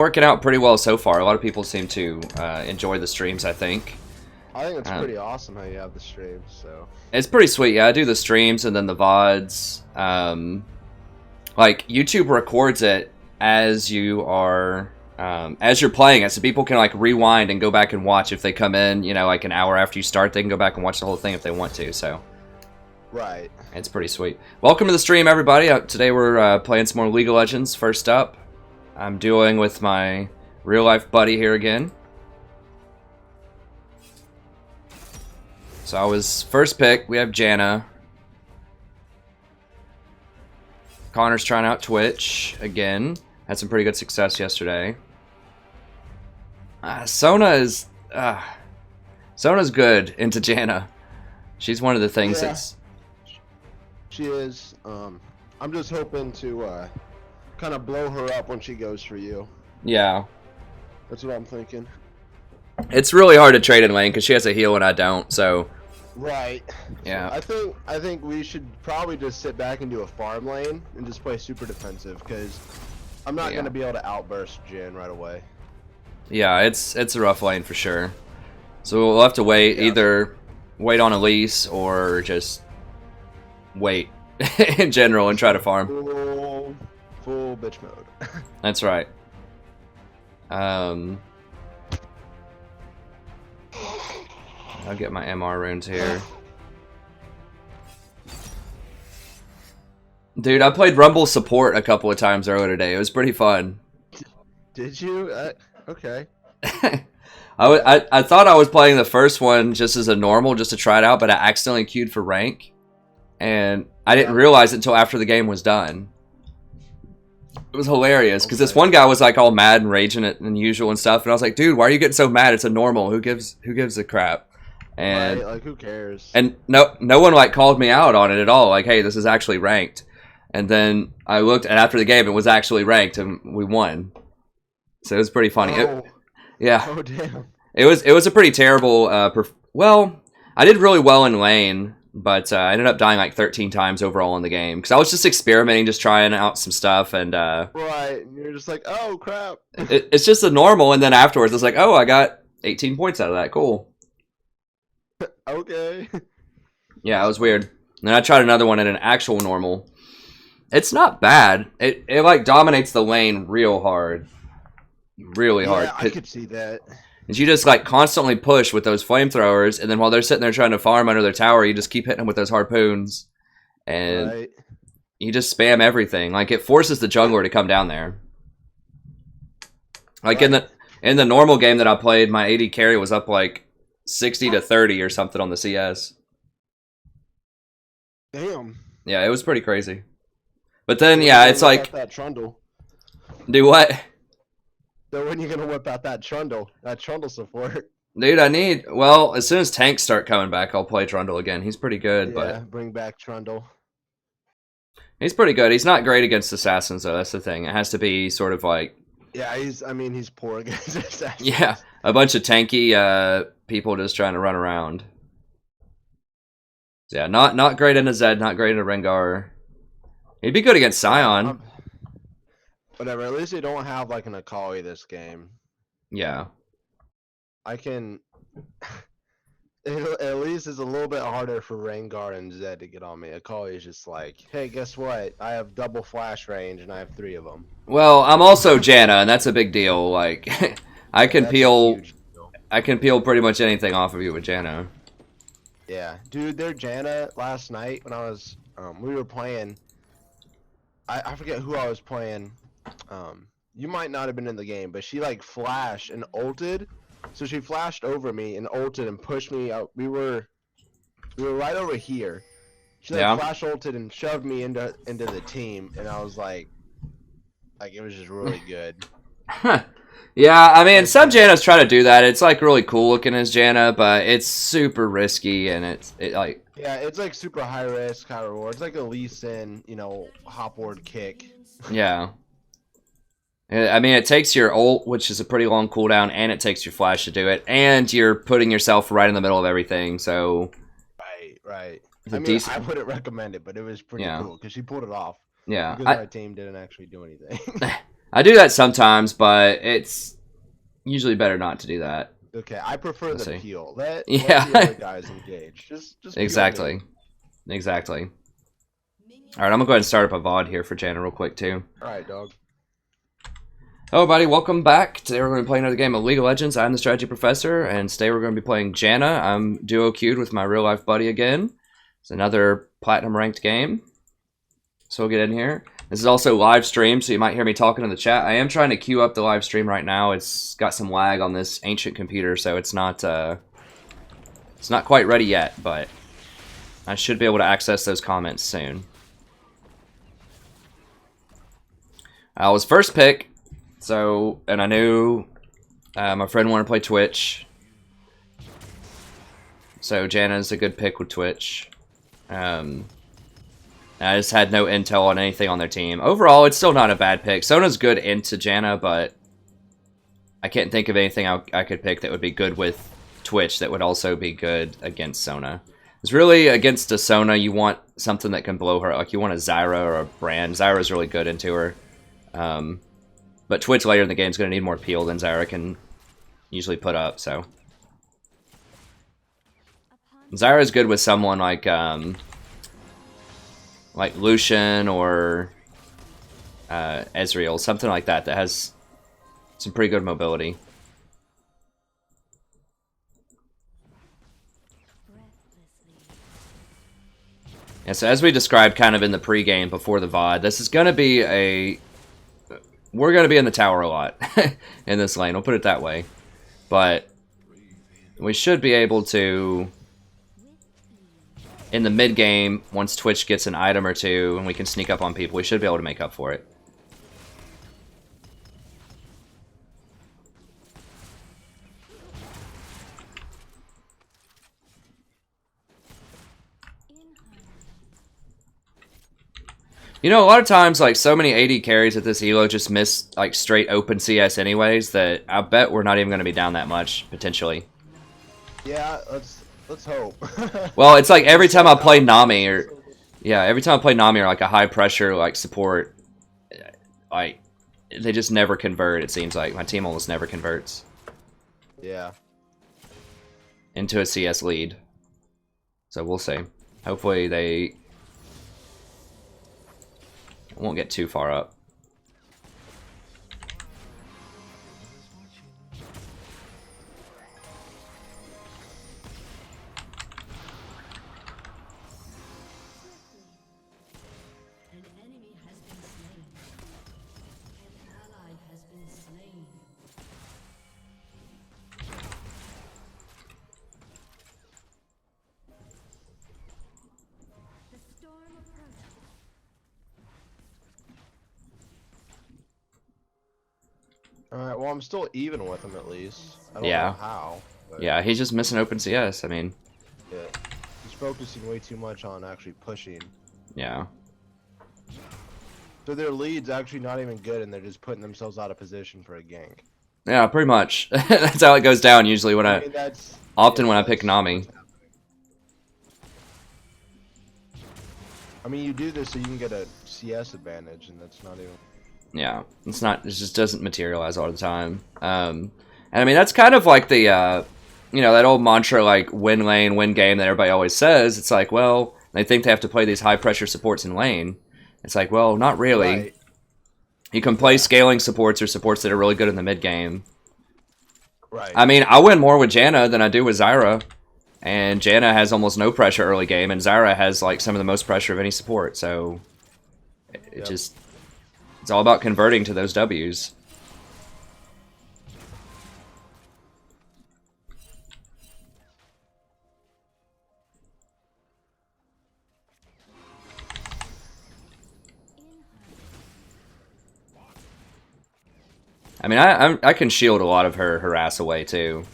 Working out pretty well so far. A lot of people seem to enjoy the streams, I think. I think it's pretty awesome how you have the streams, so. It's pretty sweet, yeah. I do the streams and then the VODs. Like, YouTube records it as you are, as you're playing it, so people can, like, rewind and go back and watch if they come in, you know, like an hour after you start. They can go back and watch the whole thing if they want to, so. Right. It's pretty sweet. Welcome to the stream, everybody. Today we're playing some more League of Legends. First up, I'm dueling with my real-life buddy here again. So I was first pick. We have Janna. Connor's trying out Twitch again. Had some pretty good success yesterday. Sona's good into Janna. She's one of the things that's... She is. I'm just hoping to kind of blow her up when she goes for you. Yeah. That's what I'm thinking. It's really hard to trade in lane because she has a heal and I don't, so... Right. Yeah. I think we should probably just sit back and do a farm lane and just play super defensive because I'm not going to be able to outburst Jin right away. Yeah, it's a rough lane for sure. So we'll have to wait, either wait on Elise or just wait in general and try to farm. Full bitch mode. That's right. I'll get my MR runes here. Dude, I played Rumble support a couple of times earlier today. It was pretty fun. Did you? Okay. I thought I was playing the first one just as a normal, just to try it out, but I accidentally queued for rank. And I didn't realize it until after the game was done. It was hilarious, because this one guy was like all mad and raging at unusual and stuff, and I was like, dude, why are you getting so mad? It's a normal. Who gives a crap? And like, who cares? And no one like called me out on it at all. Like, hey, this is actually ranked. And then I looked, and after the game, it was actually ranked, and we won. So it was pretty funny. Oh. Yeah. Oh damn. It was a pretty terrible. Well, I did really well in lane, but I ended up dying like 13 times overall in the game because I was just experimenting, just trying out some stuff, and right. And you're just like, oh crap. It's just a normal, and then afterwards, it's like, oh, I got 18 points out of that. Cool. Okay. Yeah, it was weird. And then I tried another one at an actual normal. It's not bad. It like dominates the lane real hard. Really hard. Yeah, I could see that. And you just like constantly push with those flamethrowers, and then while they're sitting there trying to farm under their tower, you just keep hitting them with those harpoons. And you just spam everything. Like, it forces the jungler to come down there. Like in the normal game that I played, my AD carry was up like 60 to 30 or something on the CS. Damn. Yeah, it was pretty crazy. But then, yeah, it's like... That trundle. Do what? So when are you going to whip out that trundle support? Dude, well, as soon as tanks start coming back, I'll play Trundle again. He's pretty good, but... bring back Trundle. He's pretty good. He's not great against assassins, though. That's the thing. It has to be sort of like... Yeah, he's poor against assassins. Yeah, a bunch of tanky people just trying to run around. Yeah, not great in a Zed, not great in a Rengar. He'd be good against Sion. Whatever, at least they don't have like an Akali this game. Yeah. I can... At least it's a little bit harder for Rengar and Zed to get on me. Akali is just like, hey, guess what? I have double flash range and I have 3 of them. Well, I'm also Janna, and that's a big deal. Like, I can peel pretty much anything off of you with Janna. Yeah, dude, their Janna last night when I was, we were playing. I forget who I was playing. You might not have been in the game, but she like flashed and ulted. So she flashed over me and ulted and pushed me out. We were right over here. She like flash ulted and shoved me into the team, and I was like it was just really good. Yeah, I mean, some Jannas try to do that. It's like really cool looking as Janna, but it's super risky, and it's like... Yeah, it's like super high risk, high reward. It's like a Lee Sin, hop ward kick. Yeah. I mean, it takes your ult, which is a pretty long cooldown, and it takes your flash to do it, and you're putting yourself right in the middle of everything, so... Right. Decent... I wouldn't recommend it, but it was pretty cool, because she pulled it off. Yeah. Because my team didn't actually do anything. I do that sometimes, but it's usually better not to do that. Okay, I prefer Let's the see. peel. Let the Yeah, other guys engage. Just peel exactly. me. Exactly. All right, I'm gonna go ahead and start up a VOD here for Janna real quick too. All right, dog. Hello, everybody. Welcome back. Today we're going to be playing another game of League of Legends. I'm the Strategy Professor, and today we're going to be playing Janna. I'm duo queued with my real life buddy again. It's another platinum ranked game. So we'll get in here. This is also live stream, so you might hear me talking in the chat. I am trying to queue up the live stream right now. It's got some lag on this ancient computer, so it's not quite ready yet, but I should be able to access those comments soon. I was first pick. So, and I knew my friend wanted to play Twitch. So Janna's a good pick with Twitch. I just had no intel on anything on their team. Overall, it's still not a bad pick. Sona's good into Janna, but I can't think of anything I could pick that would be good with Twitch that would also be good against Sona. It's really against a Sona, you want something that can blow her. Like you want a Zyra or a Brand. Zyra's really good into her. But Twitch later in the game is going to need more peel than Zyra can usually put up, so. Zyra's good with someone like Lucian or Ezreal, something like that has some pretty good mobility. Yeah, so as we described kind of in the pregame before the VOD, this is going to be a... We're going to be in the tower a lot in this lane, we'll put it that way. But we should be able to, in the mid game, once Twitch gets an item or two and we can sneak up on people, we should be able to make up for it. You know, a lot of times, like, so many AD carries at this elo just miss, like, straight open CS anyways, that I bet we're not even going to be down that much, potentially. Yeah, let's hope. Well, it's like every time I play Nami, or... Yeah, every time I play Nami or, like, a high-pressure, like, support, like, they just never convert, it seems like. My team almost never converts. Yeah. Into a CS lead. So we'll see. Hopefully they... won't get too far up. An enemy has been slain. An ally has been slain. The storm approaches. Alright, well, I'm still even with him at least. I don't Yeah. know how. But Yeah, he's just missing open CS, I mean, yeah. He's focusing way too much on actually pushing. yeah. So their lead's actually not even good, and they're just putting themselves out of position for a gank. Yeah, pretty much. That's how it goes down usually when I mean, that's... often when I that's pick Nami. what's happening. I mean, you do this so you can get a CS advantage, and that's not even... Yeah, it's not. It just doesn't materialize all the time. And I mean that's kind of like the, you know, that old mantra like win lane, win game that everybody always says. It's like, well, they think they have to play these high pressure supports in lane. It's like, well, not really. Right. You can play scaling supports or supports that are really good in the mid game. Right. I mean, I win more with Janna than I do with Zyra, and Janna has almost no pressure early game, and Zyra has like some of the most pressure of any support. So it just. It's all about converting to those W's. I mean, I can shield a lot of her ass away too.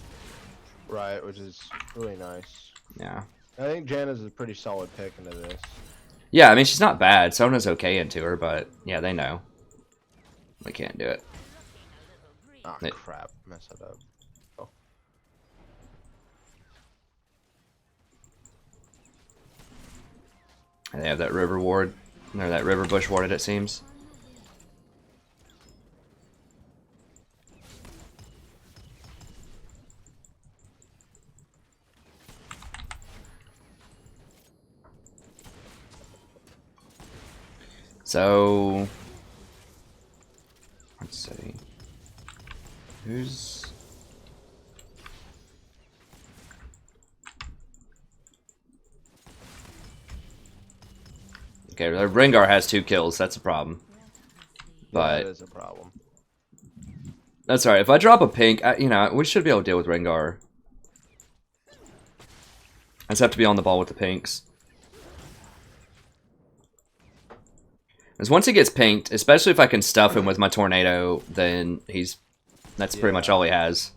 Right, which is really nice. Yeah. I think Janna's a pretty solid pick into this. Yeah, I mean, she's not bad. Sona's okay into her, but yeah, they know. We can't do it. Ah, crap. Mess it up. Oh. And they have that river ward, or that river bush warded, it seems. So let's see. Who's okay? Rengar has 2 kills. That's a problem. But that is a problem. that's alright. If I drop a pink, you know, we should be able to deal with Rengar. I just have to be on the ball with the pinks. Because once he gets pinked, especially if I can stuff him with my tornado, then that's pretty much all he has.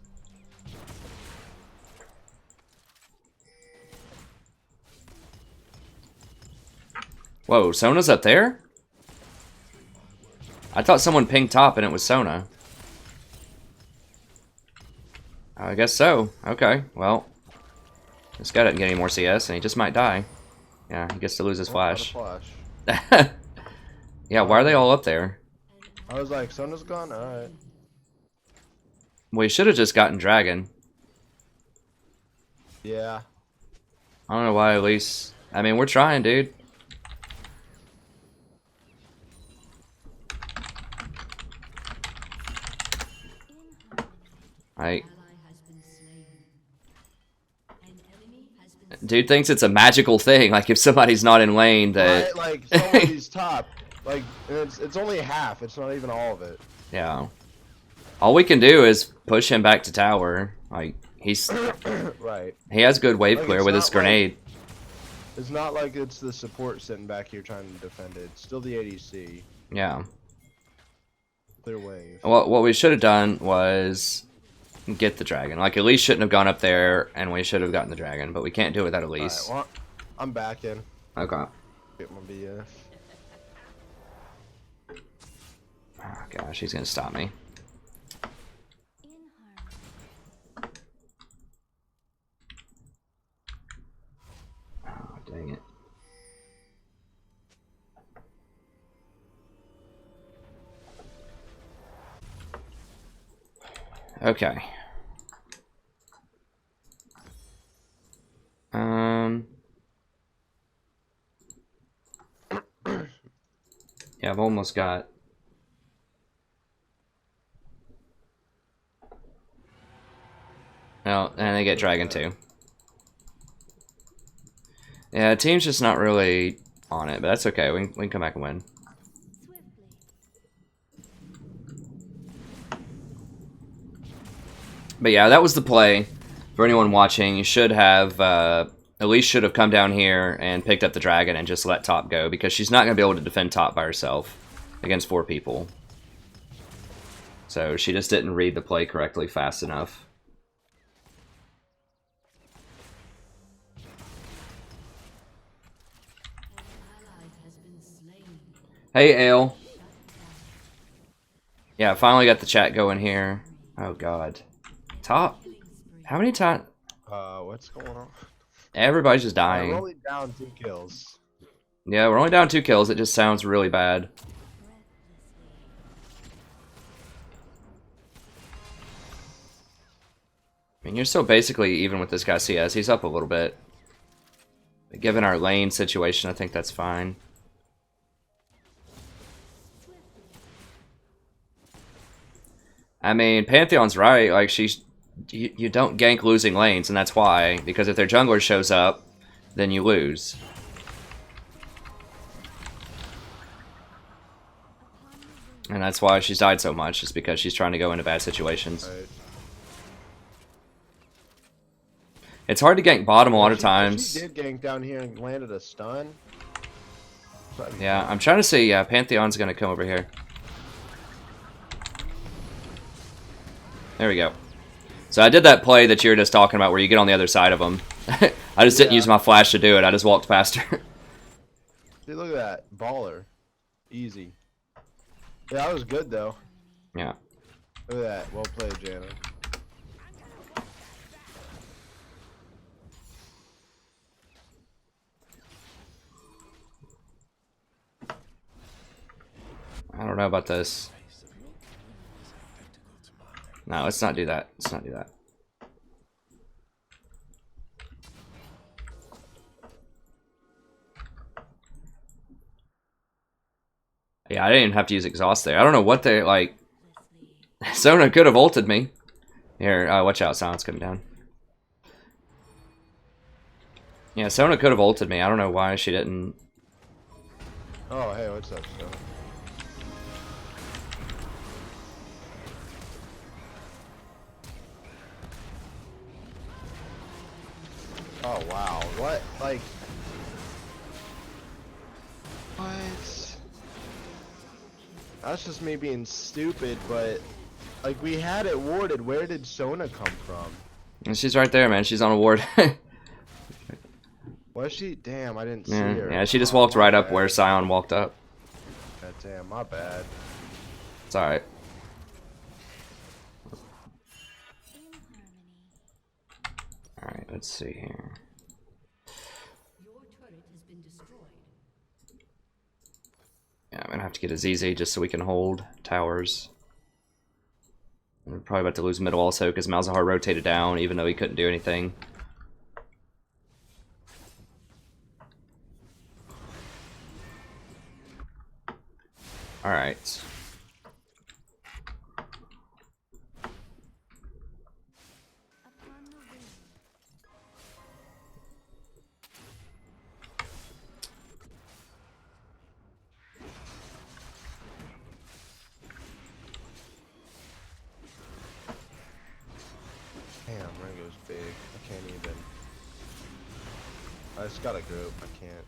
Whoa, Sona's up there? I thought someone pinged top and it was Sona. I guess so. Okay, well. This guy doesn't get any more CS and he just might die. Yeah, he gets to lose his flash. Yeah, why are they all up there? I was like, Sona's gone? Alright. We should have just gotten Dragon. Yeah. I don't know why, at least. I mean, we're trying, dude. Dude thinks it's a magical thing. Like if somebody's not in lane, that right, like somebody's top. Like it's only half. It's not even all of it. Yeah. All we can do is push him back to tower. Like he's right. He has good wave like, clear with his grenade. It's not like it's the support sitting back here trying to defend it. It's still the ADC. Yeah. Clear wave. Well, what we should have done was get the dragon. Like, Elise shouldn't have gone up there, and we should have gotten the dragon, but we can't do it without Elise. Right, well, I'm back in. Okay. Get my BF. Oh, gosh, he's gonna stop me. Oh, dang it. Okay. Yeah, I've almost got. Oh, and they get Dragon too. Yeah, the team's just not really on it, but that's okay. We can come back and win. But yeah, that was the play. For anyone watching, you should have, Elise should have come down here and picked up the dragon and just let top go, because she's not going to be able to defend top by herself against 4 people. So she just didn't read the play correctly fast enough. Hey, Ale. Yeah, finally got the chat going here. Oh, God. Top? How many times? What's going on? Everybody's just dying. We're only down 2 kills. Yeah, we're only down 2 kills. It just sounds really bad. I mean, you're still basically even with this guy CS. He's up a little bit. But given our lane situation, I think that's fine. I mean, Pantheon's right. Like, you don't gank losing lanes, and that's why. Because if their jungler shows up, then you lose. And that's why she's died so much, is because she's trying to go into bad situations. Right. It's hard to gank bottom a lot of times. She did gank down here and landed a stun. Yeah, I'm trying to see. Yeah, Pantheon's going to come over here. There we go. So I did that play that you were just talking about where you get on the other side of them. I just didn't use my flash to do it. I just walked past her. See, look at that. Baller. Easy. Yeah, that was good, though. Yeah. Look at that. Well played, Janna. I don't know about this. No, let's not do that. Let's not do that. Yeah, I didn't even have to use exhaust there. I don't know what they like. Sona could have ulted me. Here, watch out, silence coming down. Yeah, Sona could have ulted me. I don't know why she didn't. Oh, hey, what's up, Sona? Oh, wow. What? Like... What? That's just me being stupid, but... Like, we had it warded. Where did Sona come from? And she's right there, man. She's on a ward. Was she? Damn, I didn't see Yeah, her. yeah, she just Oh, walked my right up bad. where Sion walked up. God damn, my bad. It's alright. Alright, let's see here. Your turret has been destroyed. Yeah, I'm gonna have to get a ZZ just so we can hold towers. We're probably about to lose middle also because Malzahar rotated down even though he couldn't do anything. Alright. Damn, Ringo's big. I can't even. I just got a group. I can't.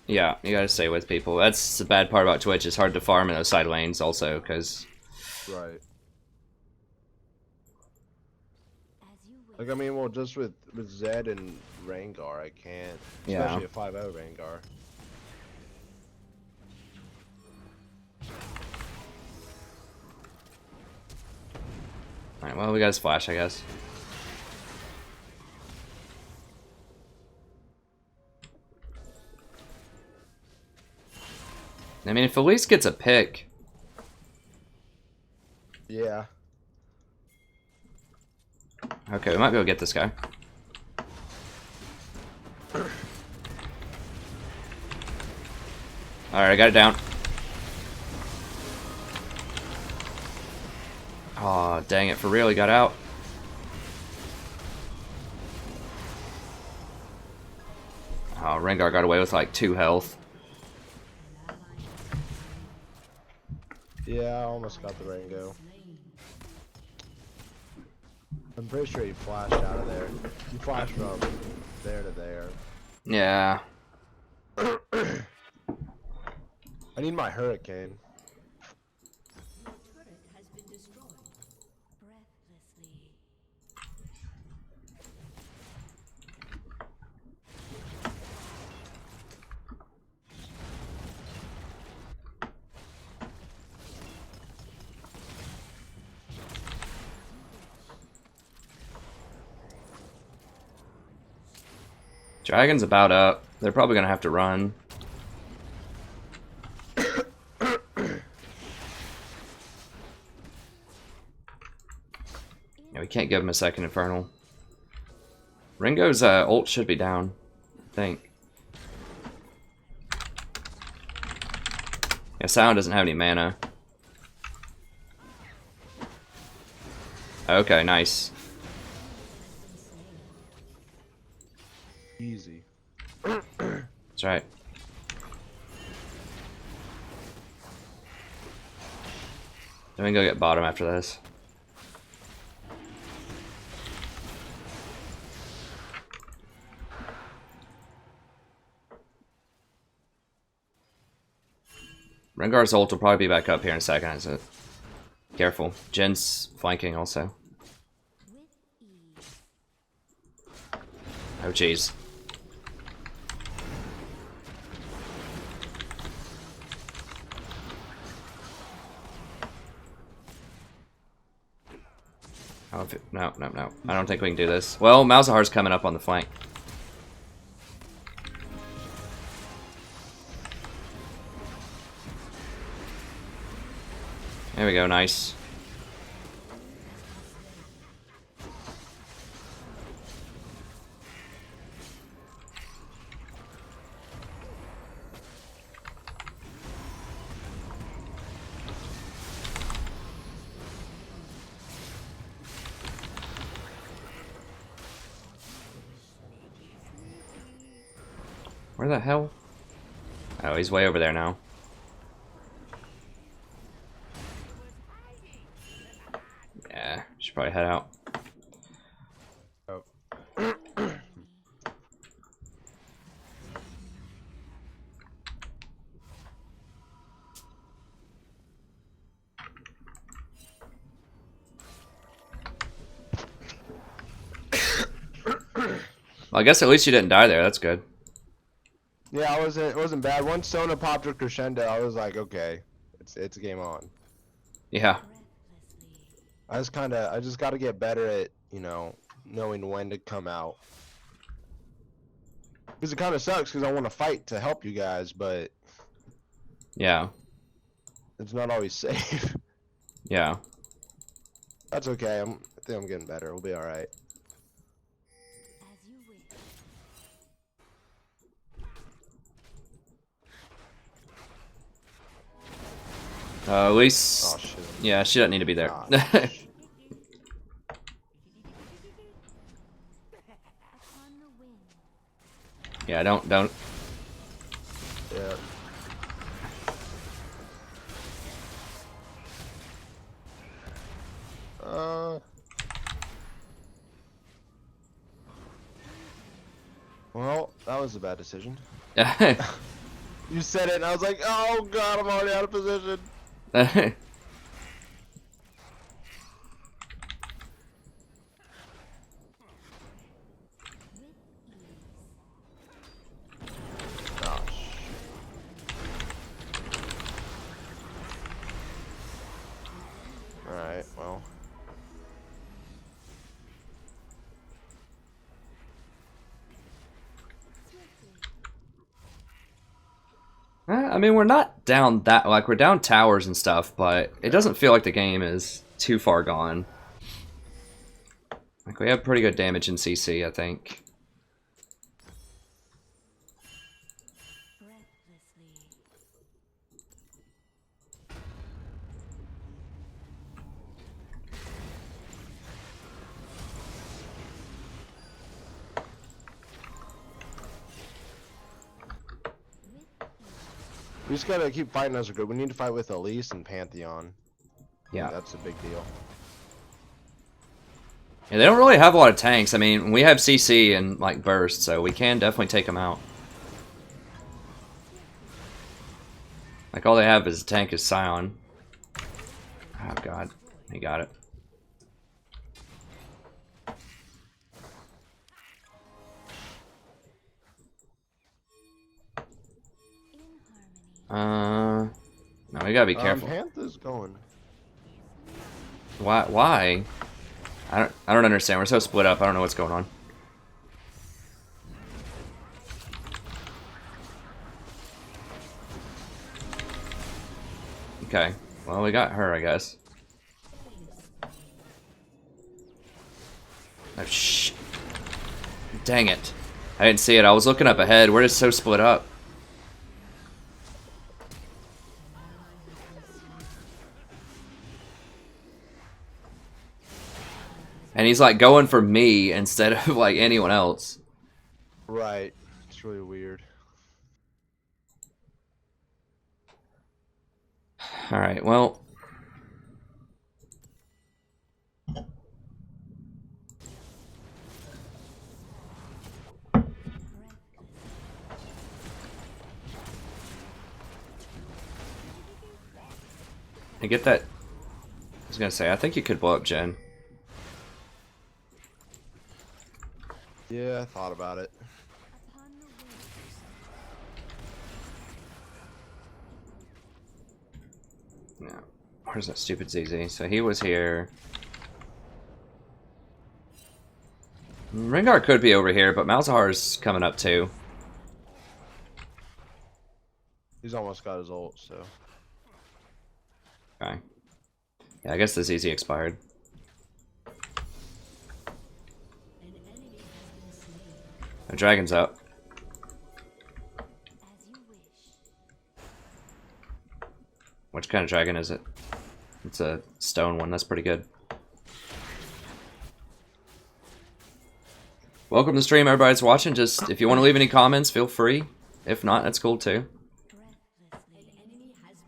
Yeah, you gotta stay with people. That's the bad part about Twitch. It's hard to farm in those side lanes also because... Right. Like, I mean, well, just with Zed and Rengar, I can't. Yeah. Especially a 5-0 Rengar. Alright, well, we got his flash, I guess. I mean, if Elise gets a pick... Yeah. Okay, we might be able to get this guy. Alright, I got it down. Aw, dang it, for real, he got out. Oh, Rengar got away with like 2 health. Yeah, I almost got the Rango. I'm pretty sure he flashed out of there. He flashed from there to there. Yeah. I need my Hurricane. Your turret has been destroyed. Breathlessly. Dragon's about up. They're probably gonna have to run. Yeah, we can't give him a second Infernal. Ringo's ult should be down, I think. Yeah, Sion doesn't have any mana. Okay, nice. Easy. That's right. Then we can go get bottom after this. Rengar's ult will probably be back up here in a second, is it? Careful. Jin's flanking also. Oh jeez. Oh, no. I don't think we can do this. Well, Malzahar's coming up on the flank. There we go, nice. Where the hell? Oh, he's way over there now. Yeah, should probably head out. Oh. Well, I guess at least you didn't die there. That's good. Yeah, it wasn't bad. Once Sona popped her crescendo, I was like, okay, it's game on. Yeah. I just got to get better at, you know, knowing when to come out. Because it kind of sucks because I want to fight to help you guys, but Yeah. it's not always safe. Yeah. That's okay. I think I'm getting better. We'll be all right. At least. Oh shit. Yeah, she doesn't need to be there. Ah, Yeah, don't. yeah. Well, that was a bad decision. You said it, and I was like, oh god, I'm already out of position. Oh, alright, well. I mean, we're not down that, like, we're down towers and stuff, but it doesn't feel like the game is too far gone. Like, we have pretty good damage in CC, I think. We just gotta keep fighting as a group. We need to fight with Elise and Pantheon. Yeah. That's a big deal. Yeah, they don't really have a lot of tanks. I mean, we have CC and, like, burst, so we can definitely take them out. Like, all they have is a tank is Scion. Oh, God. He got it. No, we gotta be careful. Panther's going. Why? I don't understand. We're so split up. I don't know what's going on. Okay. Well, we got her, I guess. Oh, shh. Dang it. I didn't see it. I was looking up ahead. We're just so split up. And he's like going for me instead of like anyone else. Right. It's really weird. Alright, well. I get that. I was gonna say, I think you could blow up Jen. Yeah, I thought about it. Yeah. Where's that stupid ZZ? So he was here. Rengar could be over here, but Malzahar's coming up too. He's almost got his ult, so. Okay. Yeah, I guess the ZZ expired. The dragon's up. Which kind of dragon is it? It's a stone one. That's pretty good. Welcome to the stream, everybody that's watching. Just if you want to leave any comments, feel free. If not, that's cool too.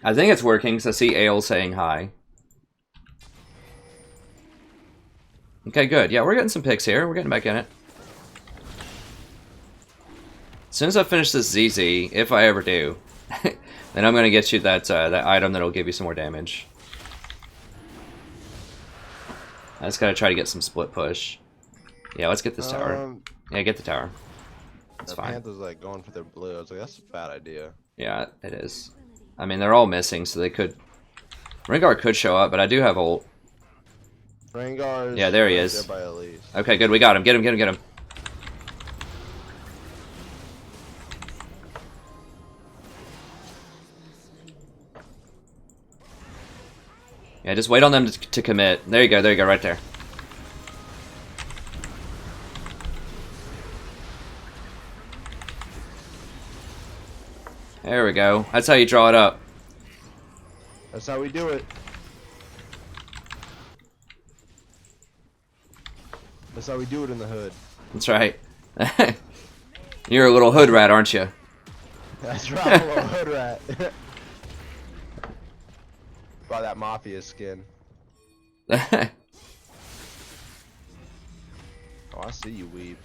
I think it's working because I see Ale saying hi. Okay, good. Yeah, we're getting some picks here. We're getting back in it. As soon as I finish this ZZ, if I ever do, then I'm going to get you that that item that'll give you some more damage. I just got to try to get some split push. Yeah, let's get this tower. Yeah, get the tower. That's fine. Panther's like going for their blue. I was like, that's a bad idea. Yeah, it is. I mean, they're all missing, so they could... Rengar could show up, but I do have ult. Rengar's yeah, there he right is. there by Elise. Okay, good. We got him. Get him, get him, get him. Yeah, just wait on them to commit. There you go, right there. There we go. That's how you draw it up. That's how we do it. That's how we do it in the hood. That's right. You're a little hood rat, aren't you? That's right, I'm a little hood rat. Buy that mafia skin. Oh, I see you, weeb.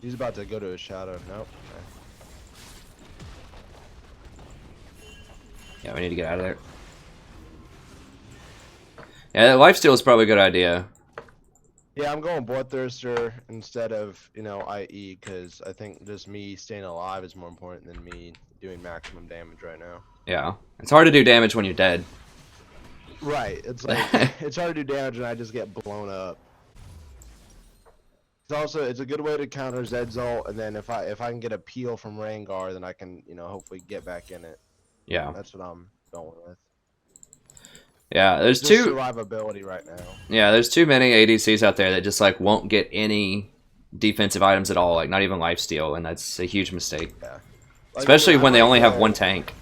He's about to go to his shadow. Nope. Yeah, we need to get out of there. Yeah, that lifesteal is probably a good idea. Yeah, I'm going Bloodthirster instead of, IE, because I think just me staying alive is more important than me doing maximum damage right now. Yeah. It's hard to do damage when you're dead. Right. It's like, it's hard to do damage and I just get blown up. It's a good way to counter Zed's ult, and then if I can get a peel from Rengar, then I can, hopefully get back in it. Yeah. That's what I'm going with. Yeah, there's Just survivability right now. Yeah, there's too many ADCs out there that just like won't get any defensive items at all, like not even lifesteal, and that's a huge mistake. Yeah. Like, especially when they only have one tank.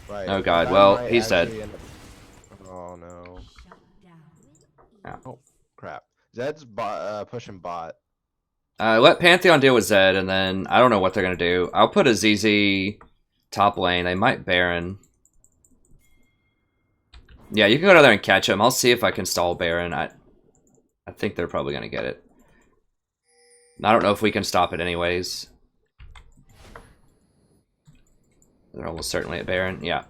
Right. Oh god, well, he's dead. Oh no. Yeah. Oh crap. Zed's pushing bot. Let Pantheon deal with Zed, and then I don't know what they're gonna do. I'll put a ZZ top lane. They might Baron. Yeah, you can go down there and catch him. I'll see if I can stall Baron. I think they're probably gonna get it. I don't know if we can stop it anyways. They're almost certainly at Baron. Yeah.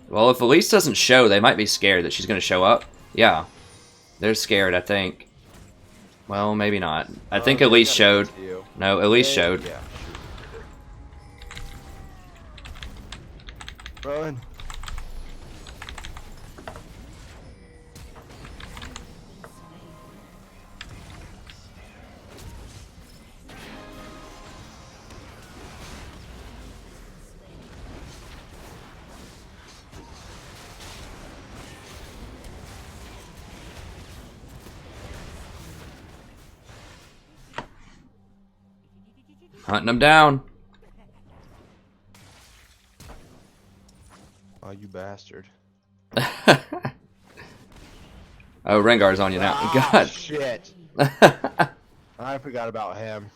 Well, if Elise doesn't show, they might be scared that she's gonna show up. Yeah. They're scared, I think. Well, maybe not. I think Elise showed. No, Elise showed. Yeah. Run. Hunting them down. Oh, you bastard. Oh, Rengar's on you now. Ah, God. shit. I forgot about him.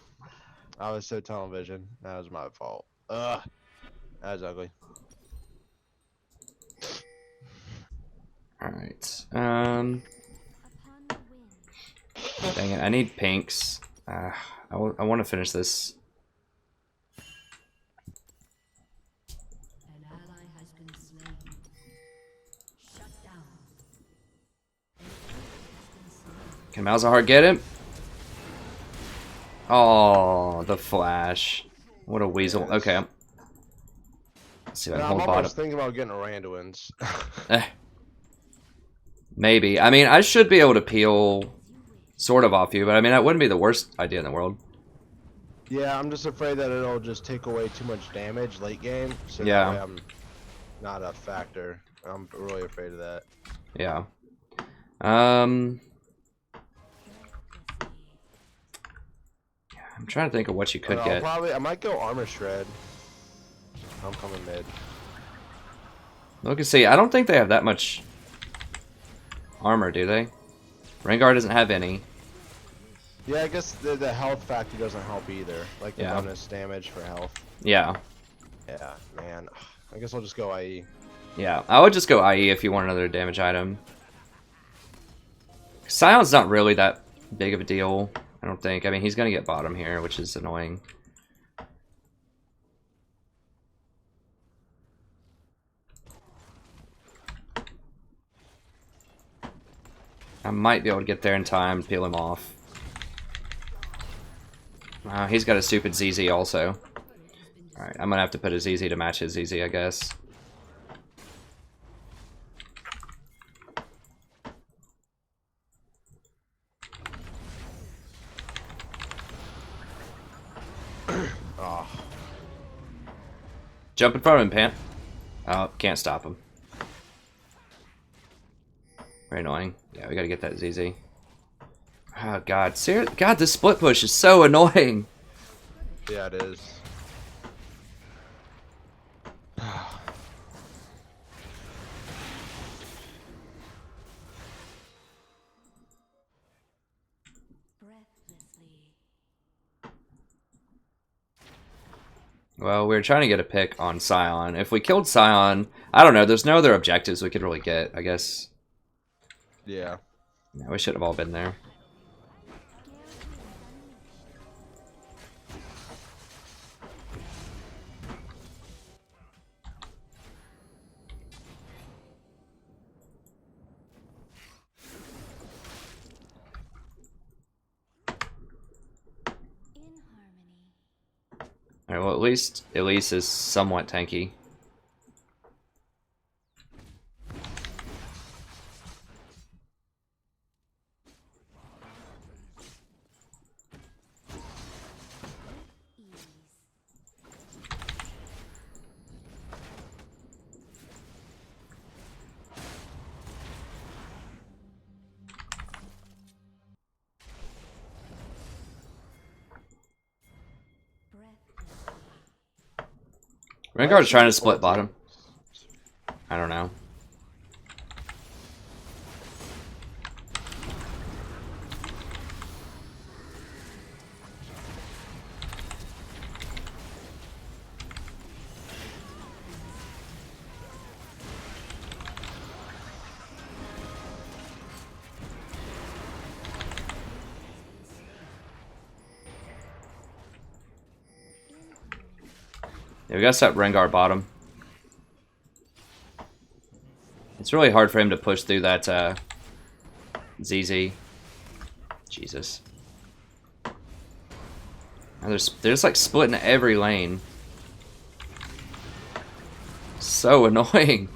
I was so tunnel vision. That was my fault. Ugh. That was ugly. Alright. Dang it, I need pinks. I want to finish this. An ally has been slain. Shut down. Can Malzahar get him? Oh, the flash. What a weasel. Yes. Okay. Let's see if I can I'm hold almost bottom. thinking about getting Randuin's. Maybe. I mean, I should be able to peel sort of off you, but I mean, that wouldn't be the worst idea in the world. Yeah, I'm just afraid that it'll just take away too much damage late game. So Yeah. that way I'm not a factor. I'm really afraid of that. Yeah. I'm trying to think of what you could get. I might go Armor Shred. I'm coming mid. Look and see. I don't think they have that much armor, do they? Rengar doesn't have any. Yeah, I guess the health factor doesn't help either. Like the Yeah. bonus damage for health. Yeah. Yeah, man. I guess I'll just go IE. Yeah. I would just go IE if you want another damage item. Scion's not really that big of a deal, I don't think. I mean, he's going to get bottom here, which is annoying. I might be able to get there in time, peel him off. He's got a stupid ZZ also. Alright, I'm gonna have to put a ZZ to match his ZZ, I guess. Oh. Jump in front of him, Pant. Oh, can't stop him. Very annoying. Yeah, we gotta get that ZZ. Oh god, seriously? God, this split push is so annoying. Yeah, it is. Well, we were trying to get a pick on Scion. If we killed Scion, I don't know, there's no other objectives we could really get, I guess. Yeah. Yeah, we should have all been there. Alright, well at least Elise is somewhat tanky. Rengar's trying to split bottom. I don't know. Yeah, we gotta stop Rengar bottom. It's really hard for him to push through that ZZ. Jesus. And they're just like splitting every lane. So annoying.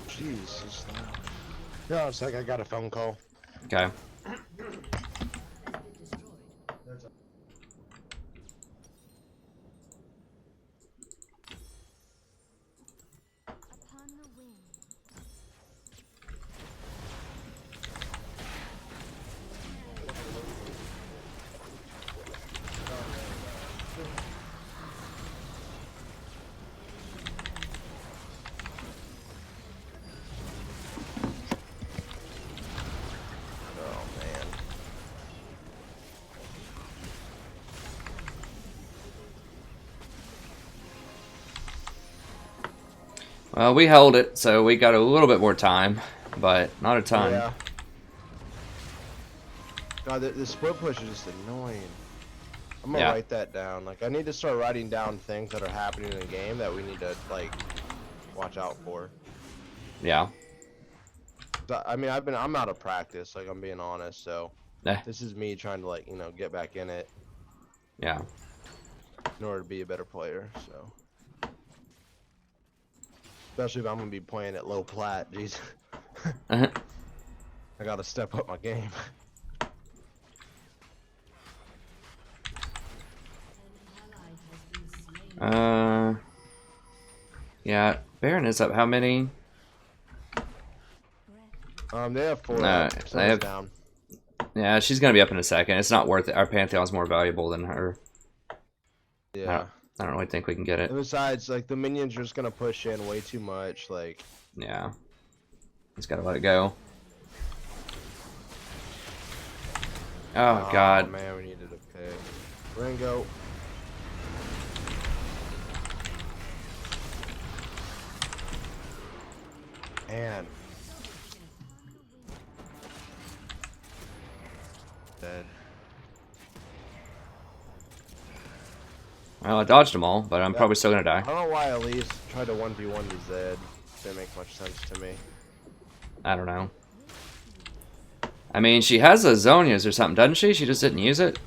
Jesus. No, it's like I got a phone call. Okay. Well, we held it, so we got a little bit more time, but not a ton. Yeah. God, the split push is just annoying. I'm gonna write that down. Like, I need to start writing down things that are happening in the game that we need to, like, watch out for. Yeah. I mean, I'm out of practice, like, I'm being honest, so this is me trying to, like, you know, get back in it. Yeah. In order to be a better player, so. Especially if I'm gonna be playing at low plat, jeez. I gotta step up my game. Yeah, Baron is up how many? They have 4 they have down. Yeah, she's gonna be up in a second. It's not worth it. Our Pantheon's more valuable than her. Yeah. I don't really think we can get it. And besides, like the minions are just gonna push in way too much. Like. Yeah. Just gotta let it go. Oh God. Man, we needed a pick. Ringo. And. Dead. Well, I dodged them all, but I'm probably still gonna die. I don't know why Elise tried to 1v1 to Zed. Didn't make much sense to me. I don't know. I mean, she has a Zonia's or something, doesn't she? She just didn't use it.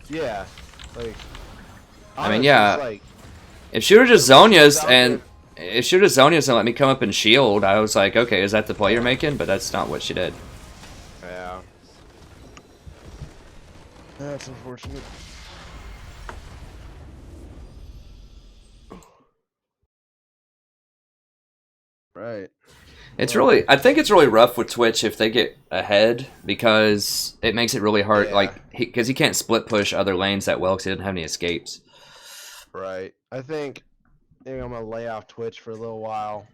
Yeah. Like. I mean, honestly, yeah. it's like, If she would've just Zonia's out and if she would've Zonia's and let me come up and shield, I was like, okay, is that the play you're making? But that's not what she did. yeah. That's unfortunate. Right. It's really, I think it's really rough with Twitch if they get ahead because it makes it really hard, Yeah. like, because he can't split push other lanes that well because he doesn't have any escapes. Right. I think I'm gonna lay off Twitch for a little while,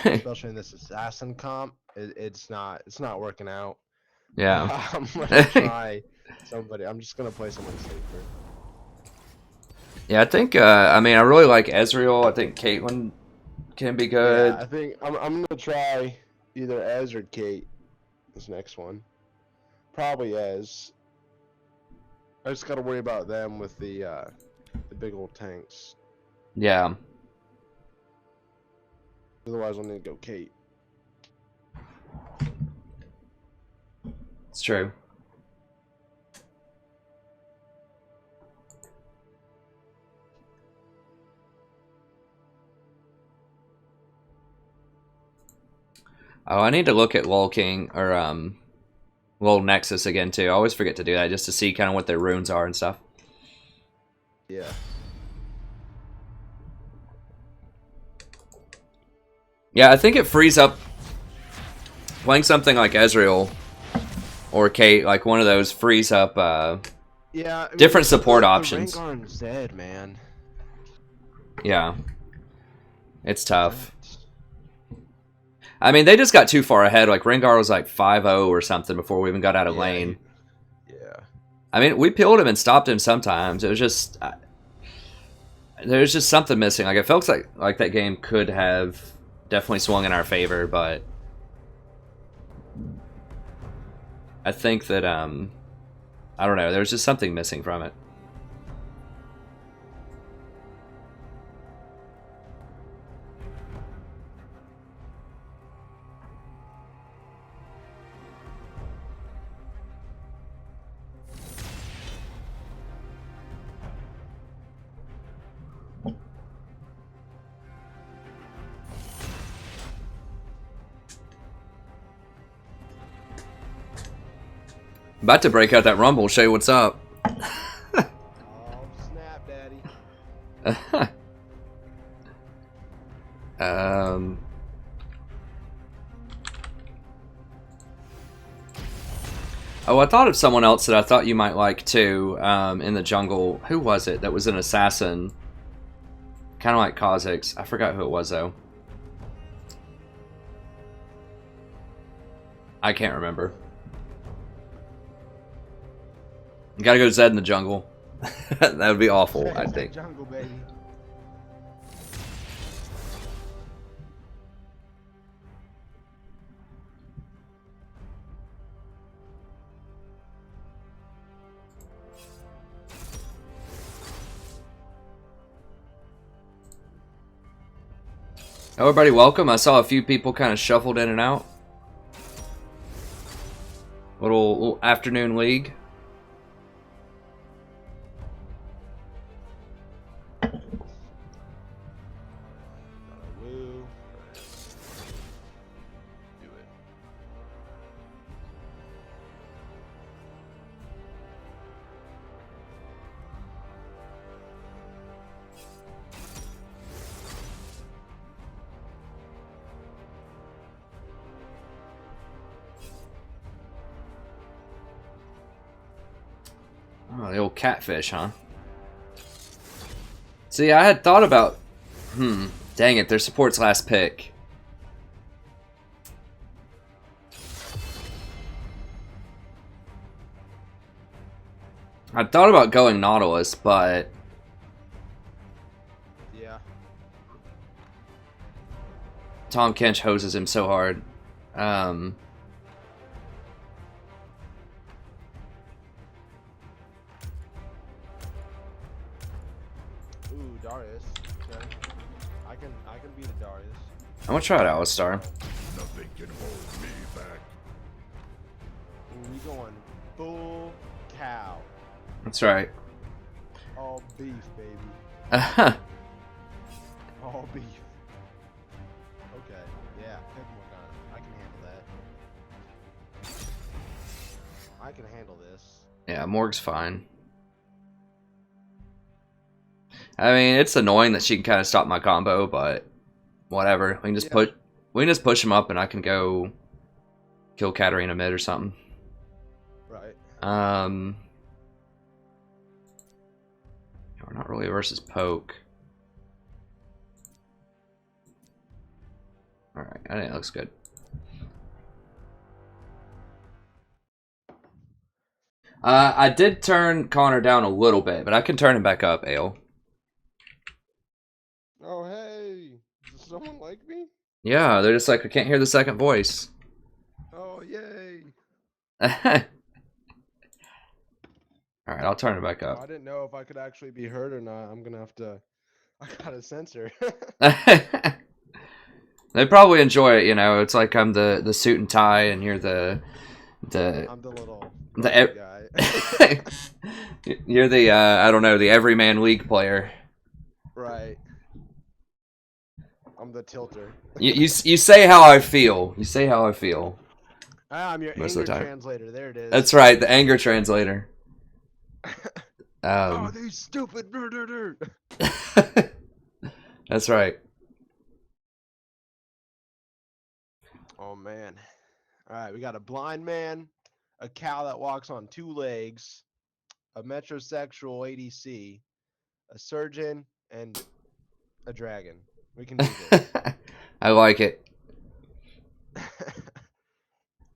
especially in this assassin comp. It's not working out. Yeah. I'm gonna try somebody. I'm just gonna play someone safer. Yeah, I think, I mean, I really like Ezreal. I think Caitlyn can be good. Yeah, I think I'm gonna try either Ez or Kate. This next one, probably Ez. I just gotta worry about them with the big old tanks. Yeah. Otherwise, I'll need to go Kate. It's true. Oh, I need to look at Lol King or Lol Nexus again too. I always forget to do that just to see kind of what their runes are and stuff. Yeah. Yeah, I think it frees up playing something like Ezreal or Kate, like one of those frees up Yeah. I mean, different support the options. Rengar and Zed, man. Yeah. It's tough. I mean, they just got too far ahead. Like, Rengar was like 5-0 or something before we even got out of lane. Yeah. I mean, we peeled him and stopped him sometimes. It was just... there's just something missing. Like, it felt like that game could have definitely swung in our favor, but... I think that, I don't know. There was just something missing from it. About to break out that rumble, show you what's up. Oh, snap, daddy. Oh, I thought of someone else that I thought you might like too, in the jungle. Who was it that was an assassin? Kind of like Kha'Zix. I forgot who it was though. I can't remember. You gotta go Zed in the jungle. That would be awful, I think. Jungle, baby. Oh, everybody, welcome. I saw a few people kind of shuffled in and out. Little afternoon league. Woo. Do it. Oh, the old catfish, huh? See, I had thought about... Dang it, their support's last pick. I thought about going Nautilus, but... Yeah. Tahm Kench hoses him so hard. Ooh, Darius. Okay. I can beat a Darius. I'm gonna try out Alistar. Nothing can hold me back. Ooh, we going full cow. That's right. All beef, baby. Uh-huh. All beef. Okay, yeah, pick Morgana. I can handle that. I can handle this. Yeah, Morg's fine. I mean, it's annoying that she can kind of stop my combo, but whatever. We can just push him up, and I can go kill Katarina mid or something. Right. We're not really versus poke. All right, I think it looks good. I did turn Connor down a little bit, but I can turn him back up, Ale. Oh, hey. Does someone like me? Yeah, they're just like, I can't hear the second voice. Oh, yay. Alright, I'll turn it back I up. didn't know if I could actually be heard or not. I'm gonna have to... I gotta censor. They probably enjoy it, you know. It's like I'm the suit and tie, and you're the I'm the little the guy. you're the I don't know, the everyman league player. Right. I'm the tilter. You say how I feel. You say how I feel. I'm your Most of anger the time. translator. There it is. That's right, the anger translator. Oh, these stupid. That's right. Oh man. All right, we got a blind man, a cow that walks on two legs, a metrosexual ADC, a surgeon, and a dragon. We can do this. I like it.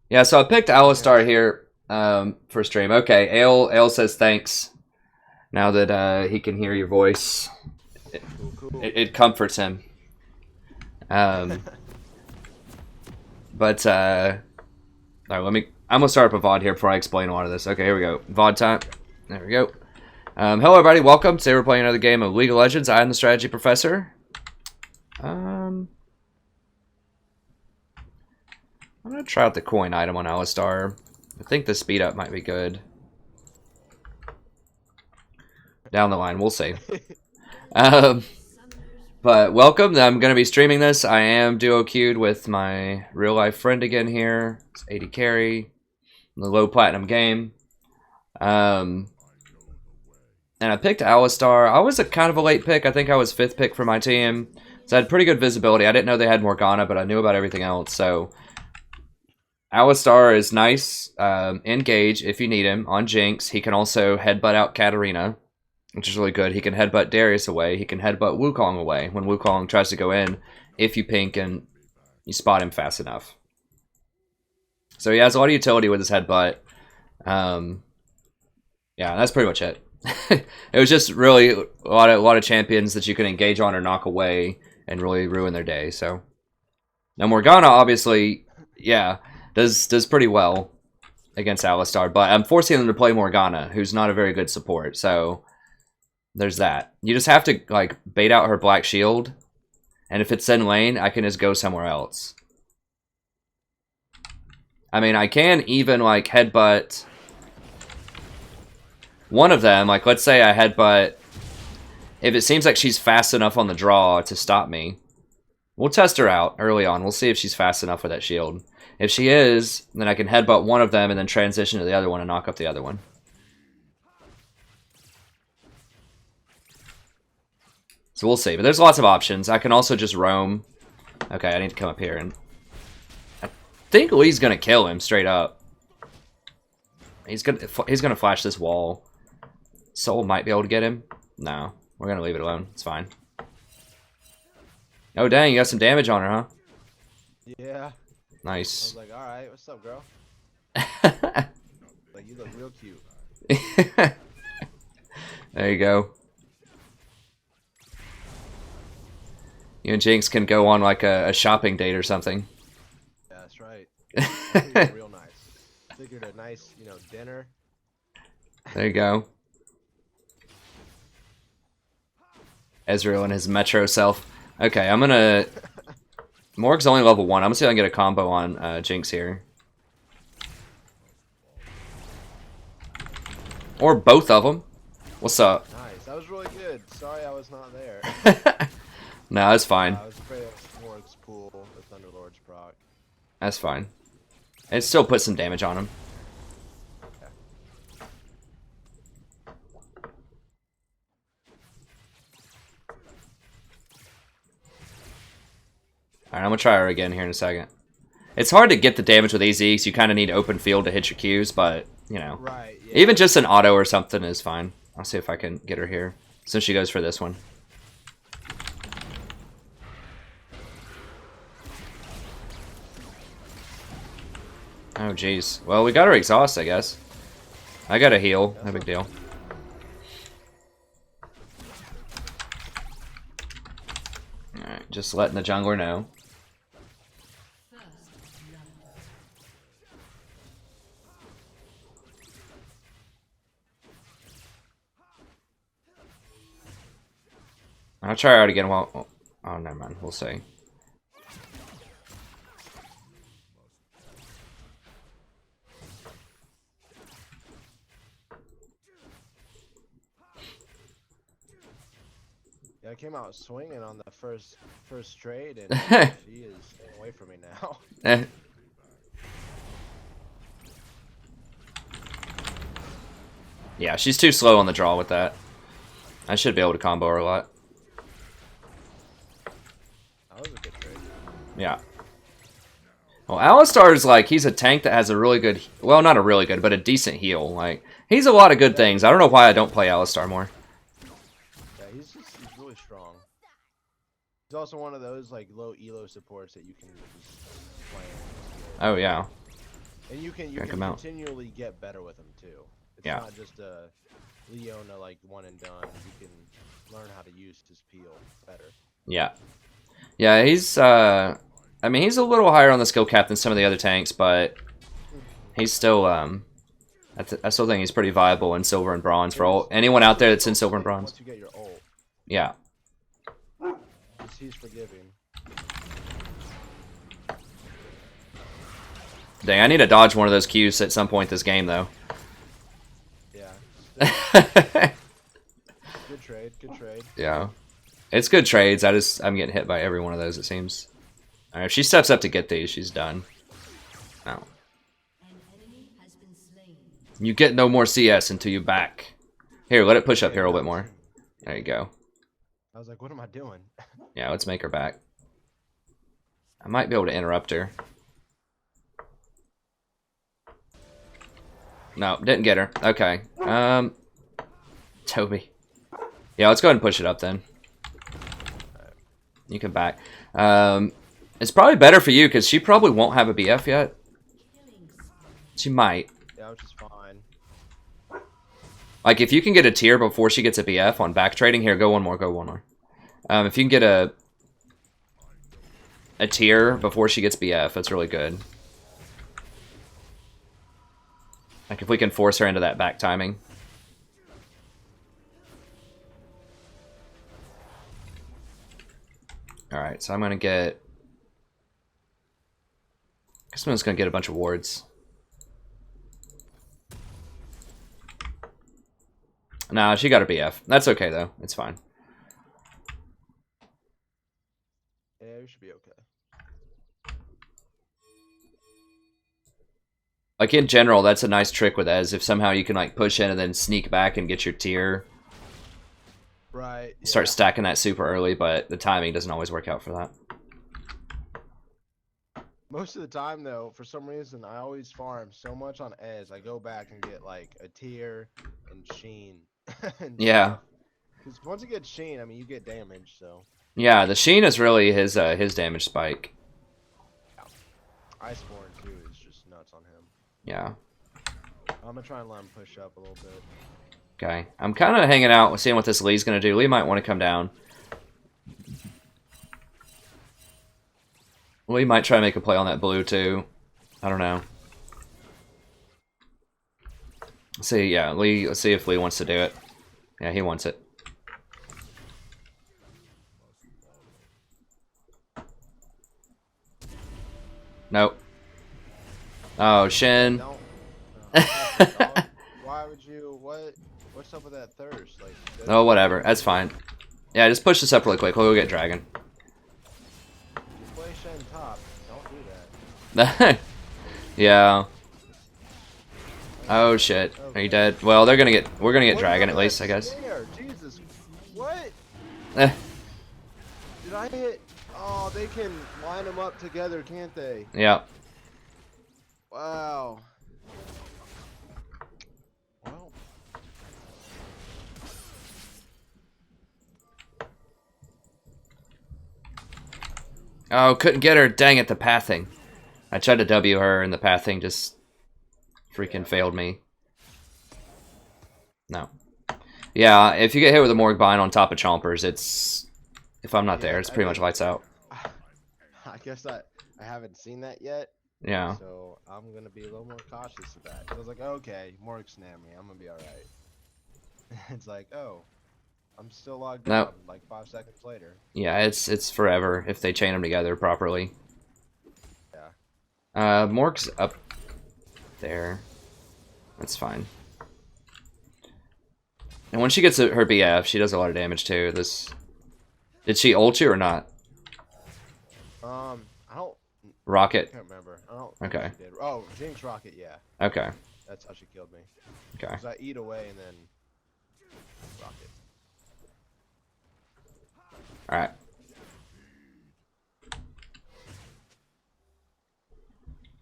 Yeah, so I picked Alistar here for stream. Okay, Ale says thanks. Now that he can hear your voice, Cool. it comforts him. But all right, I'm gonna start up a VOD here before I explain a lot of this. Okay, here we go. VOD time. There we go. Hello everybody, welcome. Today we're playing another game of League of Legends. I am the strategy professor. I'm gonna try out the coin item on Alistar. I think the speed up might be good. Down the line, we'll see. But welcome. I'm going to be streaming this. I am duo queued with my real life friend again here. It's 80 carry in the low platinum game. And I picked Alistar. I was kind of a late pick. I think I was 5th pick for my team. So I had pretty good visibility. I didn't know they had Morgana, but I knew about everything else. So Alistar is nice. Engage if you need him. On Jinx, he can also headbutt out Katarina, which is really good. He can headbutt Darius away. He can headbutt Wukong away when Wukong tries to go in, if you pink and you spot him fast enough. So he has a lot of utility with his headbutt. Yeah, that's pretty much it. It was just really a lot of champions that you can engage on or knock away and really ruin their day. So now Morgana, obviously, yeah, does pretty well against Alistar, but I'm forcing them to play Morgana, who's not a very good support. So there's that. You just have to like bait out her black shield, and if it's in lane, I can just go somewhere else. I mean, I can even like headbutt one of them. Like, let's say I headbutt. If it seems like she's fast enough on the draw to stop me, we'll test her out early on. We'll see if she's fast enough with that shield. If she is, then I can headbutt one of them and then transition to the other one and knock up the other one. So we'll see. But there's lots of options. I can also just roam. Okay, I need to come up here. And I think Lee's going to kill him straight up. He's gonna flash this wall. Soul might be able to get him. No. We're gonna leave it alone. It's fine. Oh dang, you got some damage on her, huh? Yeah. I Nice. was like, all right, what's up, girl? Like, you look real cute. There you go. You and Jinx can go on like a shopping date or something. Yeah, that's right. That's real nice. Figured a nice, dinner. There you go. Ezreal and his Metro self. Okay, I'm gonna... Morg's only level 1. I'm gonna see if I can get a combo on Jinx here. Or both of them. What's up? Nice. That was really good. Sorry I was not there. No, that's fine. I was afraid of Morg's pool, the Thunderlord's proc. That's fine. It still puts some damage on him. Alright, I'm gonna try her again here in a second. It's hard to get the damage with AZ, because you kind of need open field to hit your Qs, but, Right, yeah. even just an auto or something is fine. I'll see if I can get her here, since she goes for this one. Oh, jeez. Well, we got her exhaust, I guess. I got a heal. No big deal. Alright, just letting the jungler know. I'll try her out again while... Oh, never mind. We'll see. Yeah, I came out swinging on the first trade, and she is staying away from me now. Eh. Yeah, she's too slow on the draw with that. I should be able to combo her a lot. That was a good trade. Yeah. Well, Alistar is like, he's a tank that has a really good... Well, not a really good, but a decent heal. Like, he's a lot of good things. I don't know why I don't play Alistar more. Yeah, he's really strong. He's also one of those like low elo supports that you can just play. Oh, yeah. And you can continually get better with him too. It's not just a Leona like one and done. You can learn how to use his peel better. Yeah. Yeah, he's I mean, he's a little higher on the skill cap than some of the other tanks, but he's still I still think he's pretty viable in silver and bronze for anyone out there that's in silver and bronze. Once you get your ult, Yeah. he's forgiving. Dang, I need to dodge one of those Qs at some point this game, though. Yeah. Good trade. Good trade. Yeah. It's good trades. I'm getting hit by every one of those, it seems. Alright, if she steps up to get these, she's done. No. You get no more CS until you back. Here, let it push up here a little bit more. There you go. I was like, what am I doing? Yeah, let's make her back. I might be able to interrupt her. No, didn't get her. Okay. Toby. Yeah, let's go ahead and push it up then. You can back. It's probably better for you because she probably won't have a BF yet. She might. Yeah, which is fine. Like, if you can get a tier before she gets a BF on back trading, here, go one more, go one more. If you can get a tier before she gets BF, that's really good. Like, if we can force her into that back timing. Alright, so I'm going to get... I guess I'm just going to get a bunch of wards. Nah, she got a BF. That's okay, though. It's fine. Yeah, we should be okay. Like, in general, that's a nice trick with Ez. If somehow you can, like, push in and then sneak back and get your tier. Right. Yeah. Start stacking that super early, but the timing doesn't always work out for that. Most of the time, though, for some reason, I always farm so much on Ez. I go back and get, like, a tier and Sheen. And Yeah. Because once it gets Sheen, I mean, you get damage, so. Yeah, the Sheen is really his damage spike. Iceborne, too, is just nuts on him. Yeah. I'm gonna try and let him push up a little bit. Okay. I'm kind of hanging out, seeing what this Lee's going to do. Lee might want to come down. Lee might try to make a play on that blue, too. I don't know. Let's see, yeah, Lee. Let's see if Lee wants to do it. Yeah, he wants it. Nope. Oh, Shin. Don't. Why would you? What's up with that thirst? Like. Oh, whatever. That's fine. Yeah, just push this up really quick. We'll go get Dragon. You play Shen top. Don't do that. Yeah. Oh shit. Are you dead? Well, we're gonna get Dragon at least, I guess. Jesus. What? Eh. Did I hit? Oh, they can line them up together, can't they? Yeah. Wow. Well. Oh, couldn't get her. Dang it, the pathing. I tried to W her and the pathing just freaking failed me. No. Yeah, if you get hit with a Morg Bind on top of Chompers, it's... If I'm not there, it's pretty much lights out. I guess I haven't seen that yet. Yeah. So I'm gonna be a little more cautious of that. I was like, okay, Morg snap me, I'm gonna be all right. It's like, oh, I'm still logged Nope. out. Like 5 seconds later. Yeah, it's forever if they chain them together properly. Yeah. Morg's up there. That's fine. And when she gets her BF, she does a lot of damage too. Did she ult you or not? I don't. I Rocket. can't remember. I don't. think Okay. she did. Oh, Jinx Rocket, yeah. Okay. That's how she killed me. Okay. Cause I eat away and then Rocket. All right.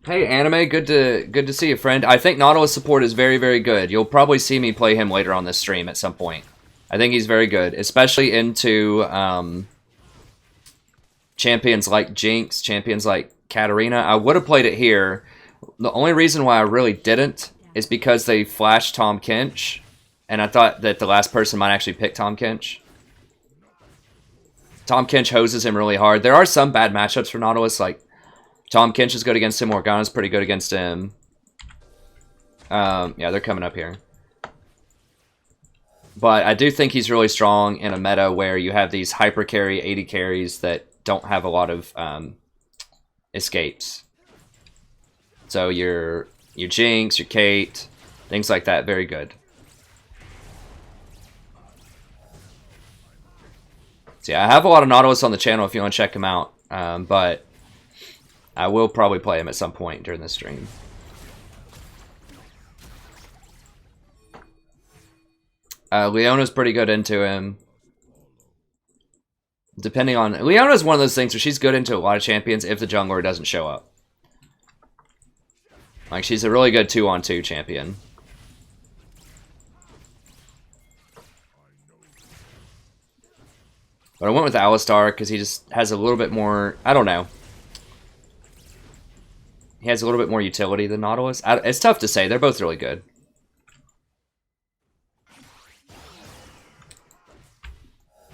Hey, Anime, good to see you, friend. I think Nautilus support is very, very good. You'll probably see me play him later on this stream at some point. I think he's very good, especially into champions like Jinx, champions like Katarina. I would have played it here. The only reason why I really didn't is because they flashed Tahm Kench, and I thought that the last person might actually pick Tahm Kench. Tahm Kench hoses him really hard. There are some bad matchups for Nautilus, like Tahm Kench is good against him, Morgana's pretty good against him. Yeah, they're coming up here. But I do think he's really strong in a meta where you have these hyper carry, 80 carries that don't have a lot of escapes. So your Jinx, your Kate, things like that, very good. So yeah, I have a lot of Nautilus on the channel if you want to check him out. But I will probably play him at some point during the stream. Leona's pretty good into him. Depending on... Leona's one of those things where she's good into a lot of champions if the jungler doesn't show up. Like, she's a really good 2-on-2 champion. But I went with Alistar because he just has a little bit more... I don't know. He has a little bit more utility than Nautilus. It's tough to say. They're both really good.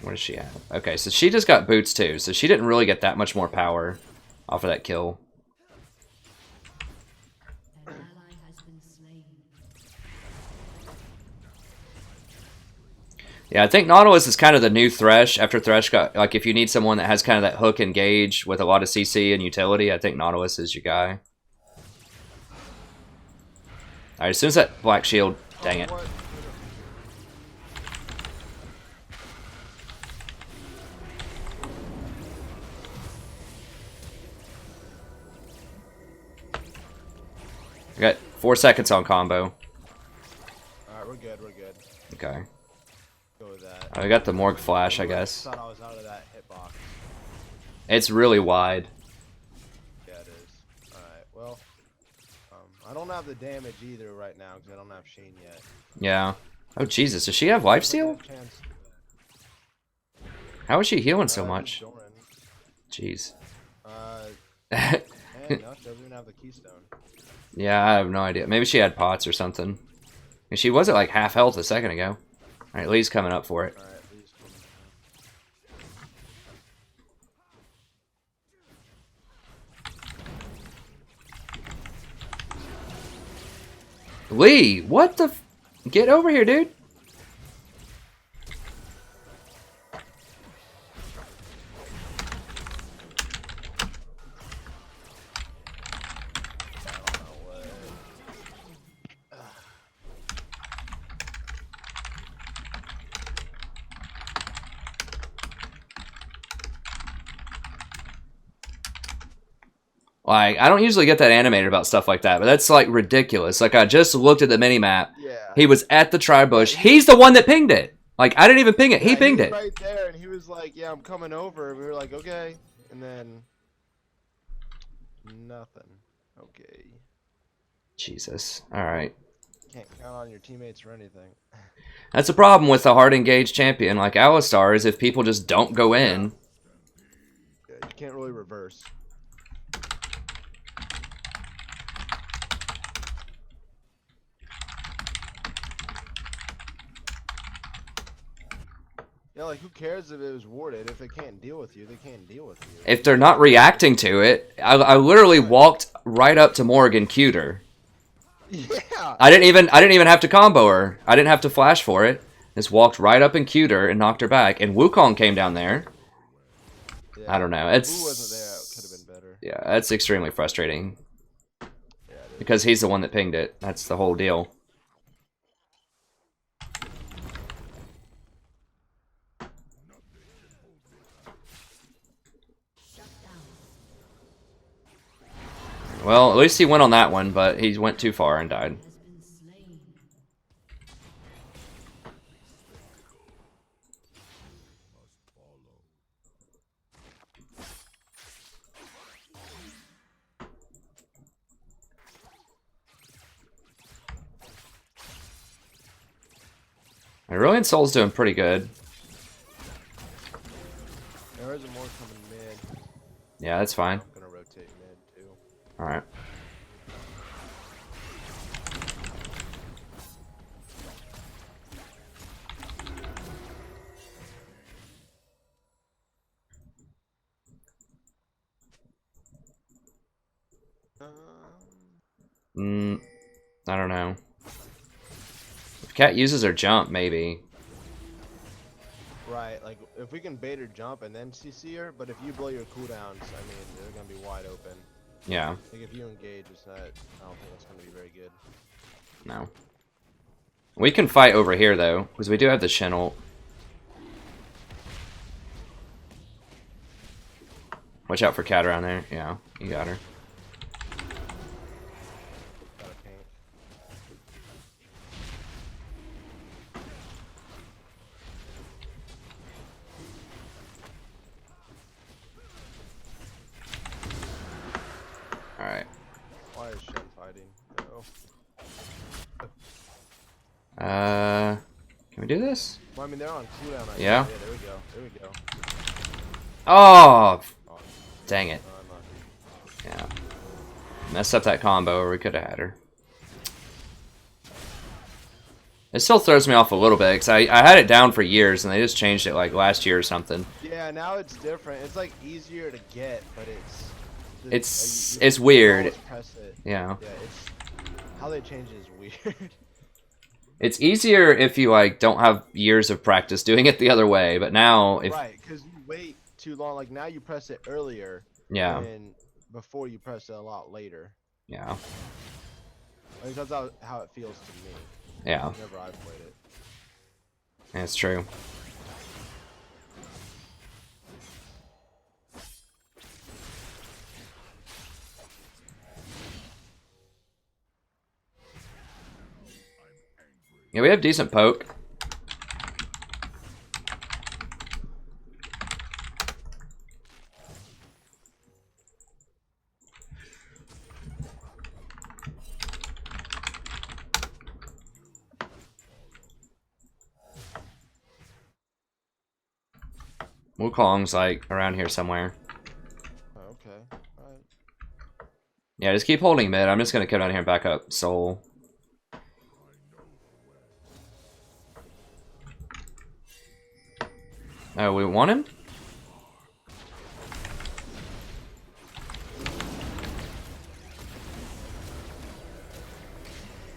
What does she have? Okay, so she just got boots too. So she didn't really get that much more power off of that kill. An ally has been slain. Yeah, I think Nautilus is kind of the new Thresh. After Thresh got... Like, if you need someone that has kind of that hook engage with a lot of CC and utility, I think Nautilus is your guy. Alright, as soon as that black shield... Dang it. I got 4 seconds on combo. Alright, we're good, we're good. Okay. Go with that. I got the Morg flash, I guess. Thought I was out of that hitbox. It's really wide. Yeah, it is. Alright, well. I don't have the damage either right now because I don't have Sheen yet. Yeah. Oh, Jesus. Does she have lifesteal? How is she healing so much? Doran. Jeez. And no, she doesn't even have the keystone. Yeah, I have no idea. Maybe she had pots or something. And she was at like half health a second ago. Alright, Lee's coming up for it. Alright, Lee's coming. Lee, what the get over here, dude. Like, I don't usually get that animated about stuff like that, but that's like ridiculous. Like, I just looked at the mini map. Yeah. He was at the tri bush. He's the one that pinged it. Like, I didn't even ping it. He Yeah, pinged was it. right there, and he was like, "Yeah, I'm coming over." And we were like, "Okay," and then nothing. Okay. Jesus. All right. Can't count on your teammates for anything. That's a problem with a hard engaged champion like Alistar is if people just don't go in. Yeah, you can't really reverse. Yeah, like who cares if it was warded? If they can't deal with you, they can't deal with you. If they're not reacting to it, I literally walked right up to Morgan Cuter. Yeah. I didn't even have to combo her. I didn't have to flash for it. Just walked right up and cued her and knocked her back. And Wukong came down there. Yeah. I don't know. If It's Wu wasn't there, it could have been better. yeah, that's extremely frustrating Yeah, it is. because he's the one that pinged it. That's the whole deal. Well, at least he went on that one, but he went too far and died. Has been slain. Aurelian Soul's doing pretty good. There is a more coming mid. Yeah, that's fine. I'm gonna rotate mid too. Alright. I don't know. If Cat uses her jump, maybe. Right, like if we can bait her jump and then CC her, but if you blow your cooldowns, I mean, they're gonna be wide open. Yeah, Like if you engage, it's not. I don't think that's gonna be very good. no. We can fight over here, though, because we do have the Shin ult. Watch out for Cat around there. Yeah, you got her. Got a paint. Alright. Why is Shen fighting? No. Can we do this? Well, I mean, they're on cooldown right Yeah. now. Yeah, there we go. There we go. Oh! Oh, Dang it. unlucky. Yeah. Messed up that combo, or we could have had her. It still throws me off a little bit, because I had it down for years, and they just changed it like last year or something. Yeah, now it's different. It's like easier to get, but it's. It's weird. always press it. Yeah. Yeah, it's how they change it is weird. It's easier if you like don't have years of practice doing it the other way, but now if Right, because you wait too long. Like now you press it earlier. yeah, And before you press it a lot later. yeah, At least that's how it feels to me. yeah, Whenever I've played it. that's true. Yeah, we have decent poke. Wukong's like around here somewhere. Oh, okay. Alright. Yeah, just keep holding mid. I'm just gonna come down here and back up Soul. Oh, we want him?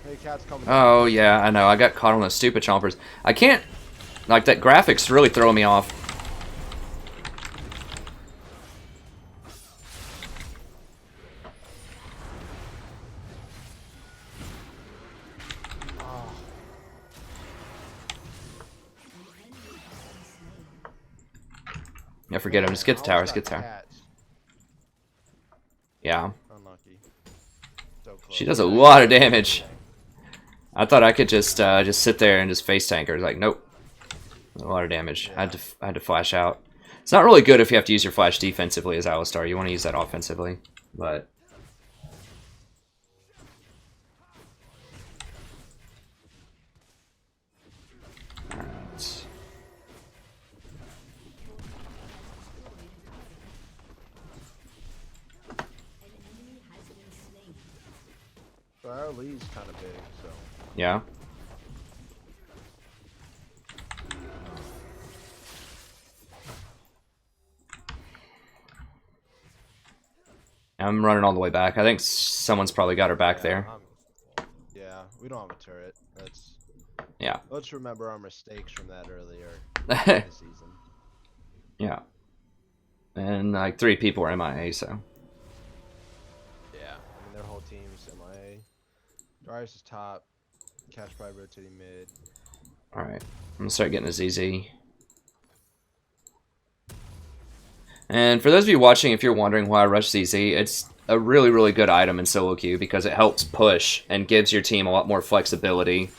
Hey, cat's coming. Oh, yeah, I know. I got caught on those stupid chompers. I can't... Like, that graphics really throwing me off. Yeah, forget him. Just get the tower. Just get the tower. Cats. Yeah. Unlucky. So close. She does a lot of damage. I thought I could just sit there and just face tank her. Like, nope. A lot of damage. Yeah. I had to flash out. It's not really good if you have to use your flash defensively as Alistar. You want to use that offensively. But... Alright. So our lead's kind of big, so. Yeah. I'm running all the way back. I think someone's probably got her back there. Yeah, we don't have a turret. That's. Yeah. Let's remember our mistakes from that earlier in the season. Yeah. And like 3 people were MIA, so. Yeah, I mean their whole team's MIA. Darius is top. Cash probably rotating mid. Alright. I'm gonna start getting a ZZ. And for those of you watching, if you're wondering why I rush ZZ, it's a really, really good item in solo queue because it helps push and gives your team a lot more flexibility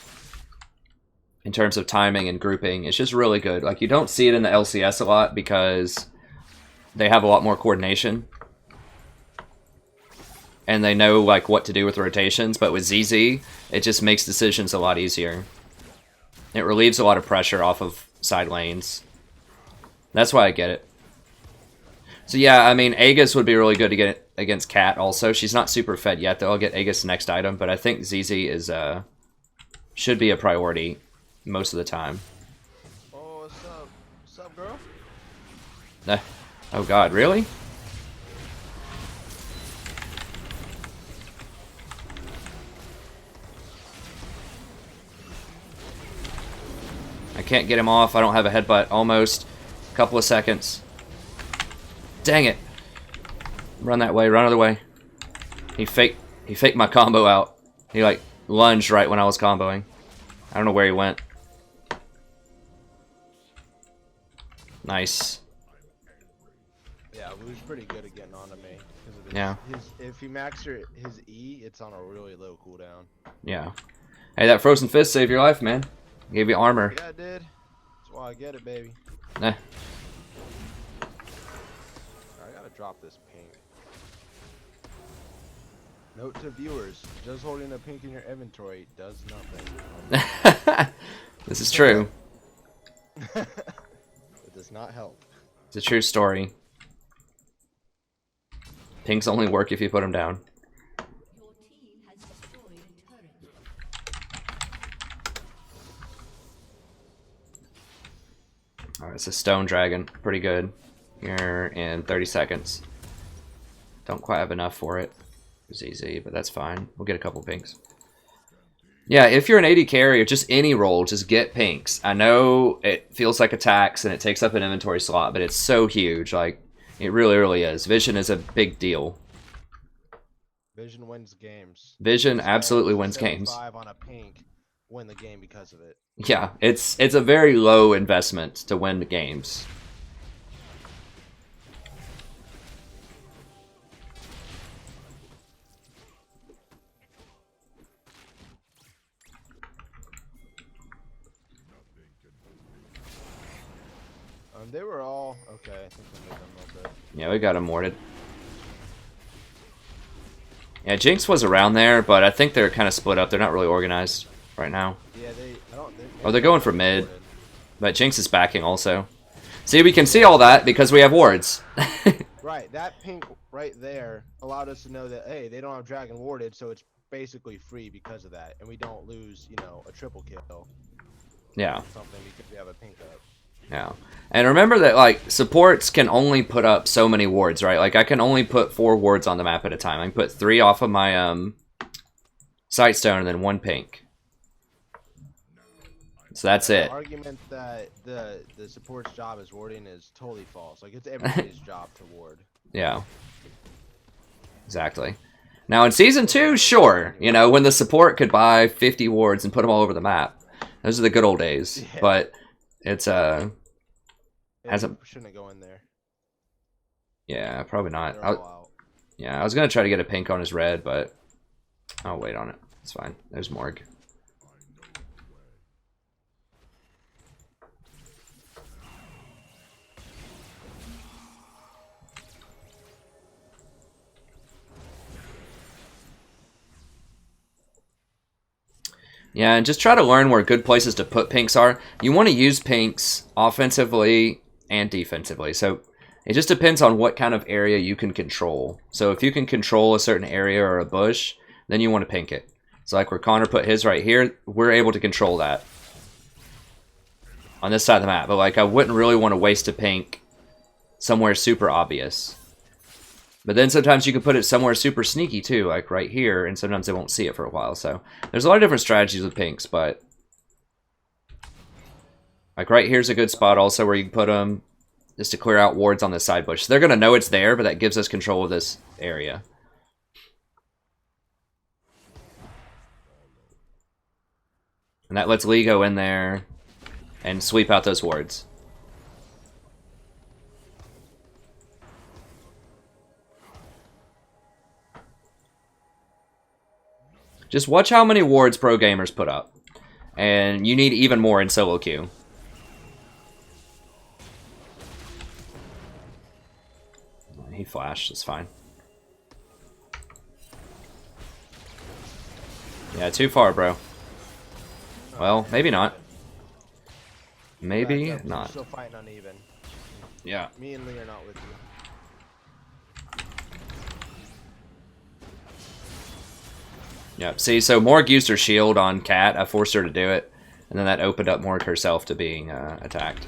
in terms of timing and grouping. It's just really good. Like, you don't see it in the LCS a lot because they have a lot more coordination. And they know, like, what to do with rotations. But with ZZ, it just makes decisions a lot easier. It relieves a lot of pressure off of side lanes. That's why I get it. So yeah, I mean, Aegis would be really good to get against Cat also. She's not super fed yet, though. I'll get Aegis next item. But I think ZZ is should be a priority most of the time. Oh, what's up? What's up, girl? Oh god, really? I can't get him off. I don't have a headbutt. Almost. A couple of seconds. Dang it. Run that way. Run other way. He faked my combo out. He like lunged right when I was comboing. I don't know where he went. Nice. Yeah, he was pretty good at getting onto me. Yeah. If you max his E, it's on a really low cooldown. Yeah. Hey, that frozen fist saved your life, man. Gave you armor. Yeah, it did. That's why I get it, baby. Nah. I gotta drop this pink. Note to viewers, just holding a pink in your inventory does nothing. This is true. It does not help. It's a true story. Pinks only work if you put them down. Your team has destroyed a turret. Alright, it's a stone dragon. Pretty good. Here in 30 seconds. Don't quite have enough for it. It's easy, but that's fine. We'll get a couple pinks. Yeah, if you're an AD carry or just any role, just get pinks. I know it feels like a tax and it takes up an inventory slot, but it's so huge. Like, it really, really is. Vision is a big deal. Vision wins games. Vision absolutely wins games. 75 on a pink, win the game because of it. Yeah, it's a very low investment to win the games. They were all okay. I think we made them a little bit. Yeah, we got him warded. Yeah, Jinx was around there, but I think they're kind of split up. They're not really organized right now. Yeah, I don't think. Oh, they're going for mid. But Jinx is backing also. See, we can see all that because we have wards. Right, that pink right there allowed us to know that, hey, they don't have Dragon warded, so it's basically free because of that, and we don't lose, you know, a triple kill. Yeah. Or something because we have a pink up. Yeah. And remember that, like, supports can only put up so many wards, right? Like, I can only put 4 wards on the map at a time. I can put 3 off of my, Sightstone and then 1 pink. So that's it. The argument that the support's job is warding is totally false. Like, it's everybody's job to ward. Yeah. Exactly. Now, in Season 2, sure. You know, when the support could buy 50 wards and put them all over the map. Those are the good old days. Yeah. But it's, Yeah, hasn't... shouldn't go in there. Yeah, probably not. They're all out. Yeah, I was going to try to get a pink on his red, but I'll wait on it. It's fine. There's Morg. Yeah, and just try to learn where good places to put pinks are. You want to use pinks offensively and defensively. So it just depends on what kind of area you can control. So if you can control a certain area or a bush, then you want to pink it. So like where Connor put his right here, we're able to control that on this side of the map. But like I wouldn't really want to waste a pink somewhere super obvious. But then sometimes you can put it somewhere super sneaky too, like right here, and sometimes they won't see it for a while. So there's a lot of different strategies with pinks, but like right here's a good spot also where you can put them just to clear out wards on the side bush. So they're going to know it's there, but that gives us control of this area. And that lets Lee go in there and sweep out those wards. Just watch how many wards pro gamers put up. And you need even more in solo queue. He flashed, it's fine. Yeah, too far, bro. Well, maybe not. Maybe Back up, not. we're still fighting uneven. Yeah. Me and Lee are not with you. Yep. See, so Morg used her shield on Cat. I forced her to do it. And then that opened up Morg herself to being attacked.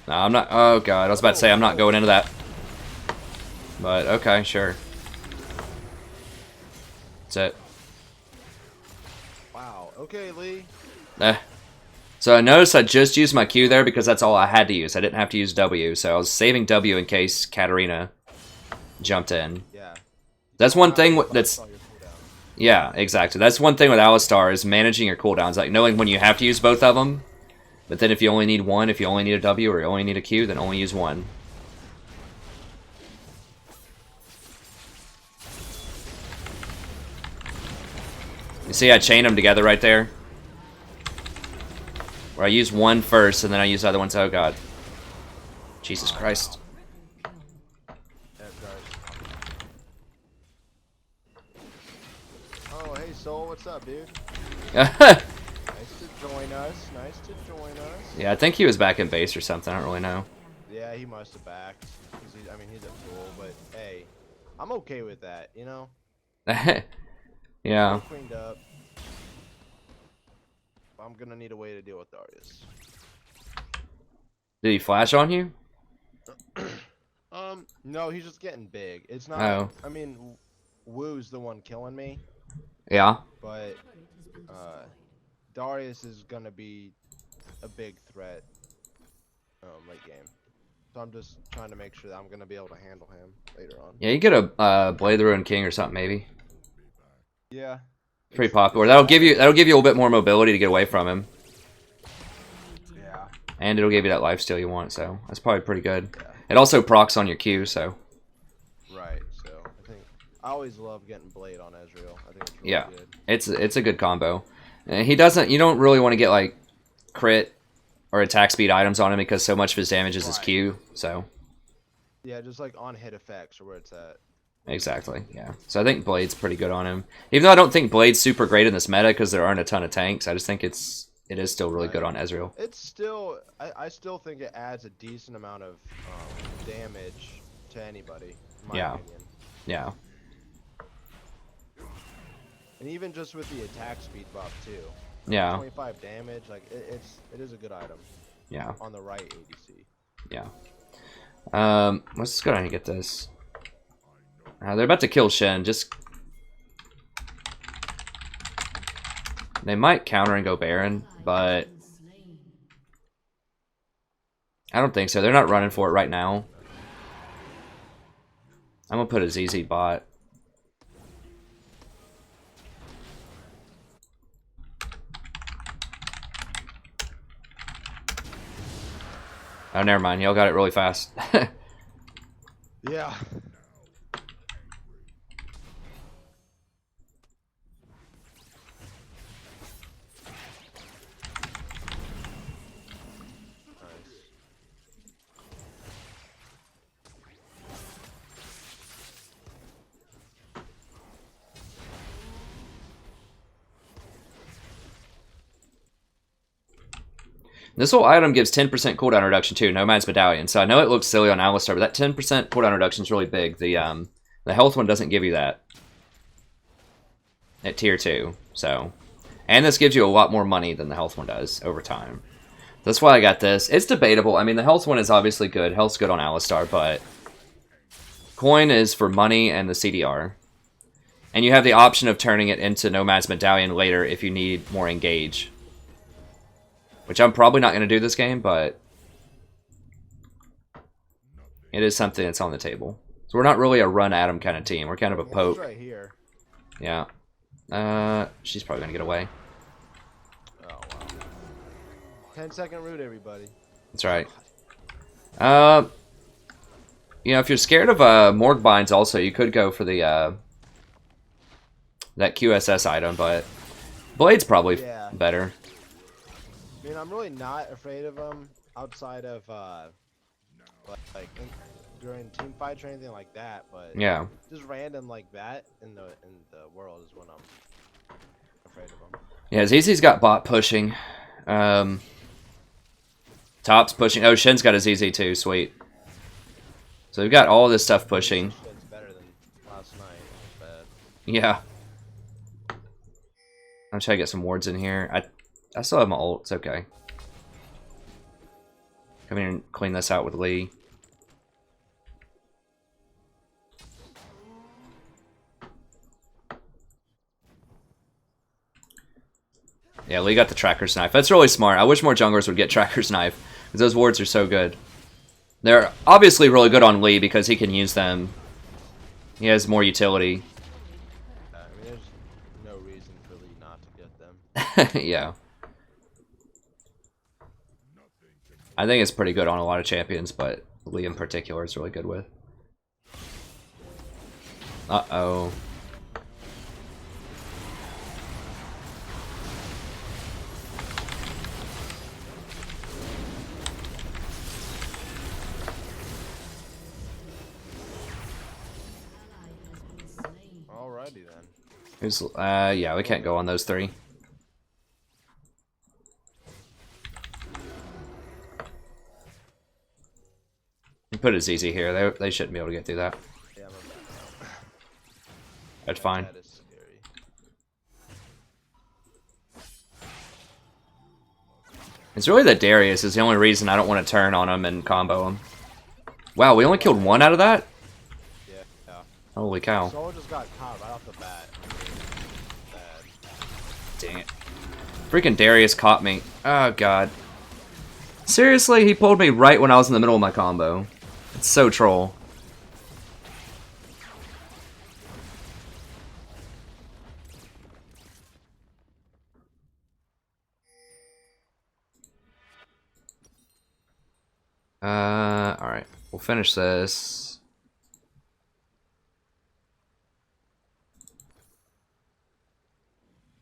No, I'm not. Oh, God. I was about to say I'm not going into that. But, okay, sure. That's it. Wow. Okay, Lee. So I noticed I just used my Q there because that's all I had to use. I didn't have to use W. So I was saving W in case Katarina jumped in. Yeah. That's one thing that's... Yeah, exactly. That's one thing with Alistar is managing your cooldowns. Like knowing when you have to use both of them. But then if you only need one, if you only need a W or you only need a Q, then only use one. You see I chain them together right there? Where I use one first and then I use the other ones. Oh god. Jesus Christ. Oh, hey Soul, what's up, dude? Nice to join us. Nice to join us. Yeah, I think he was back in base or something. I don't really know. Yeah, he must have backed. I mean, he's a fool, but hey, I'm okay with that, you know? Yeah. We're cleaned up. I'm gonna need a way to deal with Darius. Did he flash on you? No, he's just getting big. It's not. Oh. I mean, Woo's the one killing me, Yeah. but Darius is gonna be a big threat late game. So I'm just trying to make sure that I'm gonna be able to handle him later on. Yeah, you get a Blade the Ruined King or something maybe. Yeah. Pretty popular. That'll give you a little bit more mobility to get away from him. Yeah. And it'll give you that lifesteal you want, so that's probably pretty good. Yeah. It also procs on your Q, so. Right. So I always love getting Blade on Ezreal. I think it's really Yeah. good. It's a good combo. And he doesn't. You don't really want to get like crit or attack speed items on him because so much of his damage is his Right. Q. So Yeah, just like on hit effects or where it's at. exactly. Yeah. So I think Blade's pretty good on him. Even though I don't think Blade's super great in this meta because there aren't a ton of tanks. I just think it is still really good on Ezreal. It's still, I still think it adds a decent amount of damage to anybody, in my Yeah. opinion. Yeah. And even just with the attack speed buff too. Yeah. 25 damage, like it is a good item. Yeah. On the right ADC. Yeah. Let's just go down and get this. They're about to kill Shen. Just they might counter and go Baron, but I don't think so. They're not running for it right now. I'm gonna put a ZZ bot. Oh, never mind. Y'all got it really fast. Yeah. This whole item gives 10% cooldown reduction too, Nomad's Medallion. So I know it looks silly on Alistar, but that 10% cooldown reduction is really big. The health one doesn't give you that at tier 2. So, and this gives you a lot more money than the health one does over time. That's why I got this. It's debatable. I mean, the health one is obviously good. Health's good on Alistar, but coin is for money and the CDR. And you have the option of turning it into Nomad's Medallion later if you need more engage. Which I'm probably not going to do this game, but it is something that's on the table. So we're not really a run at him kind of team. We're kind of a poke. Right here. Yeah. She's probably going to get away. Oh, wow. 10-second root, everybody. That's right. You know, if you're scared of Morgue Binds also, you could go for the that QSS item, but Blade's probably better. I mean, I'm really not afraid of them outside of during team fights or anything like that. But Yeah. just random like that in the world is when I'm afraid of them. Yeah, ZZ's got bot pushing. Top's pushing. Oh, Shen's got a ZZ too. Sweet. So we've got all this stuff pushing. Shit's better than last night. Bad. Yeah. I'm trying to get some wards in here. I still have my ult. It's okay. Come here and clean this out with Lee. Yeah, Lee got the Tracker's Knife. That's really smart. I wish more junglers would get Tracker's Knife, because those wards are so good. They're obviously really good on Lee because he can use them. He has more utility. I mean, there's no reason for Lee not to get them. Yeah. I think it's pretty good on a lot of champions, but Lee in particular is really good with. Uh-oh. Alrighty then. Who's, yeah, we can't go on those three. Put a ZZ here. They shouldn't be able to get through that. Yeah, I'm about That's fine. that is scary. It's really that Darius is the only reason I don't want to turn on him and combo him. Wow, we only killed one out of that? Yeah. Holy cow. Soul just got caught right off the bat. Bad. Dang it. Freaking Darius caught me. Oh, God. Seriously, he pulled me right when I was in the middle of my combo. It's so troll. Alright. We'll finish this.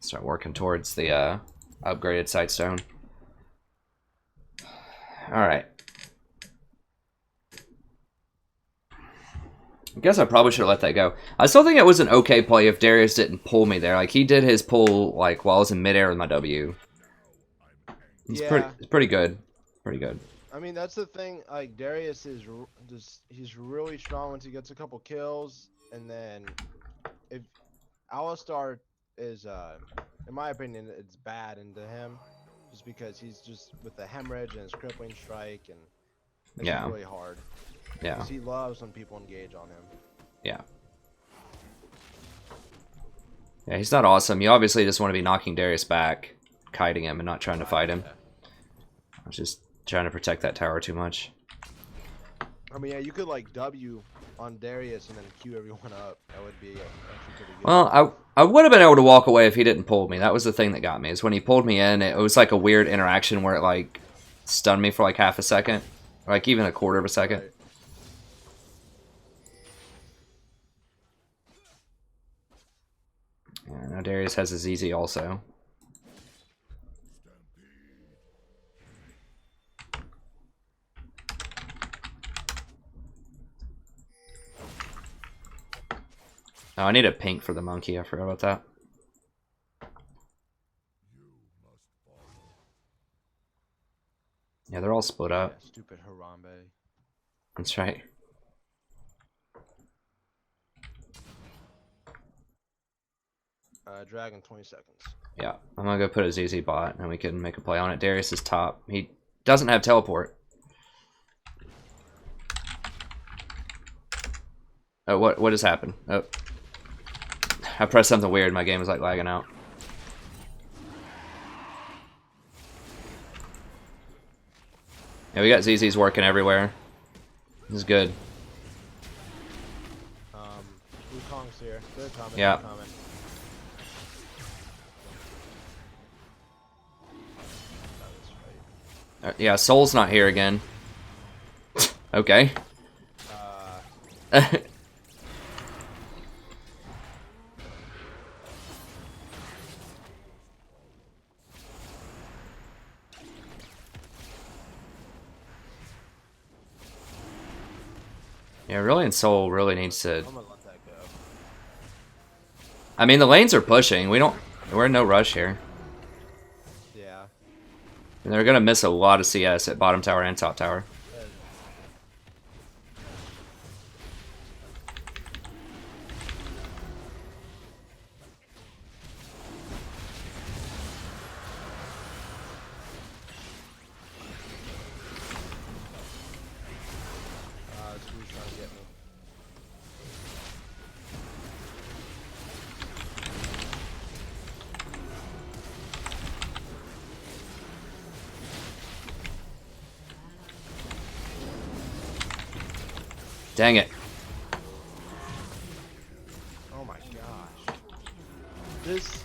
Start working towards the upgraded sightstone. Alright. I guess I probably should have let that go. I still think it was an okay play if Darius didn't pull me there. Like, he did his pull, like, while I was in midair with my W. It's pretty good. Pretty good. I mean, that's the thing. Like, Darius is he's really strong once he gets a couple kills, and then if Alistar is, in my opinion, it's bad into him, just because he's just with the hemorrhage and his crippling strike, and it's really hard. Yeah. He loves when people engage on him. Yeah. Yeah, he's not awesome. You obviously just want to be knocking Darius back, kiting him, and not trying to fight him. I was just trying to protect that tower too much. I mean, yeah, you could like W on Darius and then queue everyone up. That would be actually pretty good. Well, I would have been able to walk away if he didn't pull me. That was the thing that got me. Is when he pulled me in, it was like a weird interaction where it like stunned me for like half a second, or like even a quarter of a second. Right. Yeah, now Darius has his easy also. Oh, I need a pink for the monkey. I forgot about that. Yeah, they're all split up. Yeah, stupid Harambe. That's right. Dragon 20 seconds. Yeah, I'm gonna go put a ZZ bot and we can make a play on it. Darius is top. He doesn't have teleport. Oh, what has happened? Oh. I pressed something weird. My game is like lagging out. Yeah, we got ZZs working everywhere. This is good. Wukong's here. They're coming. Yeah. They're coming. Yeah, Soul's not here again. Okay. Yeah, really, and Soul really needs to. I'm gonna let that go. I mean, the lanes are pushing. We're in no rush here. Yeah. And they're gonna miss a lot of CS at bottom tower and top tower. Who's trying to get me? Dang it. Oh my gosh. This.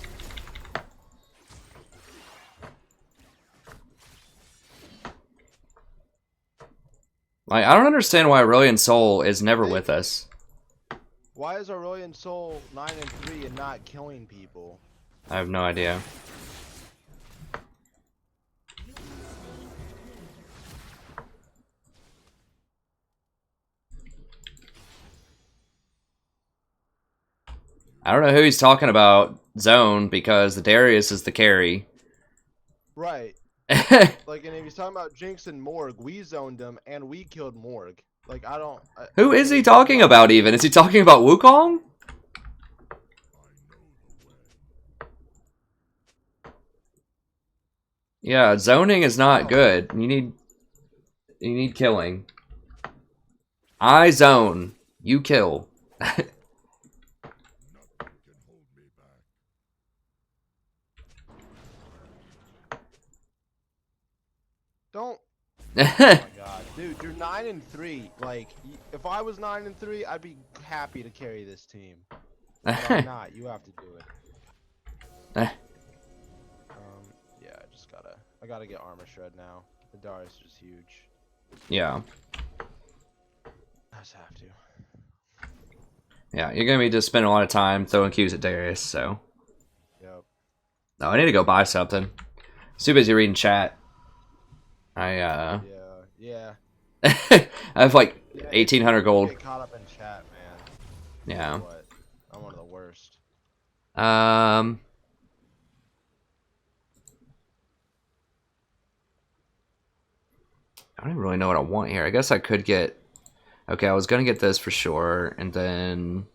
Like, I don't understand why Aurelion Soul is never with us. Why is Aurelion Soul 9-3 and not killing people? I have no idea. I don't know who he's talking about zone because the Darius is the carry. Right. Like, and if he's talking about Jinx and Morg, we zoned them and we killed Morg. Like, I don't. Who is he talking about even? Is he talking about Wukong? Yeah, zoning is not good. You need killing. I zone. You kill. Don't. Oh my god, dude, you're 9-3. Like, if I was 9-3, I'd be happy to carry this team. But I'm not. You have to do it. Yeah, I gotta get armor shred now. The Darius is just huge. Yeah. I just have to. Yeah, you're gonna be just spending a lot of time throwing Qs at Darius, so. Yep. No, I need to go buy something. Too busy reading chat. Yeah. I have like Yeah, 1,800 gold. Get caught up in chat, man. Yeah. What? I'm one of the worst. I don't even really know what I want here. I guess I could get... Okay, I was going to get this for sure, and then...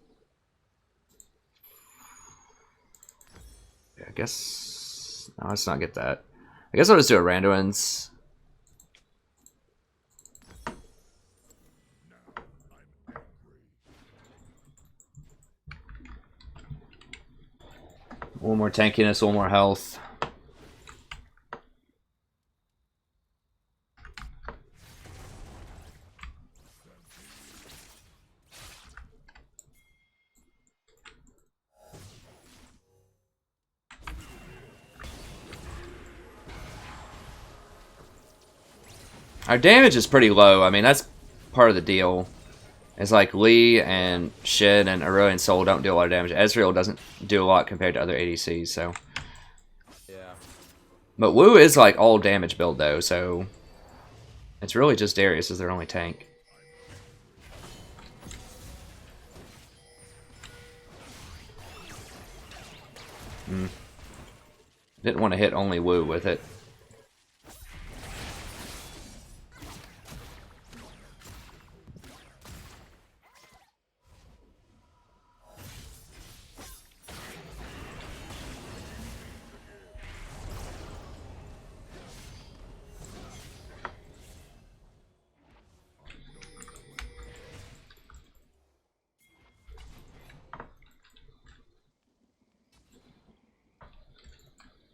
I guess... No, let's not get that. I guess I'll just do a Randuin's. One more tankiness, one more health. Our damage is pretty low. I mean, that's part of the deal. It's like Lee and Shin and Aurelion Soul don't do a lot of damage. Ezreal doesn't do a lot compared to other ADCs, so. Yeah. But Wu is like all damage build though, so it's really just Darius as their only tank. Didn't want to hit only Wu with it.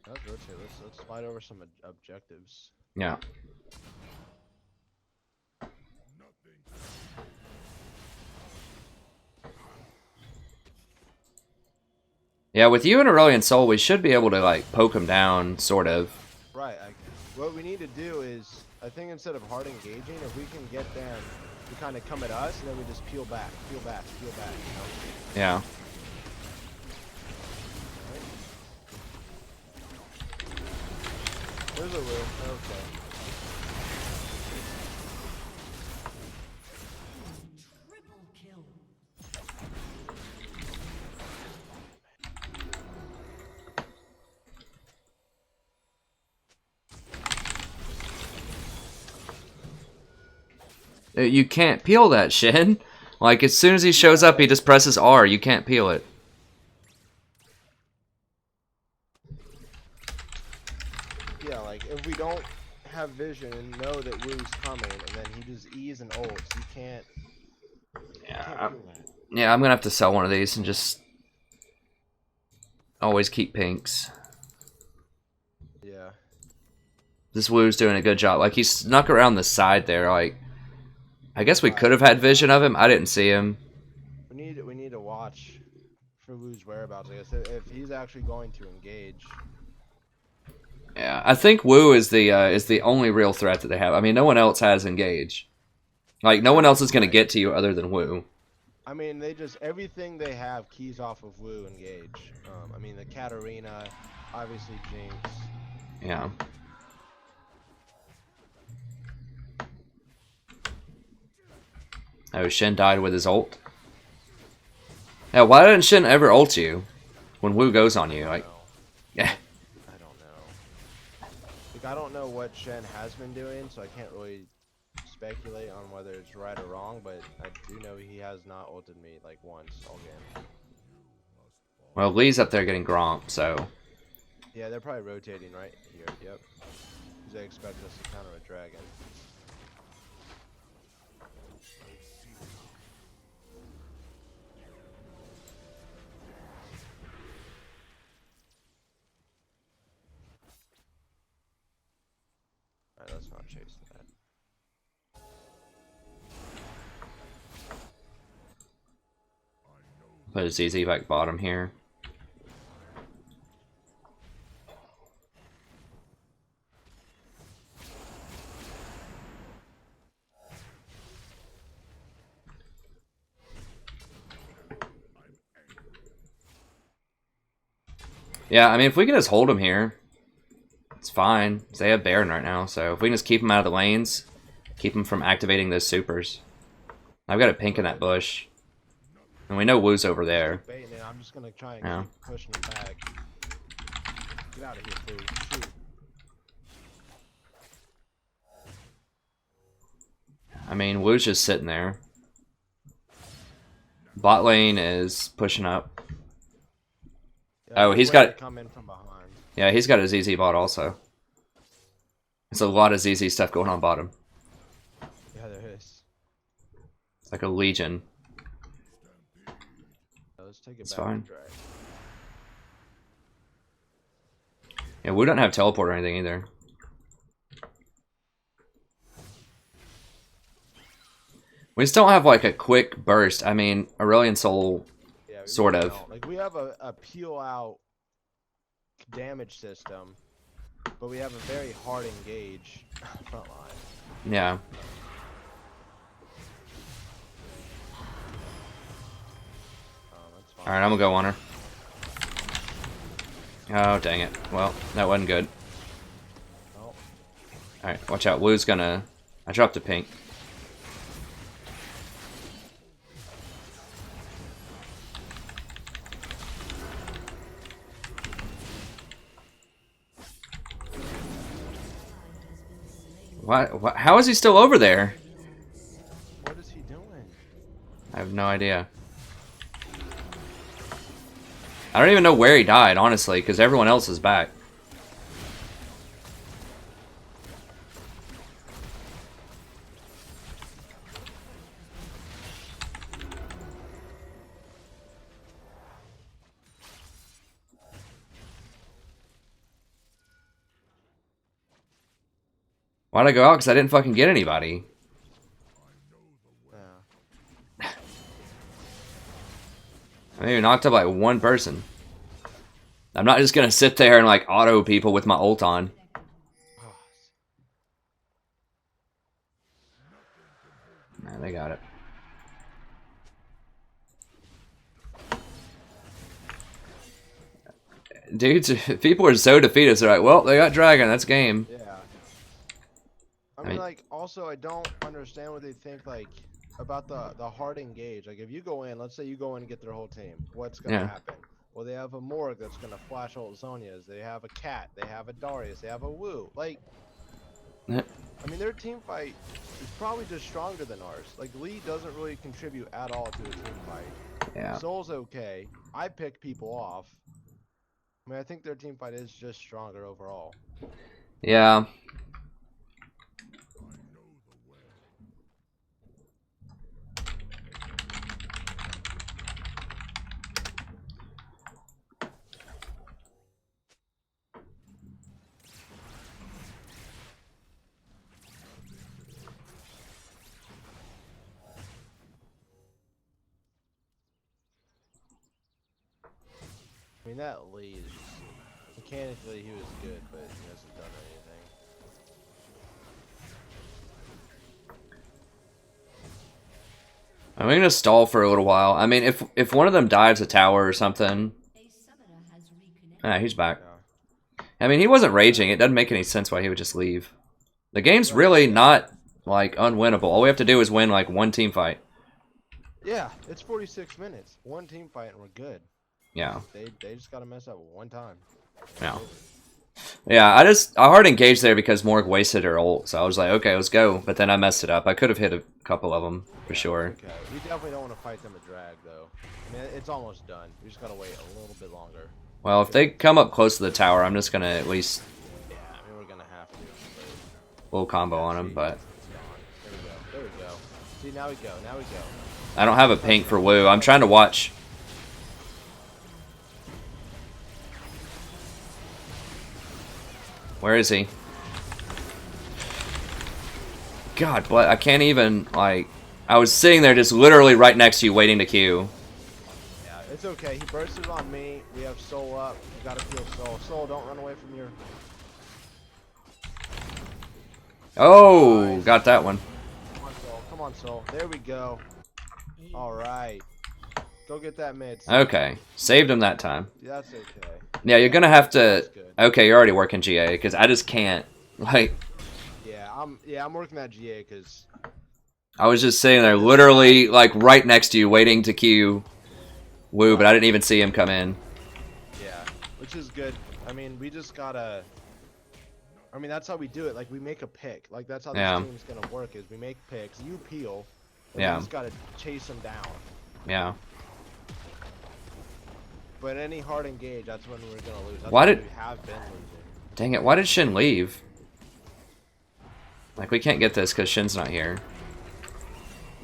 Let's rotate. Let's fight over some objectives. Yeah. Yeah, with you and Aurelion Soul, we should be able to like poke him down, sort of. Right. What we need to do is, I think instead of hard engaging, if we can get them to kind of come at us, and then we just peel back, peel back, peel back. You know? Yeah. There's a room. Okay. Triple kill. You can't peel that, Shin. Like, as soon as he shows up, he just presses R. You can't peel it. Yeah, like, if we don't have vision and know that Wu's coming, and then he just E's and ults, you can't... Yeah, yeah, I'm gonna have to sell one of these and just always keep pinks. Yeah. This Wu's doing a good job. Like, he snuck around the side there. Like, I guess we could have had vision of him. I didn't see him. We need to watch for Wu's whereabouts, I guess, if he's actually going to engage. Yeah, I think Wu is the only real threat that they have. I mean, no one else has engage. Like, no one else is gonna get to you other than Wu. I mean, everything they have keys off of Wu engage. I mean, the Katarina, obviously Jinx. Yeah. Oh, Shin died with his ult. Yeah, why didn't Shin ever ult you when Wu goes on you? Like, yeah. I don't know. Like, I don't know what Shen has been doing, so I can't really speculate on whether it's right or wrong, but I do know he has not ulted me like once all game. Well, Lee's up there getting Gromp, so. Yeah, they're probably rotating right here. Yep. Because they expect us to counter a dragon. Alright, let's not chase that. Put a ZZ back bottom here. Yeah, I mean, if we can just hold them here, it's fine. They have Baron right now, so if we can just keep them out of the lanes, keep them from activating those supers. I've got a pink in that bush. And we know Wu's over there. Baiting it. I'm just gonna try and Yeah. keep pushing him back. Get out of here, fool. Shoot. I mean, Wu's just sitting there. Bot lane is pushing up. Yeah, Oh, he's he's waiting got- to come in from behind. Yeah, he's got a ZZ bot also. There's a lot of ZZ stuff going on bottom. Yeah, there is. It's like a legion. Let's take it It's back. fine. to drag. Yeah, Wu don't have teleport or anything either. We just don't have like a quick burst. I mean, Aurelion Soul, Yeah, we Sort really of. don't. Like we have a peel out damage system, but we have a very hard engage front line. yeah. That's fine. Alright, I'm gonna go on her. Oh, dang it. Well, that wasn't good. Oh, Alright, watch out. Wu's gonna... I dropped a pink. What? How is he still over there? what is he doing? I have no idea. I don't even know where he died, honestly, because everyone else is back. Why'd I go out? Because I didn't fucking get anybody. Yeah. I maybe knocked up like one person. I'm not just gonna sit there and like auto people with my ult on. Oh, Nah, they got it. Dudes, people are so defeated. They're like, well, they got Dragon. That's game. yeah. I mean- mean, like, also, I don't understand what they think, like, about the hard engage. Like, if you go in, let's say you go in and get their whole team, what's gonna Yeah. happen? Well, they have a Morg that's gonna flash ult Zonias. They have a Cat. They have a Darius. They have a Wu. Like, Yeah. I mean, their team fight is probably just stronger than ours. Like, Lee doesn't really contribute at all to a team fight. Yeah. Soul's okay. I pick people off. I mean, I think their team fight is just stronger overall. Yeah. I mean, that Lee is just, mechanically he was good, but he hasn't done anything. I'm gonna stall for a little while. I mean, if one of them dives a tower or something, A summoner has reconnected. ah, he's back. Yeah. I mean, he wasn't raging. It doesn't make any sense why he would just leave. The game's really not like unwinnable. All we have to do is win like one team fight. Yeah, it's 46 minutes. One team fight and we're good. Yeah. They just gotta mess up one time. Yeah. Yeah, I hard engaged there because Morg wasted her ult, so I was like, okay, let's go. But then I messed it up. I could have hit a couple of them for sure. Okay, we definitely don't want to fight them a drag though. I mean, it's almost done. We just gotta wait a little bit longer. Well, if they come up close to the tower, I'm just gonna at least Yeah, I mean we're gonna have to. But little combo on them. But it's gone. There we go. There we go. See, now we go. Now we go. I don't have a pink for Wu. I'm trying to watch. Where is he? God, but I can't even, like... I was sitting there just literally right next to you waiting to queue. Yeah, it's okay. He bursted on me. We have Soul up. You gotta kill Soul. Soul, don't run away from your... Oh, got that one. Come on, Soul. Come on, Soul. There we go. Alright. Go get that mid. Okay, saved him that time. That's okay. Yeah, you're gonna have to. That's good. Okay, you're already working GA because I just can't. Like, Yeah, I'm working that GA because I was just sitting there, literally like right next to you, waiting to queue Woo, but I didn't even see him come in. yeah, which is good. I mean, we just gotta. I mean, that's how we do it. Like we make a pick. Like that's how this Yeah. team's gonna work. Is we make picks, you peel, and Yeah. we just gotta chase them down. Yeah. But any hard engage, that's when we're gonna lose. That's Why when did- we have been losing? Dang it! Why did Shin leave? Like we can't get this because Shin's not here.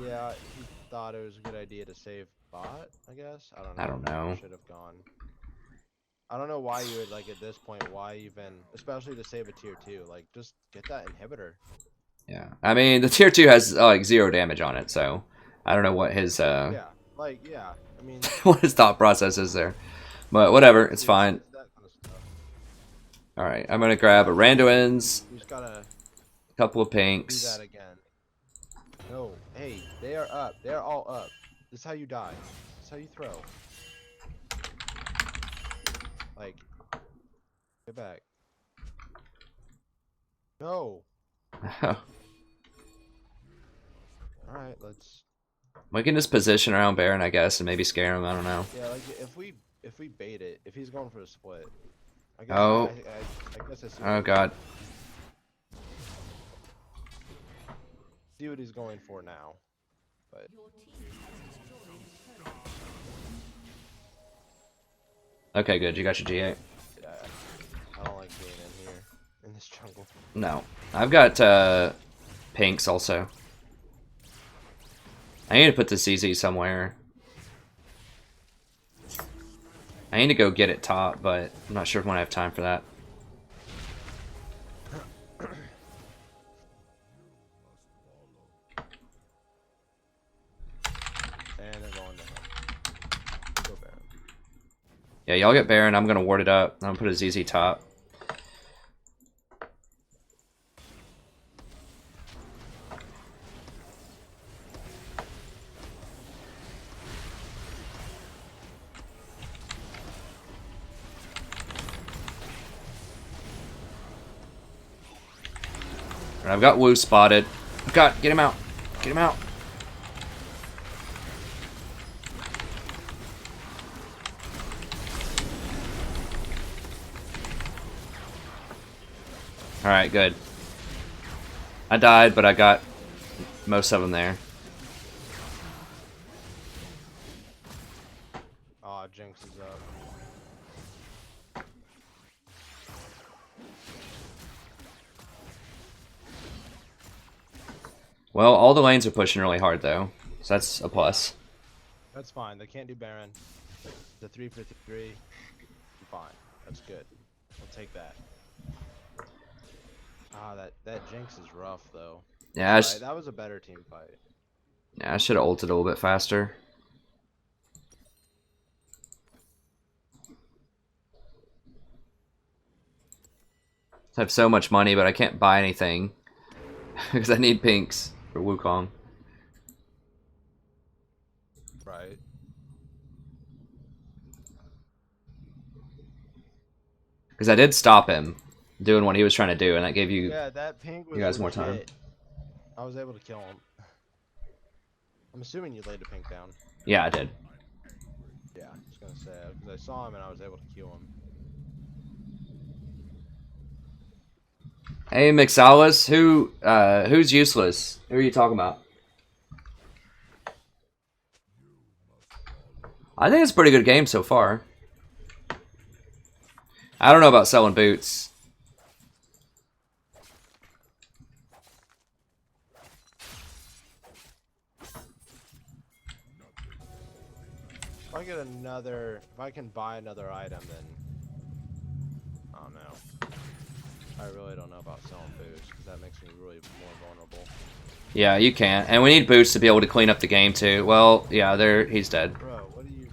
Yeah, he thought it was a good idea to save bot. I guess I don't know. I don't know. Should have gone. I don't know why you would like at this point. Why even, especially to save a tier 2, like just get that inhibitor. Yeah. I mean, the tier 2 has like 0 damage on it, so I don't know what his Yeah, like yeah. I mean, what his thought process is there. But whatever, it's fine. That kind of stuff. All right, I'm gonna grab a Randuin's, We just gotta a couple of do pinks. that again. No, hey, they are up. They are all up. This is how you die. This is how you throw. Like, get back. No. Alright, let's. We can just position around Baron, I guess, and maybe scare him. I don't know. Yeah, like if we bait it, if he's going for a split. I guess Oh. I guess I see. Oh god. See what he's going for now. But Your team has destroyed a turret. Okay, good. You got your G8. yeah, I don't like being in here in this jungle. No. I've got pinks also. I need to put the CZ somewhere. I need to go get it top, but I'm not sure when I have time for that. And they're going to him. Go Baron. Yeah, y'all get Baron. I'm gonna ward it up. I'm gonna put a ZZ top. Alright, I've got Woo spotted. God, get him out. Get him out. Alright, good. I died, but I got most of them there. Aw, Jinx is up. Well, all the lanes are pushing really hard, though. So that's a plus. That's fine. They can't do Baron. The 353. Fine. That's good. We'll take that. Ah, that Jinx is rough though. Yeah, Right, that was a better team fight. I should have ulted a little bit faster. I have so much money, but I can't buy anything. Because I need pinks for Wukong. Right. Because I did stop him doing what he was trying to do, and that gave you... Yeah, that pink was you guys more time. legit. I was able to kill him. I'm assuming you laid the pink down. Yeah, I did. Yeah, I was gonna say because I saw him and I was able to kill him. Hey, Mixalis, who's useless? Who are you talking about? I think it's a pretty good game so far. I don't know about selling boots. If I get another, if I can buy another item, then I don't know. I really don't know about selling boots because that makes me really more vulnerable. Yeah, you can. And we need boots to be able to clean up the game too. Well, yeah, he's dead. Bro, what are you?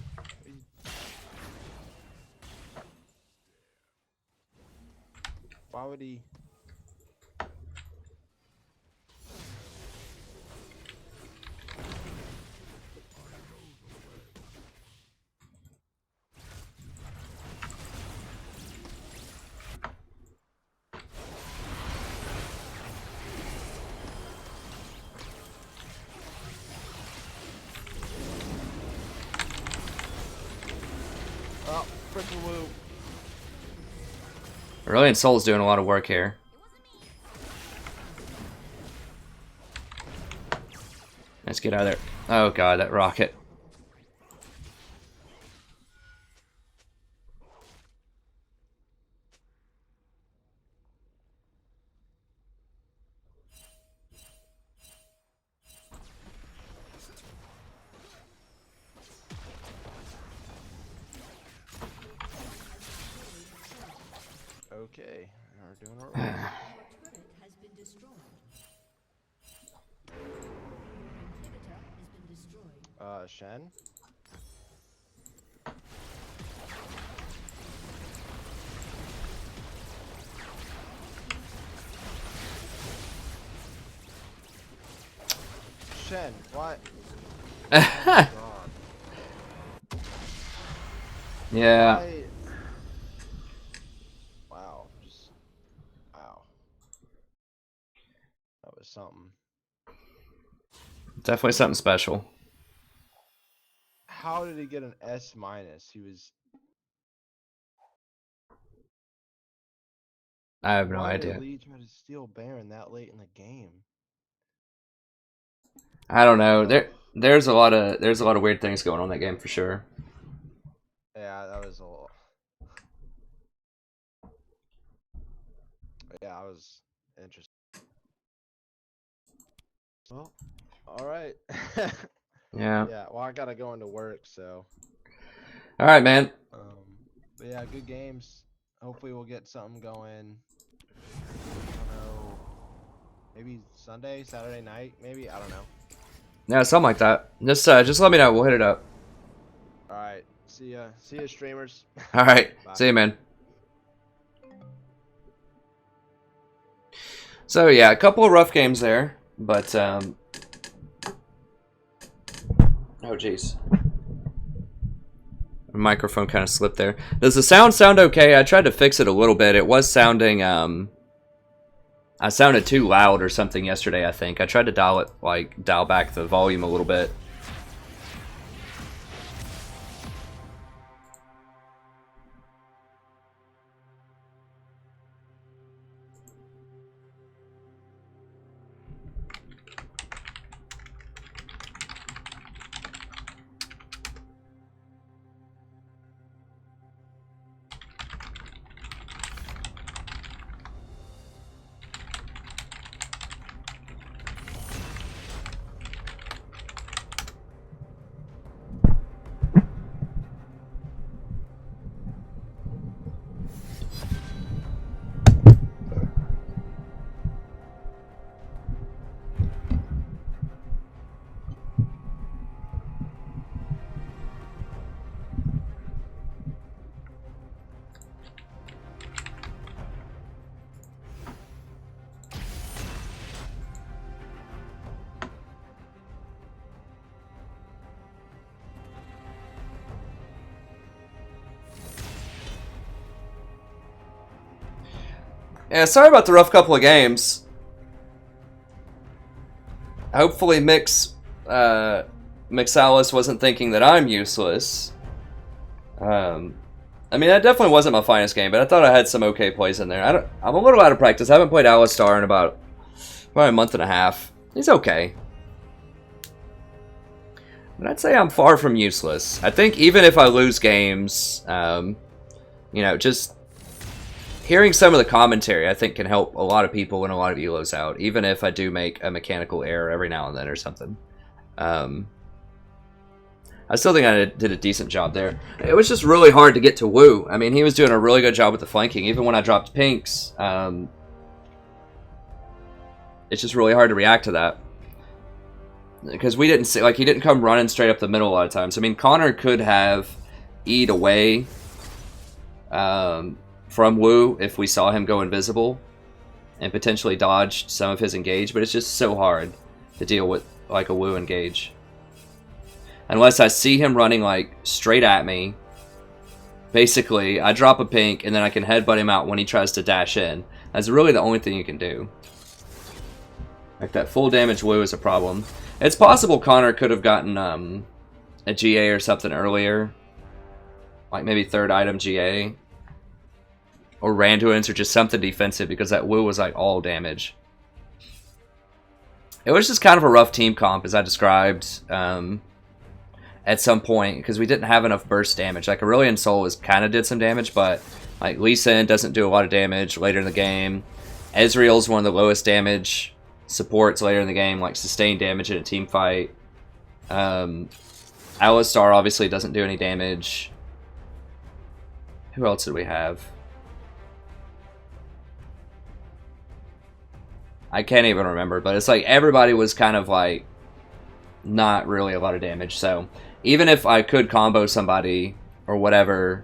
Why would he? Oh, freaking woo. Aurelion Sol's doing a lot of work here. Let's get out of there. Oh god, that rocket. Okay, we're doing our Your turret has been destroyed. Your inhibitor has been destroyed. Shen? Shen, what? Yeah. Wow, just wow. That was something. Definitely something special. How did he get an S minus? He was. I have no Why did idea. Lee try to steal Baron that late in the game? I don't know. There's a lot of weird things going on in that game for sure. Yeah, that was a little. Yeah, I was interested. Well, all right. Yeah. Yeah, well, I gotta go into work, so. All right, man. But yeah, good games. Hopefully, we'll get something going. I don't know. Maybe Sunday, Saturday night, maybe. I don't know. Yeah, something like that. Just let me know. We'll hit it up. All right. See ya. See ya, streamers. All right. Bye. See you, man. So yeah, a couple of rough games there, but oh jeez. Microphone kind of slipped there. Does the sound okay? I tried to fix it a little bit. It was sounding I sounded too loud or something yesterday, I think. I tried to dial back the volume a little bit. Yeah, sorry about the rough couple of games. Hopefully Mixalis wasn't thinking that I'm useless. I mean, that definitely wasn't my finest game, but I thought I had some okay plays in there. I'm a little out of practice. I haven't played Alistar in about probably a month and a half. He's okay. But I'd say I'm far from useless. I think even if I lose games, you know, just hearing some of the commentary, I think, can help a lot of people when a lot of elos out, even if I do make a mechanical error every now and then or something. I still think I did a decent job there. It was just really hard to get to Wu. I mean, he was doing a really good job with the flanking, even when I dropped pinks. It's just really hard to react to that. Because we didn't see, like, he didn't come running straight up the middle a lot of times. I mean, Connor could have E'd away from Wu if we saw him go invisible and potentially dodged some of his engage, but it's just so hard to deal with like a Wu engage. Unless I see him running like straight at me, basically I drop a pink and then I can headbutt him out when he tries to dash in. That's really the only thing you can do. Like that full damage Wu is a problem. It's possible Connor could have gotten a GA or something earlier. Like maybe third item GA. Or Randuin's or just something defensive because that Wu was like all damage. It was just kind of a rough team comp as I described at some point because we didn't have enough burst damage. Like Aurelion Sol kind of did some damage, but like Lee Sin doesn't do a lot of damage later in the game. Ezreal's one of the lowest damage supports later in the game, like sustained damage in a team fight. Alistar obviously doesn't do any damage. Who else did we have? I can't even remember, but it's like everybody was kind of like not really a lot of damage. So even if I could combo somebody or whatever,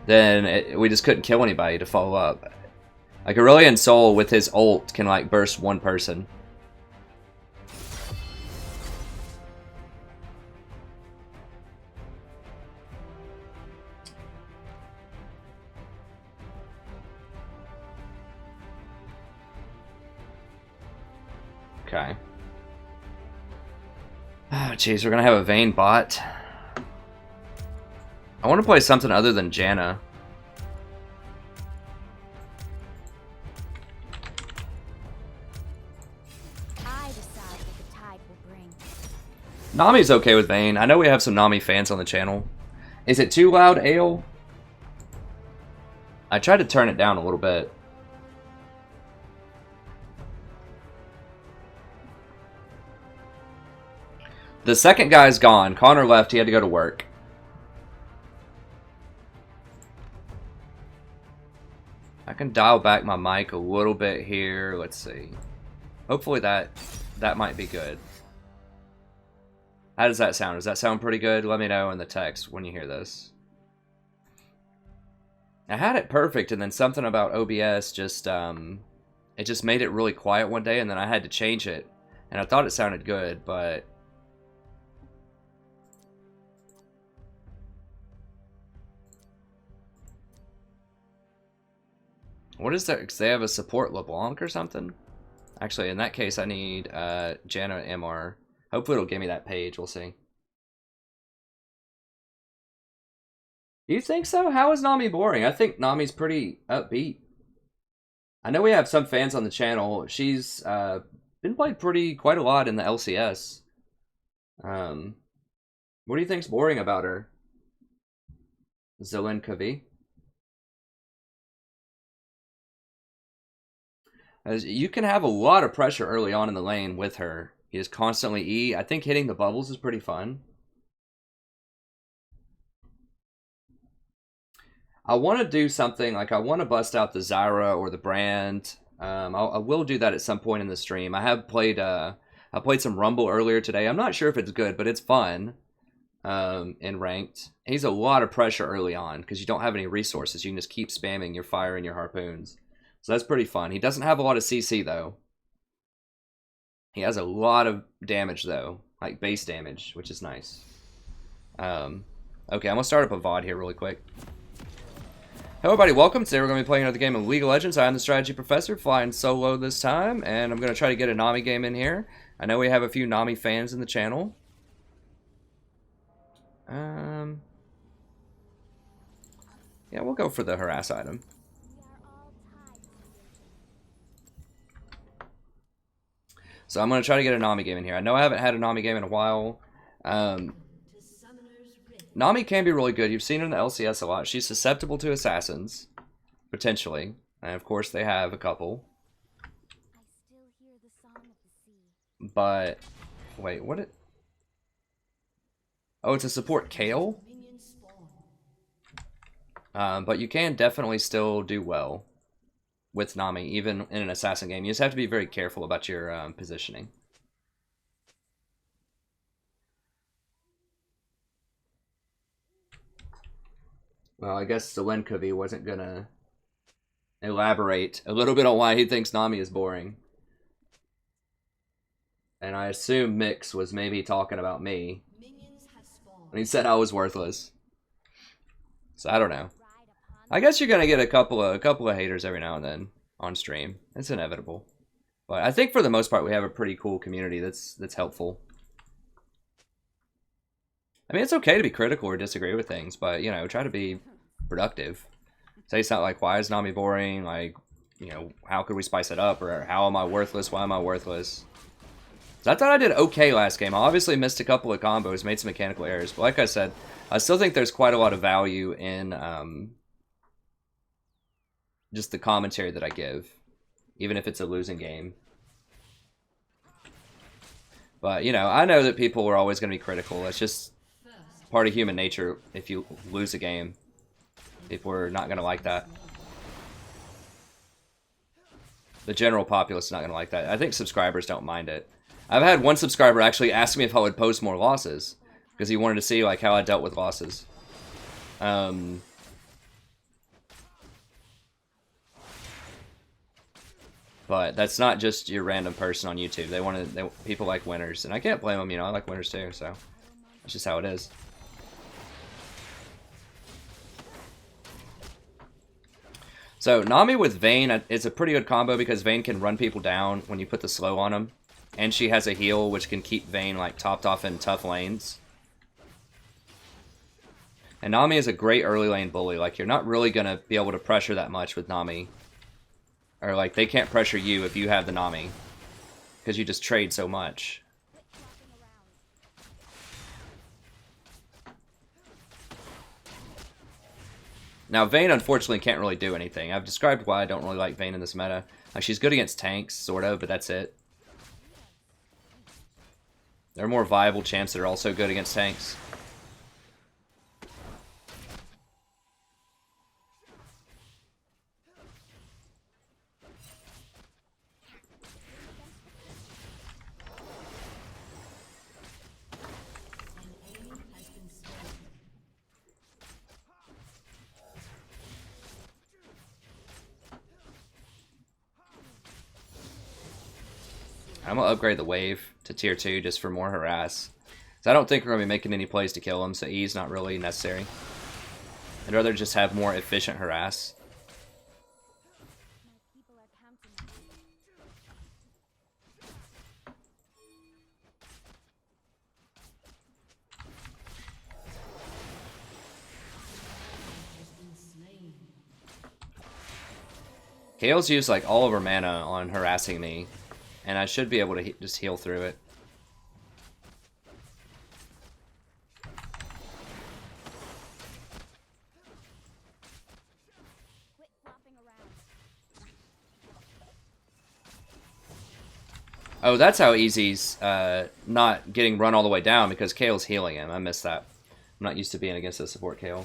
then we just couldn't kill anybody to follow up. Like Aurelion Sol with his ult can like burst one person. Okay. Oh, jeez, we're gonna have a Vayne bot. I want to play something other than Janna. I decide what the tide will bring. Nami's okay with Vayne. I know we have some Nami fans on the channel. Is it too loud, Ale? I tried to turn it down a little bit. The second guy's gone. Connor left. He had to go to work. I can dial back my mic a little bit here. Let's see. Hopefully that might be good. How does that sound? Does that sound pretty good? Let me know in the text when you hear this. I had it perfect, and then something about OBS just it just made it really quiet one day, and then I had to change it. And I thought it sounded good, but what is that? Because they have a support LeBlanc or something? Actually, in that case, I need Janna MR. Hopefully it'll give me that page. We'll see. Do you think so? How is Nami boring? I think Nami's pretty upbeat. I know we have some fans on the channel. She's been played quite a lot in the LCS. What do you think's boring about her? Zilin Kavi? As you can have a lot of pressure early on in the lane with her. You just constantly E. I think hitting the bubbles is pretty fun. I want to do something like I want to bust out the Zyra or the Brand. I will do that at some point in the stream. I played some Rumble earlier today. I'm not sure if it's good, but it's fun. In ranked, he's a lot of pressure early on because you don't have any resources. You can just keep spamming your fire and your harpoons. So that's pretty fun. He doesn't have a lot of CC, though. He has a lot of damage, though. Like, base damage, which is nice. Okay, I'm going to start up a VOD here really quick. Hello, everybody. Welcome. Today we're going to be playing another game of League of Legends. I am the Strategy Professor, flying solo this time. And I'm going to try to get a Nami game in here. I know we have a few Nami fans in the channel. Yeah, we'll go for the harass item. So I'm going to try to get a Nami game in here. I know I haven't had a Nami game in a while. Nami can be really good. You've seen her in the LCS a lot. She's susceptible to assassins, potentially. And of course they have a couple. But, wait, what it... Oh, it's a support Kale? But you can definitely still do well with Nami, even in an assassin game. You just have to be very careful about your positioning. Well, I guess Zelenkovi wasn't gonna elaborate a little bit on why he thinks Nami is boring. And I assume Mix was maybe talking about me when he said I was worthless. So I don't know. I guess you're gonna get a couple of haters every now and then on stream. It's inevitable. But I think for the most part we have a pretty cool community that's helpful. I mean, it's okay to be critical or disagree with things, but, you know, try to be productive. Say something like, why is Nami boring? Like, you know, how could we spice it up? Or how am I worthless? Why am I worthless? So I thought I did okay last game. I obviously missed a couple of combos, made some mechanical errors. But like I said, I still think there's quite a lot of value in just the commentary that I give, even if it's a losing game. But, you know, I know that people are always going to be critical. It's just part of human nature. If you lose a game, people are not going to like that. The general populace is not going to like that. I think subscribers don't mind it. I've had one subscriber actually ask me if I would post more losses because he wanted to see like how I dealt with losses. But that's not just your random person on YouTube. People like winners, and I can't blame them. You know, I like winners too. So that's just how it is. So Nami with Vayne is a pretty good combo because Vayne can run people down when you put the slow on them. And she has a heal which can keep Vayne like topped off in tough lanes. And Nami is a great early lane bully. Like you're not really going to be able to pressure that much with Nami. Or like they can't pressure you if you have the Nami. Because you just trade so much. Now, Vayne, unfortunately, can't really do anything. I've described why I don't really like Vayne in this meta. Like, she's good against tanks, sort of, but that's it. There are more viable champs that are also good against tanks. I'm going to upgrade the wave to tier 2 just for more harass. So I don't think we're going to be making any plays to kill him, so E's not really necessary. I'd rather just have more efficient harass. Kaale's used like all of her mana on harassing me. And I should be able to just heal through it. Oh, that's how Easy's not getting run all the way down because Kaale's healing him. I missed that. I'm not used to being against a support Kaale.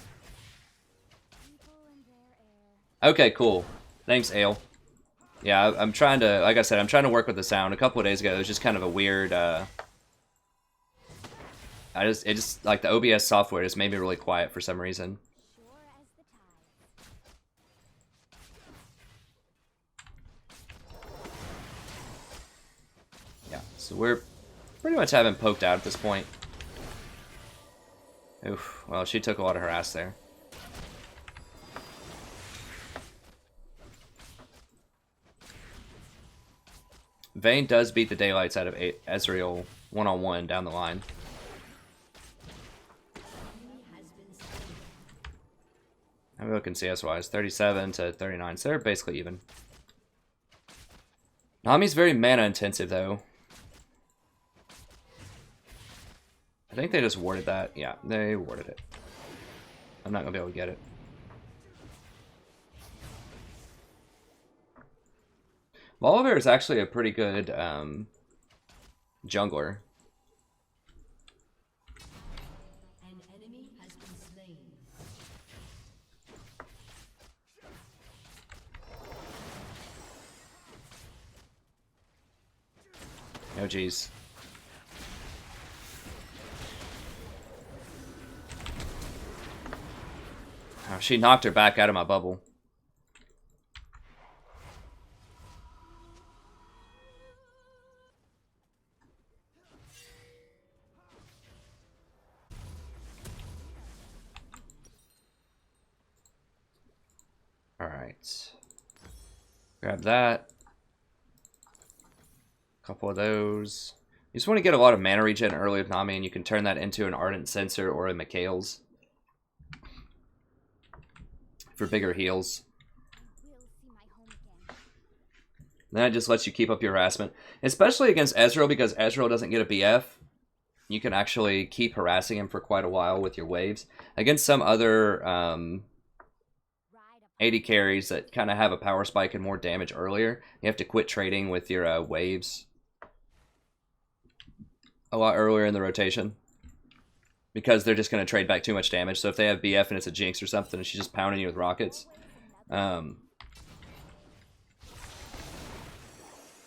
Okay, cool. Thanks, Ale. Yeah, I'm trying to, like I said, I'm trying to work with the sound. A couple of days ago, it was just kind of a weird, it just, like the OBS software just made me really quiet for some reason. Yeah, so we're pretty much having poked out at this point. Oof, well, she took a lot of her ass there. Vayne does beat the daylights out of Ezreal one-on-one down the line. I'm looking CS-wise, 37 to 39, so they're basically even. Nami's very mana-intensive, though. I think they just warded that. Yeah, they warded it. I'm not going to be able to get it. Volibear is actually a pretty good jungler. An enemy has been slain. Oh, jeez. Oh, she knocked her back out of my bubble. Alright. Grab that. Couple of those. You just want to get a lot of mana regen early with Nami, and you can turn that into an Ardent Censer or a Mikhail's for bigger heals. We'll see my home again. Then it just lets you keep up your harassment, especially against Ezreal, because Ezreal doesn't get a BF. You can actually keep harassing him for quite a while with your waves. Against some other Ride up. AD carries that kind of have a power spike and more damage earlier, you have to quit trading with your waves a lot earlier in the rotation, because they're just going to trade back too much damage. So if they have BF and it's a Jinx or something and she's just pounding you with rockets, then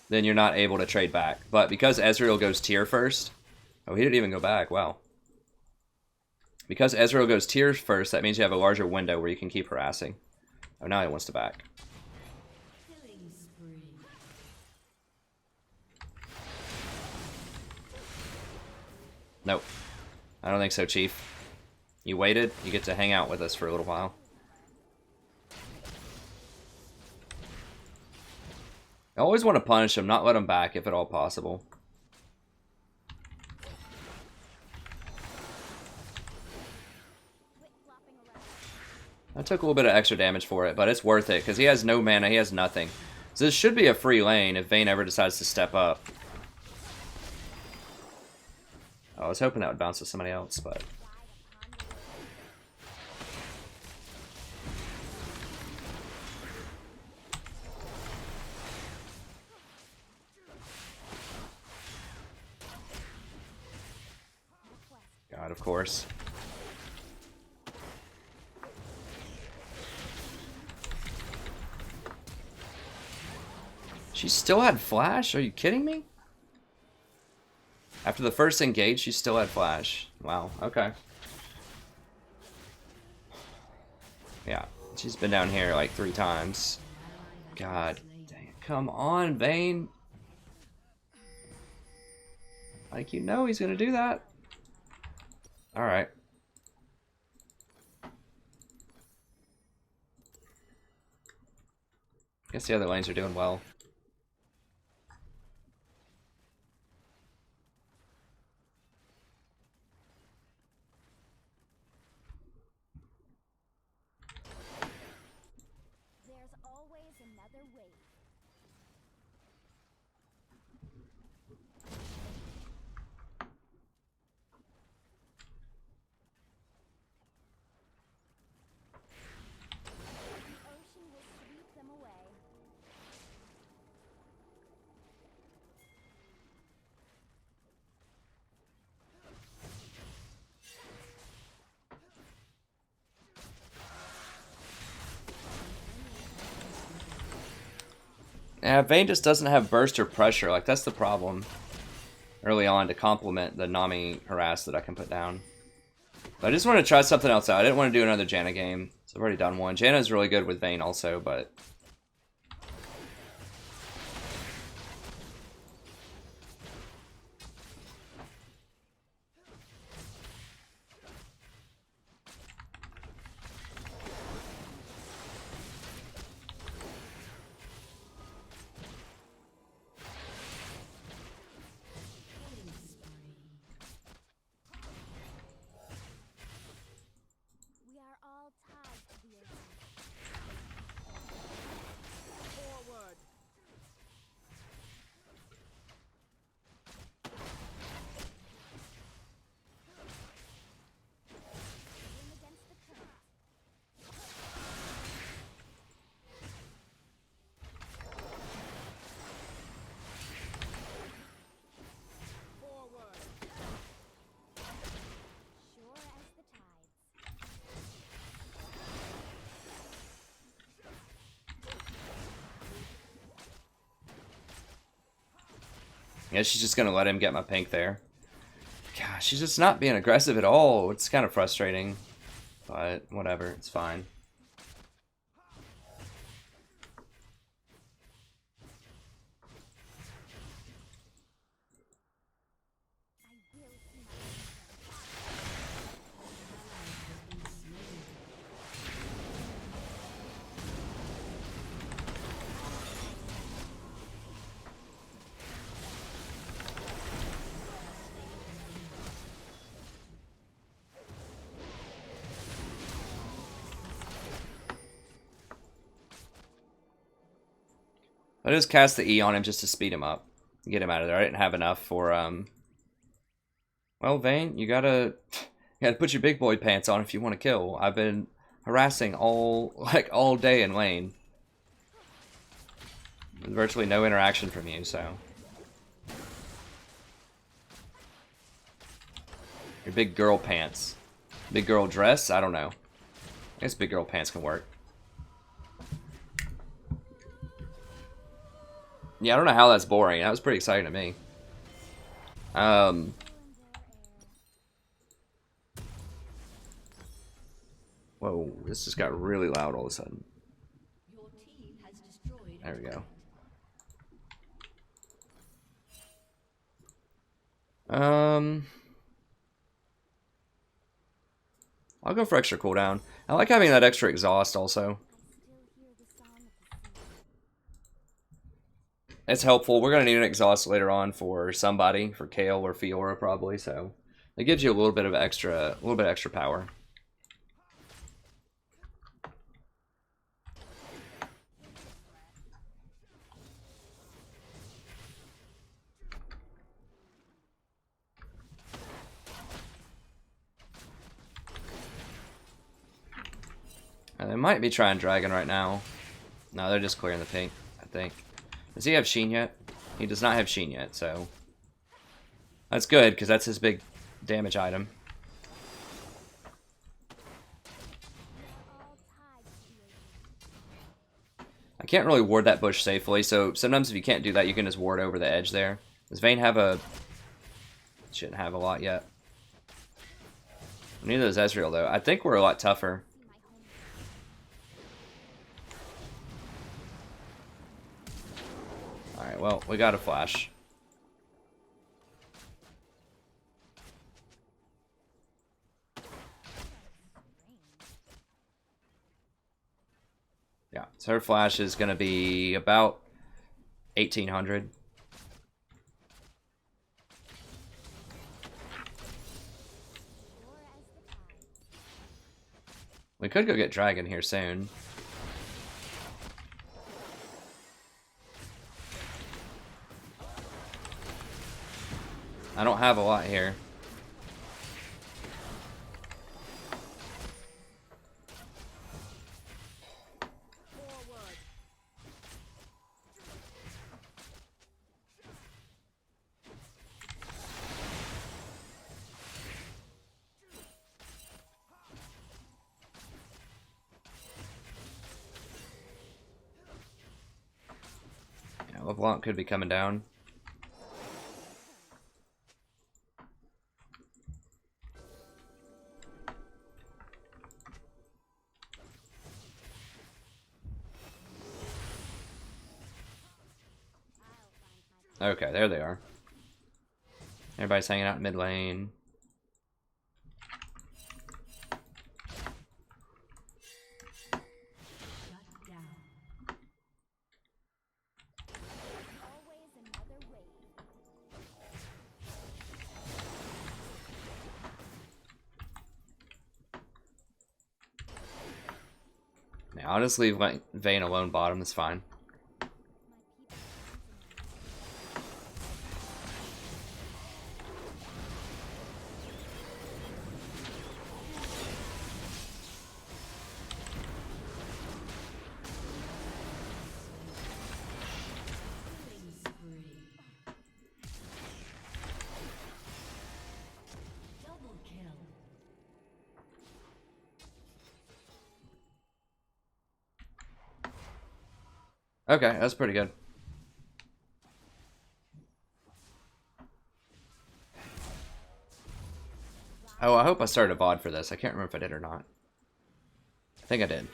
you're not able to trade back. But because Ezreal goes tier first, oh, he didn't even go back, wow. Because Ezreal goes tier first, that means you have a larger window where you can keep harassing. Oh, now he wants to back. Killing spree. Nope. I don't think so, Chief. You waited, you get to hang out with us for a little while. I always want to punish him, not let him back if at all possible. Quit flopping around. I took a little bit of extra damage for it, but it's worth it, because he has no mana, he has nothing. So this should be a free lane if Vayne ever decides to step up. I was hoping that would bounce to somebody else, but... God, of course. She still had flash? Are you kidding me? After the first engage, she still had flash. Wow, okay. Yeah, she's been down here like 3 times. God, dang it. Come on, Vayne. Like, you know he's gonna do that. Alright. Guess the other lanes are doing well. There's always another way. The ocean will sweep them away. Yeah, Vayne just doesn't have burst or pressure. Like, that's the problem early on to complement the Nami harass that I can put down. But I just want to try something else out. I didn't want to do another Janna game, so I've already done one. Janna's really good with Vayne also, but... Killing spree. We are all tied to the ocean. Forward. Swim against the current. Forward. Sure as the tides. Yeah, she's just gonna let him get my pink there. Gosh, she's just not being aggressive at all. It's kind of frustrating. But whatever, it's fine. I will see my I just cast the E on him just to speed him up. Get him out of there. I didn't have enough for, Well, Vayne, you gotta put your big boy pants on if you want to kill. I've been harassing all day in lane. With virtually no interaction from you, so. Your big girl pants. Big girl dress? I don't know. I guess big girl pants can work. Yeah, I don't know how that's boring. That was pretty exciting to me. Whoa, this just got really loud all of a sudden. Your team has destroyed. There we go. I'll go for extra cooldown. I like having that extra exhaust also. It's helpful. We're gonna need an exhaust later on for somebody, for Kale or Fiora probably, so it gives you a little bit of extra power. They might be trying Dragon right now. No, they're just clearing the pink, I think. Does he have Sheen yet? He does not have Sheen yet, so... That's good, because that's his big damage item. I can't really ward that bush safely, so sometimes if you can't do that, you can just ward over the edge there. Does Vayne have a... Shouldn't have a lot yet. Neither does Ezreal, though. I think we're a lot tougher. Alright, well, we got a flash. Yeah, so her flash is going to be about 1800. We could go get Dragon here soon. I don't have a lot here. Yeah, LeBlanc could be coming down. Okay, there they are. Everybody's hanging out in mid lane. Shut down. Always another wave. Yeah, I'll just leave Vayne alone bottom, it's fine. Killing spree. Double kill. Okay, that's pretty good. Oh, I hope I started a VOD for this. I can't remember if I did or not. I think I did.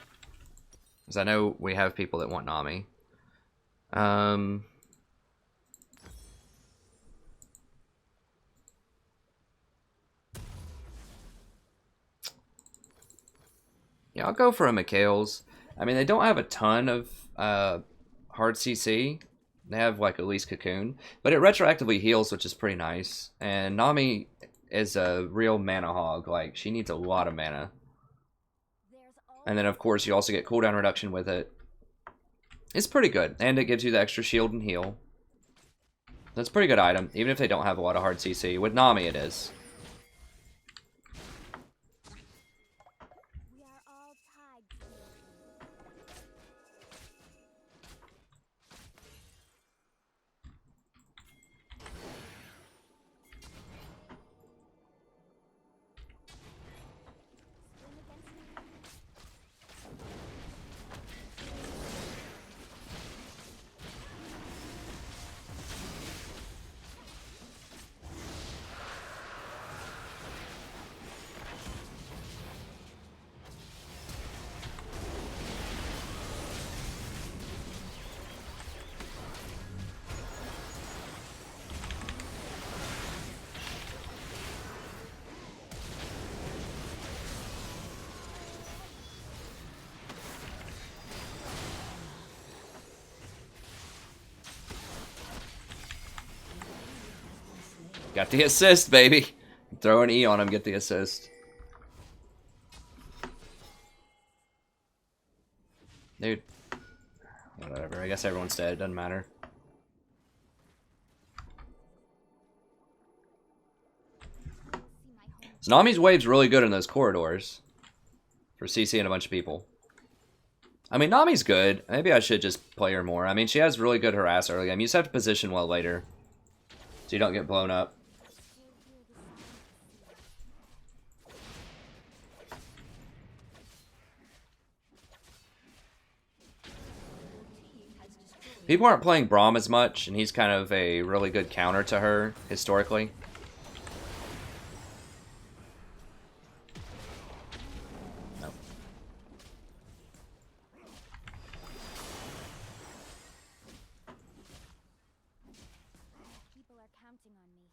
Because I know we have people that want Nami. Yeah, I'll go for a Mikhail's. I mean, they don't have a ton of hard CC. They have like at least Cocoon, but it retroactively heals, which is pretty nice. And Nami is a real mana hog. Like, she needs a lot of mana. There's And then of course you also get cooldown reduction with it. It's pretty good, and it gives you the extra shield and heal. That's a pretty good item, even if they don't have a lot of hard CC. With Nami, it is. We are all tied to you. Swim against me. Got the assist, baby. Throw an E on him, get the assist. Dude. Whatever, I guess everyone's dead, doesn't matter. So Nami's wave's really good in those corridors. For CCing a bunch of people. I mean, Nami's good. Maybe I should just play her more. I mean, she has really good harass early game. You just have to position well later. So you don't get blown up. People aren't playing Braum as much, and he's kind of a really good counter to her, historically. No. People are counting on me.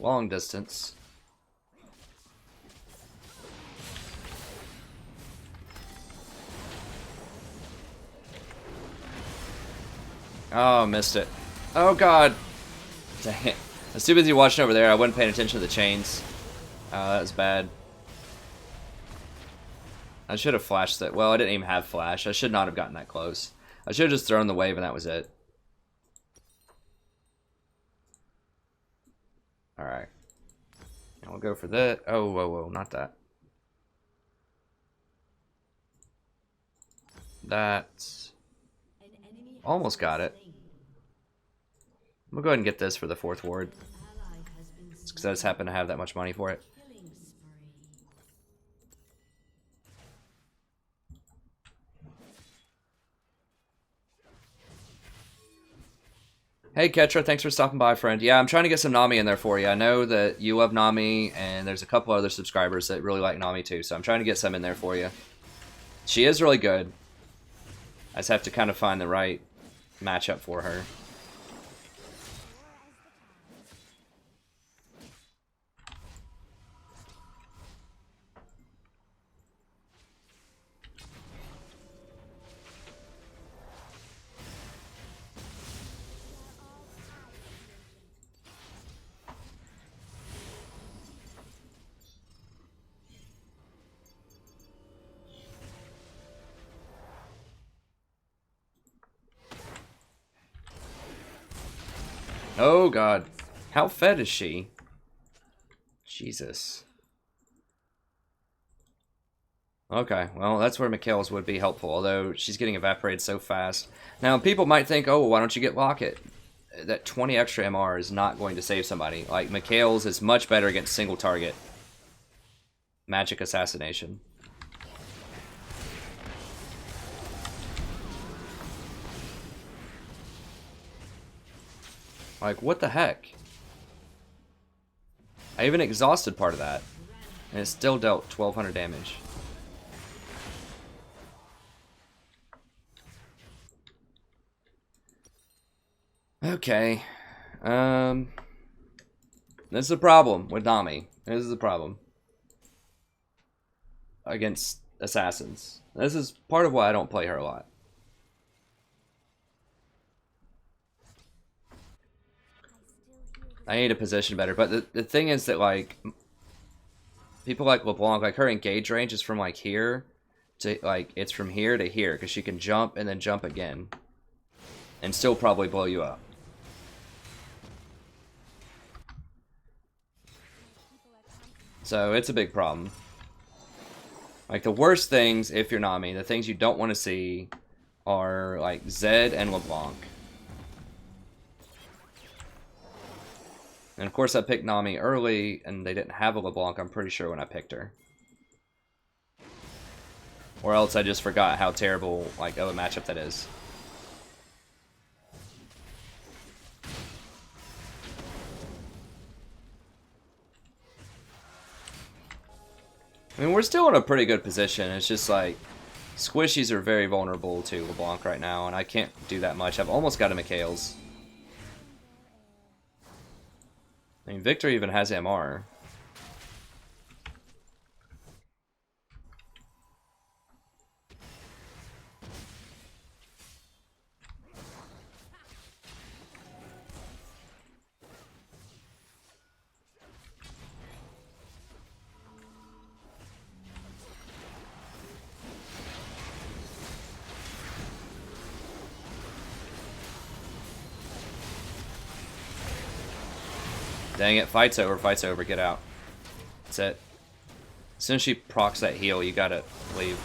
Long distance. Oh, missed it. Oh, God. Dang it. I was too busy watching over there. I wasn't paying attention to the chains. Oh, that was bad. I should have flashed that. Well, I didn't even have flash. I should not have gotten that close. I should have just thrown the wave and that was it. Alright. I'll go for that. Oh, whoa, whoa, not that. That's... Almost got it. I'm gonna go ahead and get this for the 4th ward. Just because I just happen to have that much money for it. Hey Ketra, thanks for stopping by, friend. Yeah, I'm trying to get some Nami in there for you. I know that you love Nami, and there's a couple other subscribers that really like Nami too, so I'm trying to get some in there for you. She is really good. I just have to kind of find the right matchup for her. Oh god. How fed is she? Jesus. Okay, well, that's where Mikhail's would be helpful, although she's getting evaporated so fast. Now, people might think, oh, well, why don't you get Locket? That 20 extra MR is not going to save somebody. Like, Mikhail's is much better against single target. Magic assassination. Like, what the heck? I even exhausted part of that. And it still dealt 1200 damage. Okay. This is a problem with Nami. This is a problem. Against assassins. This is part of why I don't play her a lot. I need to position better, but the thing is that, like, people like LeBlanc, like her engage range is from like here to like it's from here to here because she can jump and then jump again, and still probably blow you up. So it's a big problem. Like the worst things, if you're Nami, the things you don't want to see are like Zed and LeBlanc. And of course I picked Nami early and they didn't have a LeBlanc, I'm pretty sure, when I picked her. Or else I just forgot how terrible like of a matchup that is. I mean, we're still in a pretty good position. It's just like squishies are very vulnerable to LeBlanc right now, and I can't do that much. I've almost got a Mikhail's. I mean, Victor even has MR. Dang it, fight's over, get out. That's it. As soon as she procs that heal, you gotta leave.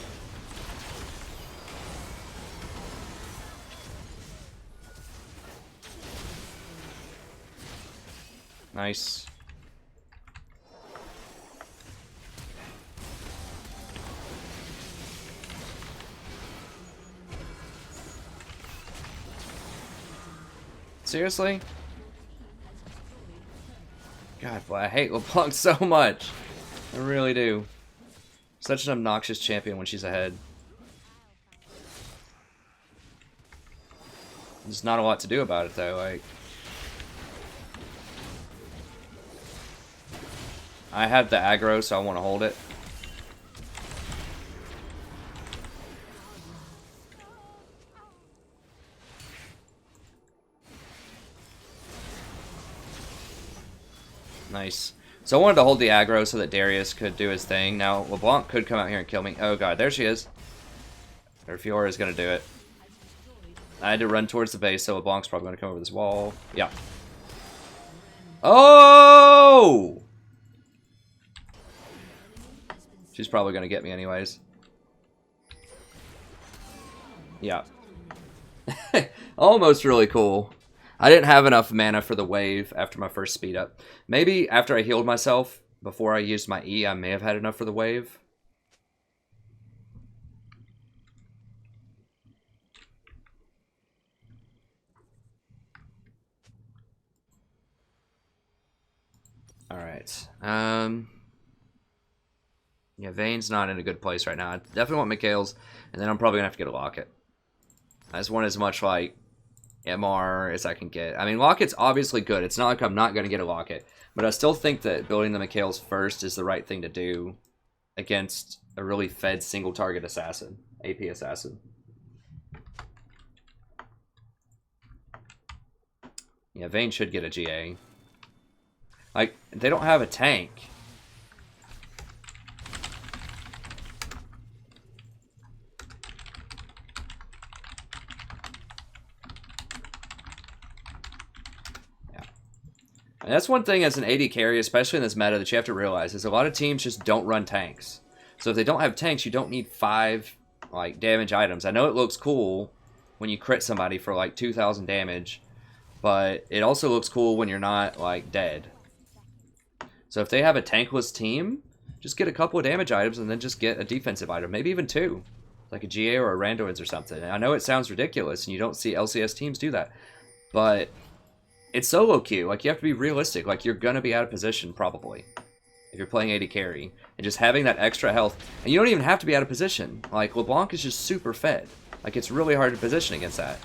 Nice. Seriously? God, boy, I hate LeBlanc so much. I really do. Such an obnoxious champion when she's ahead. There's not a lot to do about it, though. Like, I have the aggro, so I want to hold it. Nice. So I wanted to hold the aggro so that Darius could do his thing. Now, LeBlanc could come out here and kill me. Oh god, there she is. Her Fiora is going to do it. I had to run towards the base, so LeBlanc's probably going to come over this wall. Yeah. Oh! She's probably going to get me anyways. Yeah. Almost really cool. I didn't have enough mana for the wave after my first speed up. Maybe after I healed myself, before I used my E, I may have had enough for the wave. Alright. Yeah, Vayne's not in a good place right now. I definitely want Mikhail's, and then I'm probably going to have to get a Locket. I just want as much, like, MR as I can get. I mean, Locket's obviously good. It's not like I'm not going to get a Locket. But I still think that building the Mikhail's first is the right thing to do against a really fed single target assassin, AP assassin. Yeah, Vayne should get a GA. Like, they don't have a tank. And that's one thing as an AD carry, especially in this meta, that you have to realize is a lot of teams just don't run tanks. So if they don't have tanks, you don't need 5 like damage items. I know it looks cool when you crit somebody for like 2,000 damage, but it also looks cool when you're not like dead. So if they have a tankless team, just get a couple of damage items and then just get a defensive item, maybe even 2, like a GA or a Randoids or something. And I know it sounds ridiculous, and you don't see LCS teams do that, but it's solo queue. Like, you have to be realistic. Like, you're gonna be out of position, probably, if you're playing AD carry. And just having that extra health. And you don't even have to be out of position. Like, LeBlanc is just super fed. Like, it's really hard to position against that.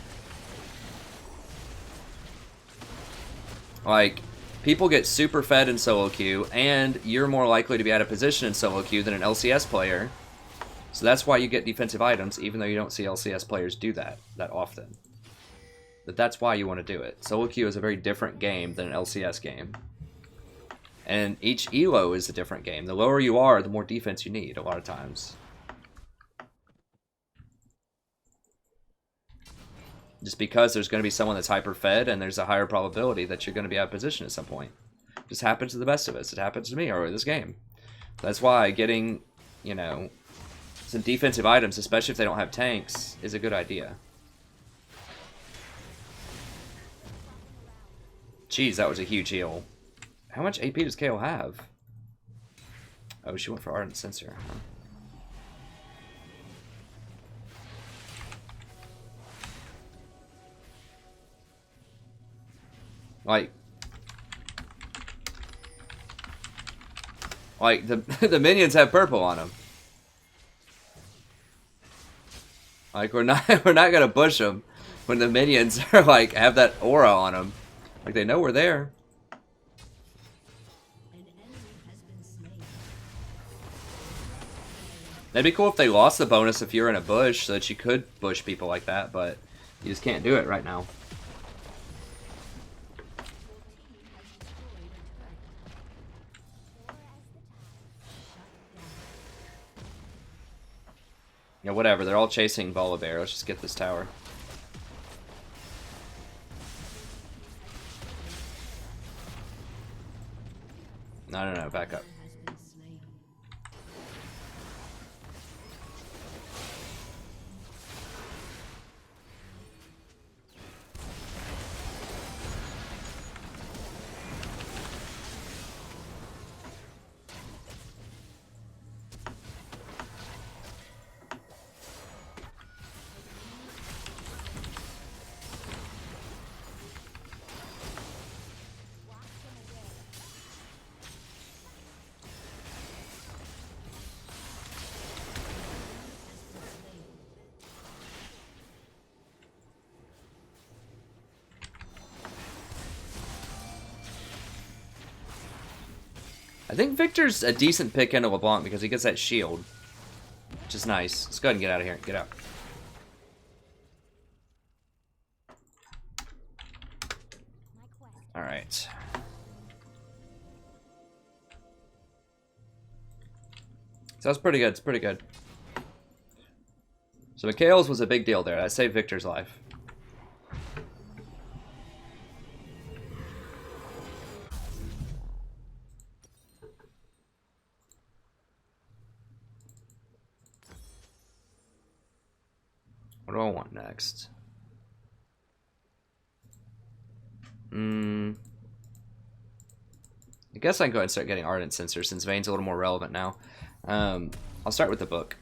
Like, people get super fed in solo queue, and you're more likely to be out of position in solo queue than an LCS player. So that's why you get defensive items, even though you don't see LCS players do that often. But that's why you want to do it. Solo queue is a very different game than an LCS game. And each elo is a different game. The lower you are, the more defense you need a lot of times. Just because there's going to be someone that's hyper-fed and there's a higher probability that you're going to be out of position at some point. Just happens to the best of us. It happens to me earlier this game. That's why getting, you know, some defensive items, especially if they don't have tanks, is a good idea. Jeez, that was a huge heal. How much AP does KO have? Oh, she went for Ardent Sensor. Huh? Like the the minions have purple on them. Like we're not gonna push them when the minions are like have that aura on them. Like they know we're there. That'd be cool if they lost the bonus if you're in a bush, so that you could bush people like that, but you just can't do it right now. Yeah, whatever. They're all chasing Volibear. Let's just get this tower. No. Back up. I think Victor's a decent pick into LeBlanc because he gets that shield, which is nice. Let's go ahead and get out of here. Get out. All right. So that's pretty good. It's pretty good. So Mikhail's was a big deal there. I saved Victor's life. What do I want next? I guess I can go ahead and start getting Ardent Sensor since Vayne's a little more relevant now. I'll start with the book.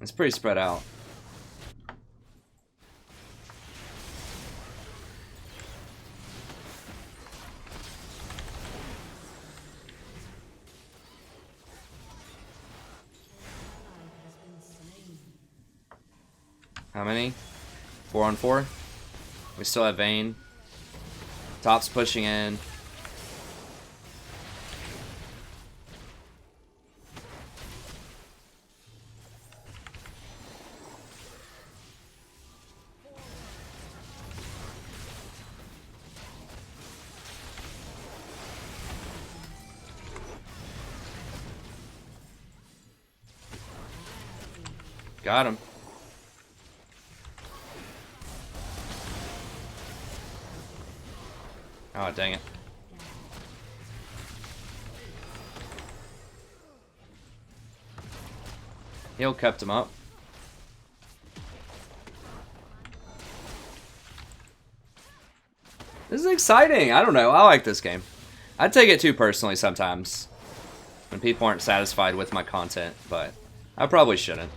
It's pretty spread out. How many? 4 on 4? We still have Vayne. Top's pushing in. Got him. Oh, dang it. He'll kept him up. This is exciting. I don't know. I like this game. I take it too personally sometimes when people aren't satisfied with my content, but I probably shouldn't.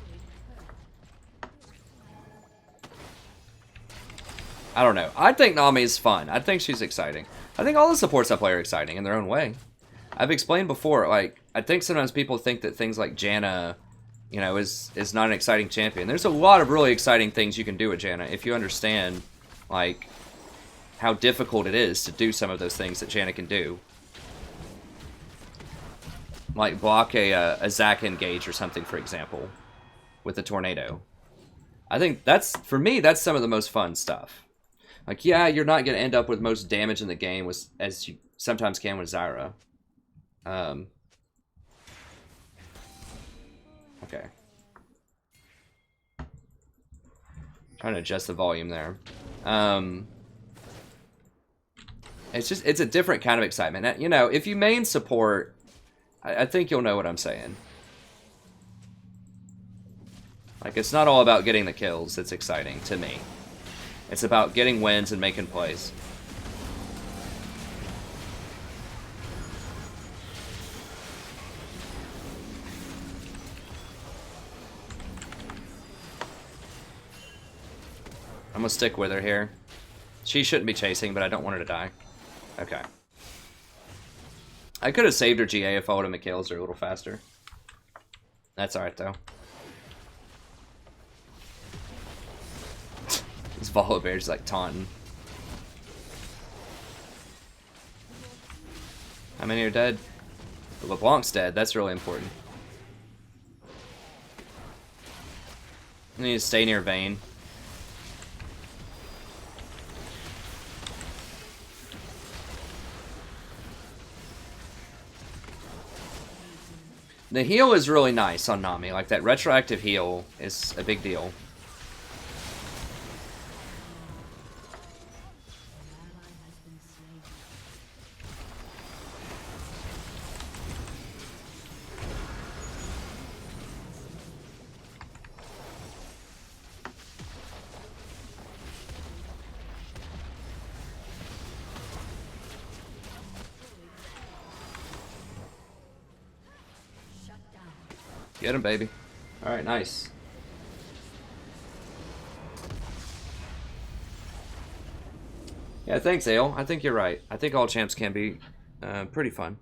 I don't know. I think Nami is fun. I think she's exciting. I think all the supports I play are exciting in their own way. I've explained before, like, I think sometimes people think that things like Janna, you know, is not an exciting champion. There's a lot of really exciting things you can do with Janna if you understand like how difficult it is to do some of those things that Janna can do. Like block a Zac engage or something, for example, with a tornado. I think that's, for me, that's some of the most fun stuff. Like, yeah, you're not going to end up with most damage in the game with, as you sometimes can with Zyra. Okay. Trying to adjust the volume there. It's just, it's a different kind of excitement. You know, if you main support, I think you'll know what I'm saying. Like, it's not all about getting the kills that's exciting to me. It's about getting wins and making plays. I'm gonna stick with her here. She shouldn't be chasing, but I don't want her to die. Okay. I could have saved her GA if I would have kills her a little faster. That's alright, though. This Volibear's like taunting. How many are dead? LeBlanc's dead. That's really important. I need to stay near Vayne. The heal is really nice on Nami. Like, that retroactive heal is a big deal. Get him, baby. Alright, nice. Yeah, thanks, Ale. I think you're right. I think all champs can be pretty fun.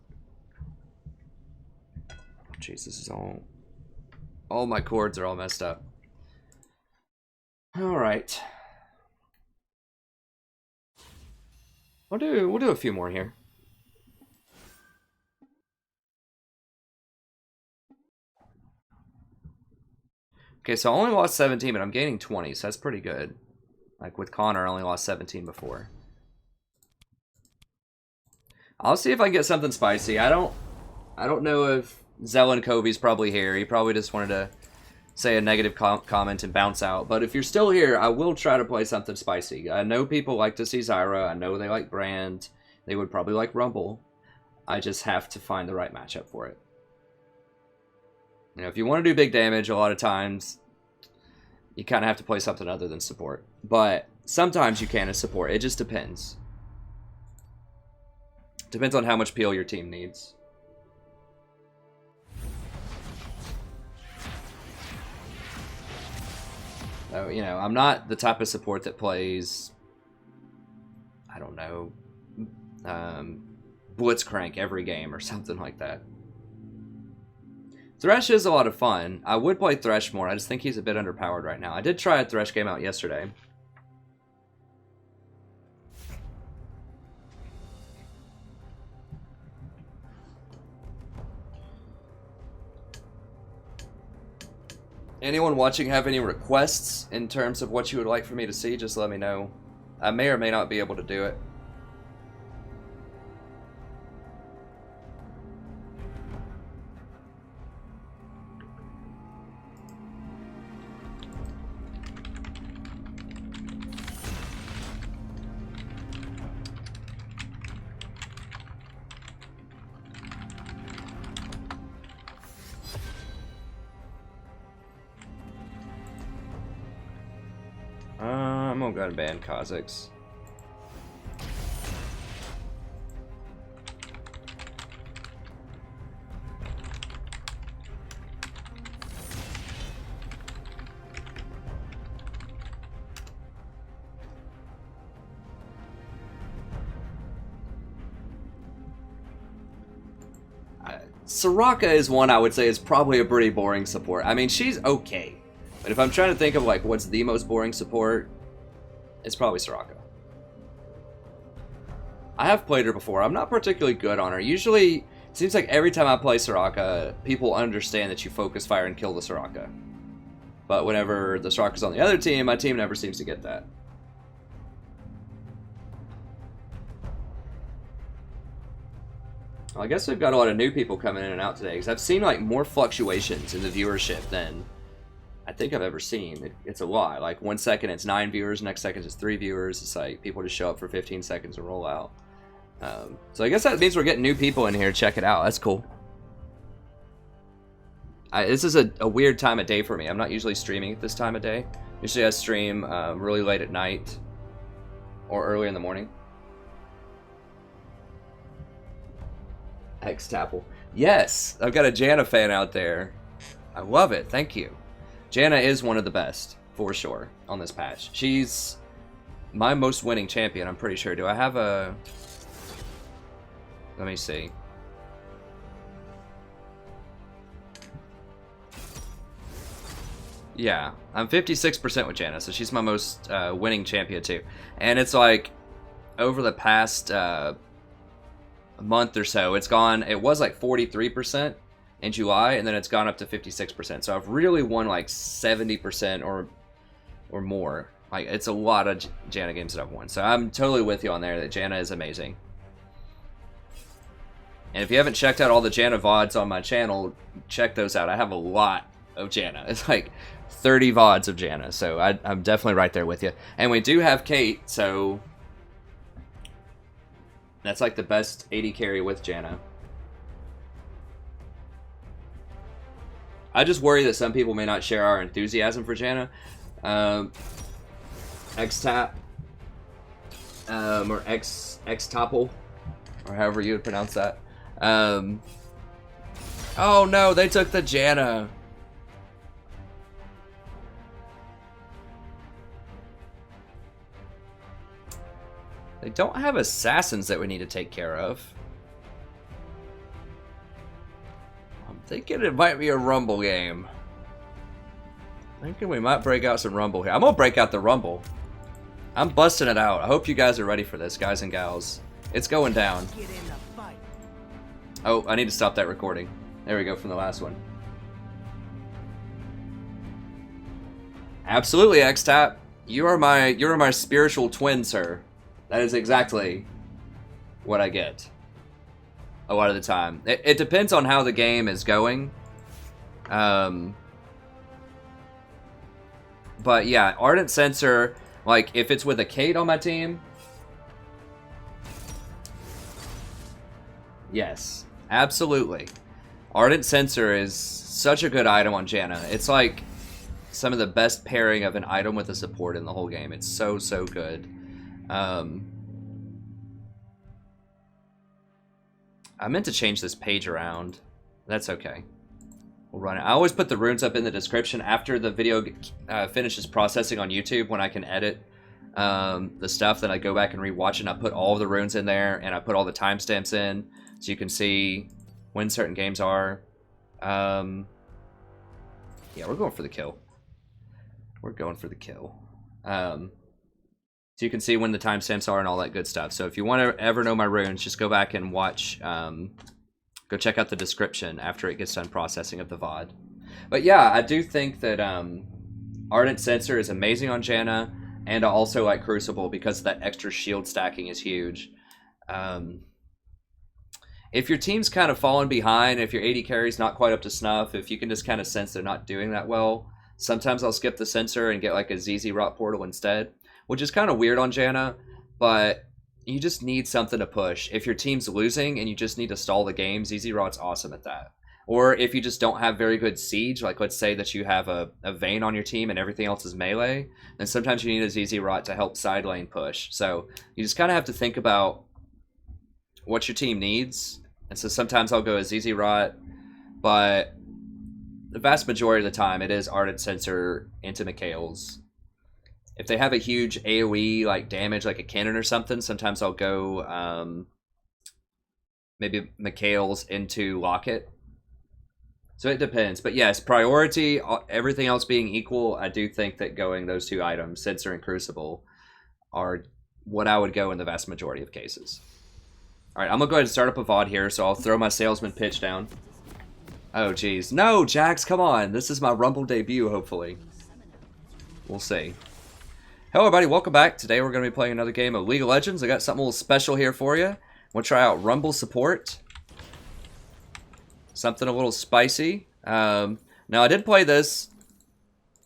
Jeez, this is all my chords are all messed up. Alright. We'll do a few more here. Okay, so I only lost 17, but I'm gaining 20, so that's pretty good. Like with Connor, I only lost 17 before. I'll see if I can get something spicy. I don't know if Zellin Kobe's probably here. He probably just wanted to say a negative comment and bounce out. But if you're still here, I will try to play something spicy. I know people like to see Zyra. I know they like Brand. They would probably like Rumble. I just have to find the right matchup for it. You know, if you want to do big damage, a lot of times you kind of have to play something other than support. But sometimes you can as support. It just depends. Depends on how much peel your team needs. So, you know, I'm not the type of support that plays, I don't know, Blitzcrank every game or something like that. Thresh is a lot of fun. I would play Thresh more. I just think he's a bit underpowered right now. I did try a Thresh game out yesterday. Anyone watching have any requests in terms of what you would like for me to see? Just let me know. I may or may not be able to do it. I'm gonna go and ban Kha'Zix. Soraka is one I would say is probably a pretty boring support. I mean, she's okay. But if I'm trying to think of like what's the most boring support, It's probably Soraka. I have played her before. I'm not particularly good on her. Usually, it seems like every time I play Soraka, people understand that you focus fire and kill the Soraka. But whenever the Soraka's on the other team, my team never seems to get that. Well, I guess we've got a lot of new people coming in and out today, because I've seen like more fluctuations in the viewership than I think I've ever seen. It's a lot. Like 1 second it's 9 viewers, next second it's 3 viewers. It's like people just show up for 15 seconds and roll out. So I guess that means we're getting new people in here. Check it out. That's cool. This is a weird time of day for me. I'm not usually streaming at this time of day. Usually I stream really late at night or early in the morning. X-Tapple. Yes! I've got a Janna fan out there. I love it. Thank you. Janna is one of the best, for sure, on this patch. She's my most winning champion, I'm pretty sure. Do I have a... Let me see. Yeah, I'm 56% with Janna, so she's my most winning champion too. And it's like, over the past month or so, it's gone, it was like 43% in July, and then it's gone up to 56%. So I've really won like 70% or more. Like, it's a lot of Janna games that I've won. So I'm totally with you on there that Janna is amazing. And if you haven't checked out all the Janna VODs on my channel, check those out. I have a lot of Janna. It's like 30 VODs of Janna. So I'm definitely right there with you. And we do have Kate, so that's like the best AD carry with Janna. I just worry that some people may not share our enthusiasm for Janna. X-Tap, or X-Topple, or however you would pronounce that. Oh no, they took the Janna. They don't have assassins that we need to take care of. I'm thinking it might be a Rumble game. Thinking we might break out some Rumble here. I'm gonna break out the Rumble. I'm busting it out. I hope you guys are ready for this, guys and gals. It's going down. Oh, I need to stop that recording. There we go, from the last one. Absolutely, X-Tap. You are my spiritual twin, sir. That is exactly what I get a lot of the time. It depends on how the game is going. But yeah, Ardent Censor, like if it's with a Kate on my team, yes, absolutely. Ardent Censor is such a good item on Janna. It's like some of the best pairing of an item with a support in the whole game. It's so good. I meant to change this page around. That's okay. We'll run it. I always put the runes up in the description after the video finishes processing on YouTube. When I can edit the stuff, then I go back and rewatch it, and I put all of the runes in there, and I put all the timestamps in, so you can see when certain games are. Yeah, we're going for the kill. We're going for the kill. So you can see when the timestamps are and all that good stuff. So if you want to ever know my runes, just go back and watch, go check out the description after it gets done processing of the VOD. But yeah, I do think that Ardent Censor is amazing on Janna, and I also like Crucible because that extra shield stacking is huge. If your team's kind of falling behind, if your AD carry's not quite up to snuff, if you can just kind of sense they're not doing that well, sometimes I'll skip the Censor and get like a ZZ Rot Portal instead, which is kind of weird on Janna, but you just need something to push. If your team's losing and you just need to stall the game, ZZ Rot's awesome at that. Or if you just don't have very good siege, like let's say that you have a Vayne on your team and everything else is melee, then sometimes you need a ZZ Rot to help side lane push. So you just kind of have to think about what your team needs. And so sometimes I'll go a ZZ Rot, but the vast majority of the time it is Ardent Censor into Mikhail's. If they have a huge AoE like damage like a cannon or something, sometimes I'll go maybe Mikhail's into Locket. So it depends. But yes, priority, everything else being equal, I do think that going those two items, Censor and Crucible, are what I would go in the vast majority of cases. All right, I'm gonna go ahead and start up a VOD here, so I'll throw my salesman pitch down. Oh, geez. No, Jax, come on. This is my Rumble debut, hopefully. We'll see. Hello, everybody. Welcome back. Today we're going to be playing another game of League of Legends. I got something a little special here for you. We'll try out Rumble support. Something a little spicy. Now, I did play this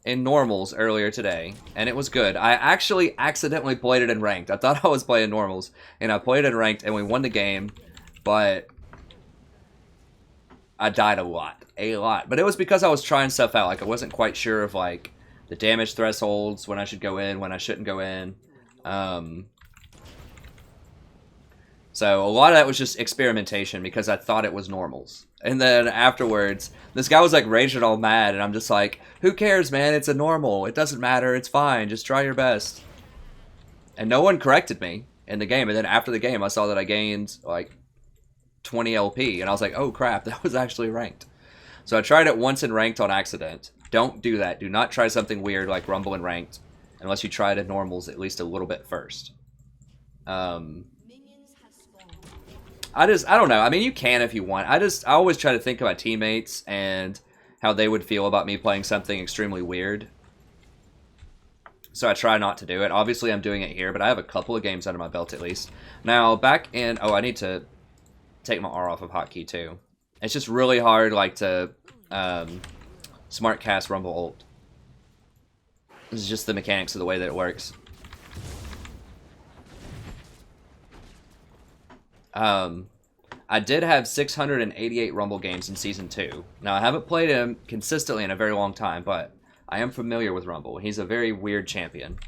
in normals earlier today, and it was good. I actually accidentally played it in ranked. I thought I was playing normals, and I played it in ranked, and we won the game, but I died a lot. But it was because I was trying stuff out. Like, I wasn't quite sure of, like, the damage thresholds, when I should go in, when I shouldn't go in. So a lot of that was just experimentation because I thought it was normals. And then afterwards, this guy was like raging all mad, and I'm just like, who cares, man? It's a normal. It doesn't matter. It's fine. Just try your best. And no one corrected me in the game. And then after the game, I saw that I gained like 20 LP, and I was like, oh crap, that was actually ranked. So I tried it once in ranked on accident. Don't do that. Do not try something weird like Rumble and ranked unless you try it in normals at least a little bit first. I don't know. I mean, you can if you want. I always try to think of my teammates and how they would feel about me playing something extremely weird. So I try not to do it. Obviously, I'm doing it here, but I have a couple of games under my belt at least. Now, back in... Oh, I need to take my R off of hotkey too. It's just really hard, like, to smart cast Rumble ult. This is just the mechanics of the way that it works. I did have 688 Rumble games in Season 2. Now, I haven't played him consistently in a very long time, but I am familiar with Rumble. He's a very weird champion.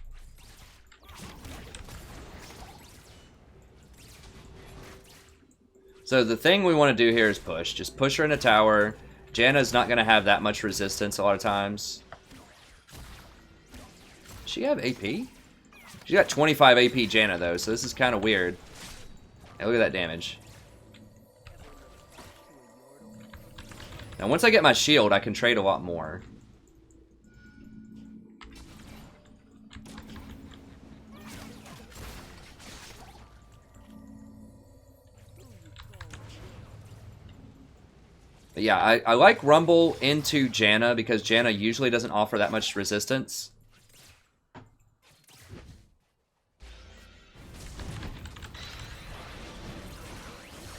So the thing we want to do here is push. Just push her in a tower. Janna's not going to have that much resistance a lot of times. Does she have AP? She got 25 AP Janna, though, so this is kind of weird. Hey, look at that damage. Now, once I get my shield, I can trade a lot more. But yeah, I like Rumble into Janna because Janna usually doesn't offer that much resistance.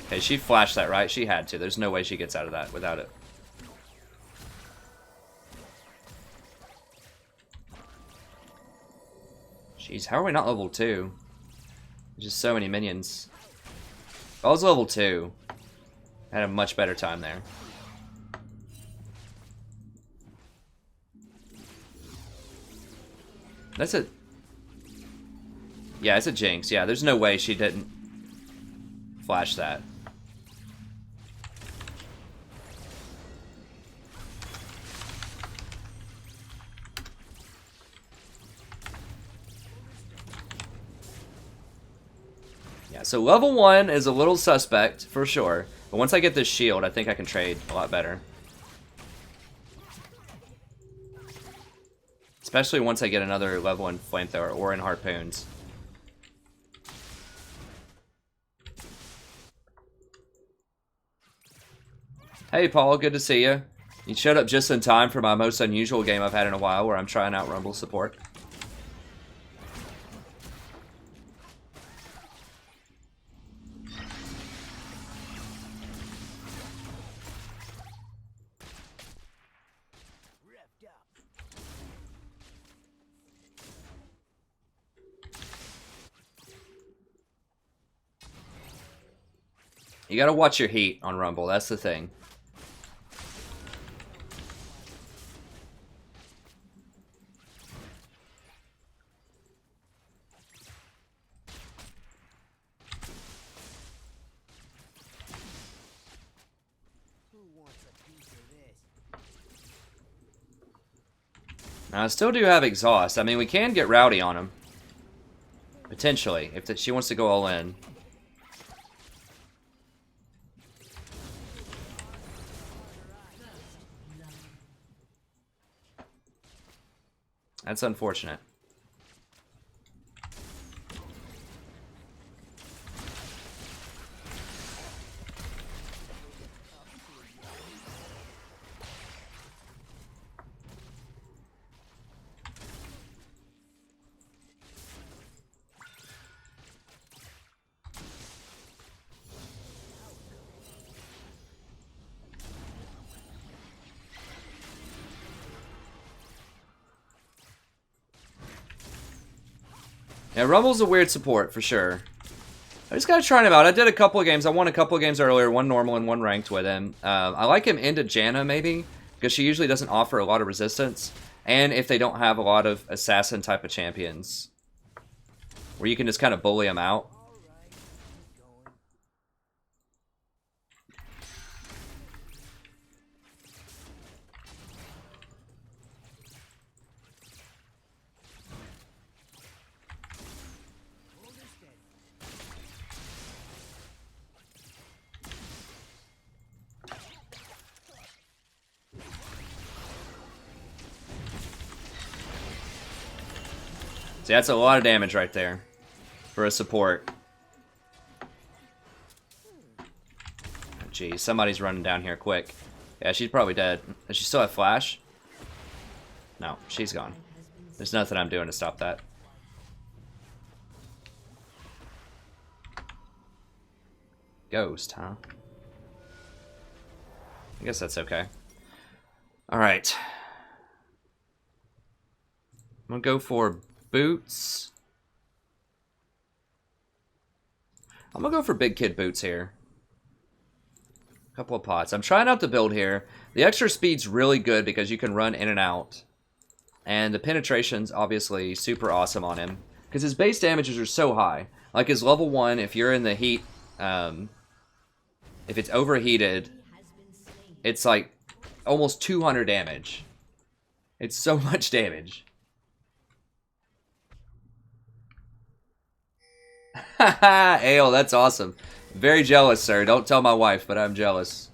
Okay, she flashed that, right? She had to. There's no way she gets out of that without it. Jeez, how are we not level 2? There's just so many minions. If I was level 2, I had a much better time there. That's a... Yeah, it's a Jinx. Yeah, there's no way she didn't flash that. Yeah, so level 1 is a little suspect, for sure. But once I get this shield, I think I can trade a lot better. Especially once I get another level in Flamethrower or in Harpoons. Hey, Paul, good to see you. You showed up just in time for my most unusual game I've had in a while, where I'm trying out Rumble support. You gotta watch your heat on Rumble, that's the thing. Now, I still do have exhaust. I mean, we can get rowdy on him. Potentially, if she wants to go all in. That's unfortunate. Yeah, Rumble's a weird support for sure. I just gotta try him out. I did a couple of games. I won a couple of games earlier, one normal and one ranked with him. I like him into Janna maybe, because she usually doesn't offer a lot of resistance. And if they don't have a lot of assassin type of champions, where you can just kind of bully them out. See, that's a lot of damage right there for a support. Geez, somebody's running down here quick. Yeah, she's probably dead. Does she still have flash? No, she's gone. There's nothing I'm doing to stop that. Ghost, huh? I guess that's okay. Alright. I'm gonna go for boots. I'm gonna go for big kid boots here. A couple of pots. I'm trying out the build here. The extra speed's really good because you can run in and out. And the penetration's obviously super awesome on him. Because his base damages are so high. Like his level 1, if you're in the heat, if it's overheated, it's like almost 200 damage. It's so much damage. Haha, Ale, that's awesome. Very jealous, sir. Don't tell my wife, but I'm jealous.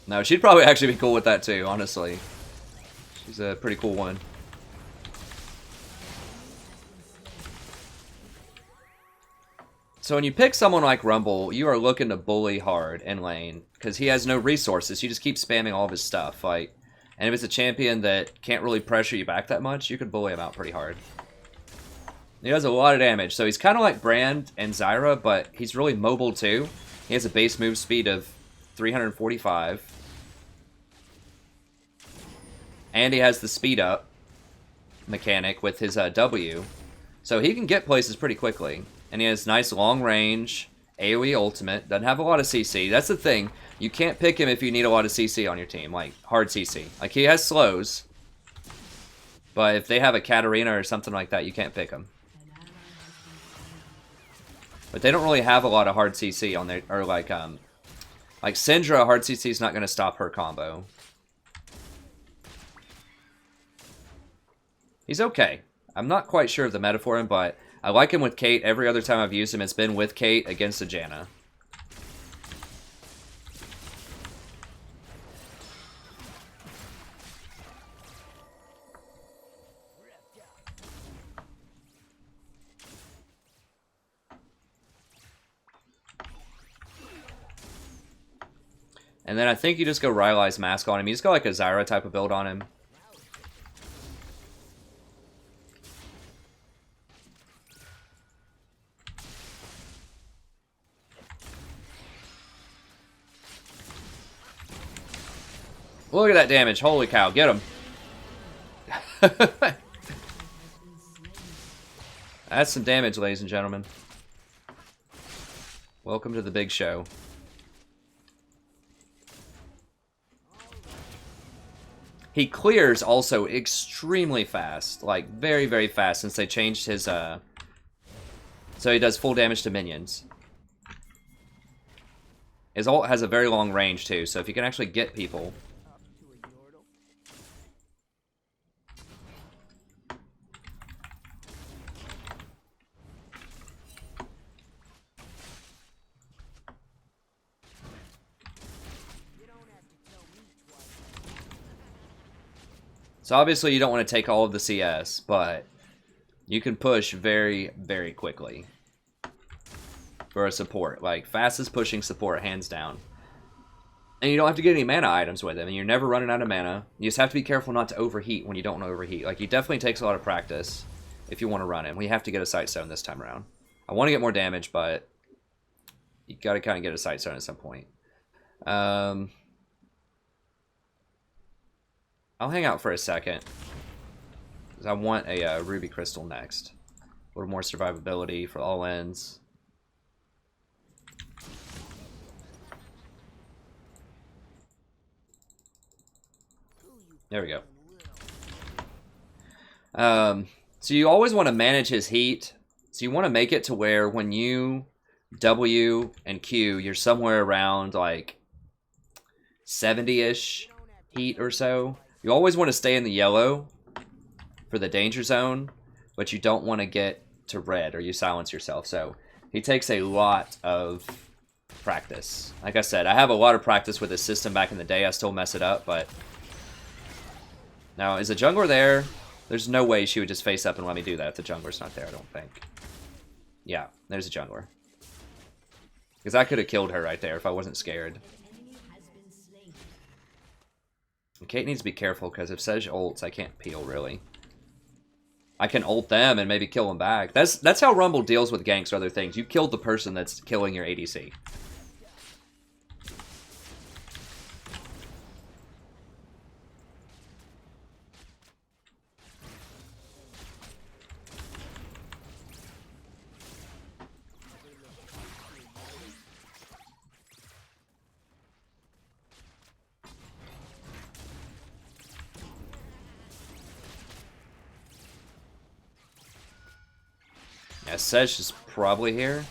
No, she'd probably actually be cool with that too, honestly. She's a pretty cool one. So when you pick someone like Rumble, you are looking to bully hard in lane because he has no resources. You just keep spamming all of his stuff. Like, and if it's a champion that can't really pressure you back that much, you could bully him out pretty hard. He does a lot of damage, so he's kind of like Brand and Zyra, but he's really mobile too. He has a base move speed of 345. And he has the speed up mechanic with his W. So he can get places pretty quickly. And he has nice long range, AoE ultimate, doesn't have a lot of CC. That's the thing, you can't pick him if you need a lot of CC on your team, like hard CC. Like he has slows, but if they have a Katarina or something like that, you can't pick him. But they don't really have a lot of hard CC on their, or like Syndra, hard CC is not going to stop her combo. He's okay. I'm not quite sure of the meta for him, but I like him with Kate. Every other time I've used him, it's been with Kate against a Janna. And then I think you just go Rylai's Mask on him. You just go like a Zyra type of build on him. Look at that damage. Holy cow. Get him. That's some damage, ladies and gentlemen. Welcome to the big show. He clears also extremely fast. Like, very, very fast since they changed his, so he does full damage to minions. His ult has a very long range, too, so if you can actually get people... So obviously you don't want to take all of the CS, but you can push very, very quickly for a support. Like, fastest pushing support, hands down. And you don't have to get any mana items with him, and you're never running out of mana. You just have to be careful not to overheat when you don't want to overheat. Like, he definitely takes a lot of practice if you want to run him. We have to get a sight stone this time around. I want to get more damage, but you got to kind of get a sight stone at some point. I'll hang out for a second. 'Cause I want a ruby crystal next. A little more survivability for all ends. There we go. So you always want to manage his heat. So you want to make it to where when you W and Q, you're somewhere around like 70-ish heat or so. You always want to stay in the yellow for the danger zone, but you don't want to get to red or you silence yourself. So he takes a lot of practice. Like I said, I have a lot of practice with this system back in the day. I still mess it up, but now is the jungler there? There's no way she would just face up and let me do that if the jungler's not there, I don't think. Yeah, there's a jungler. Because I could have killed her right there if I wasn't scared. And Kate needs to be careful because if Sedge ults, I can't peel really. I can ult them and maybe kill them back. That's how Rumble deals with ganks or other things. You killed the person that's killing your ADC. Yeah, Sedge is probably here.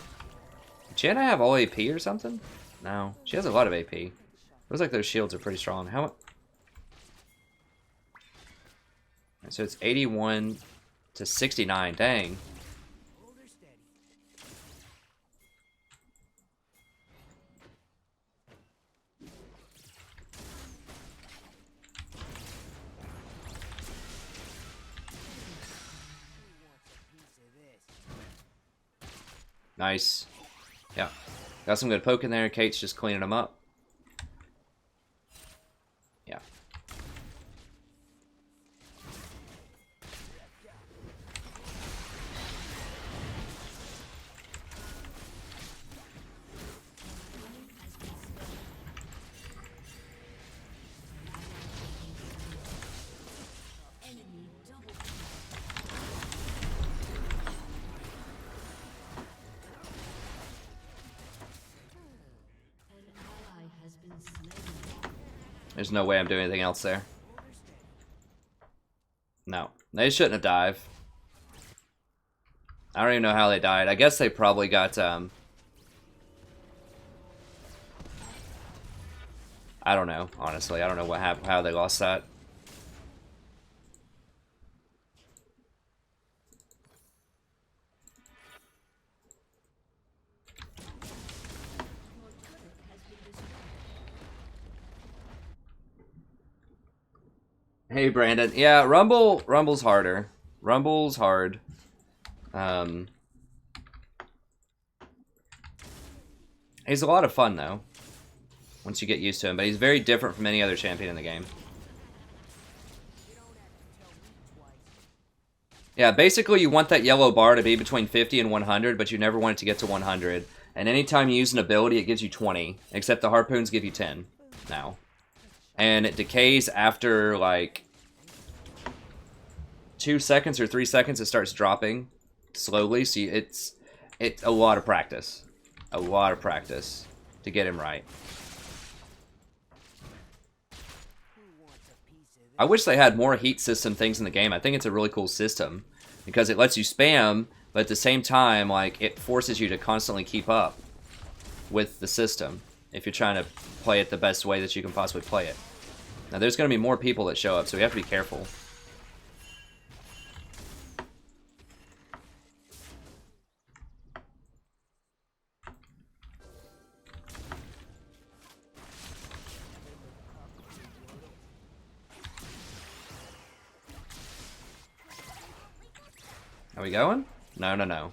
Did Janna have all AP or something? No, she has a lot of AP. Looks like those shields are pretty strong. How? So it's 81 to 69. Dang. Nice. Yeah. Got some good poke in there. Kate's just cleaning them up. Yeah. There's no way I'm doing anything else there. No. They shouldn't have dived. I don't even know how they died. I guess they probably got, I don't know, honestly. I don't know what happened, how they lost that. Hey Brandon, yeah, Rumble's harder. Rumble's hard. He's a lot of fun though, once you get used to him. But he's very different from any other champion in the game. Yeah, basically you want that yellow bar to be between 50 and 100, but you never want it to get to 100. And anytime you use an ability, it gives you 20, except the harpoons give you 10 now. And it decays after like 2 seconds or 3 seconds. It starts dropping slowly. So it's a lot of practice, to get him right. I wish they had more heat system things in the game. I think it's a really cool system because it lets you spam, but at the same time, like it forces you to constantly keep up with the system if you're trying to play it the best way that you can possibly play it. Now, there's going to be more people that show up, so we have to be careful. Are we going? No, no, no.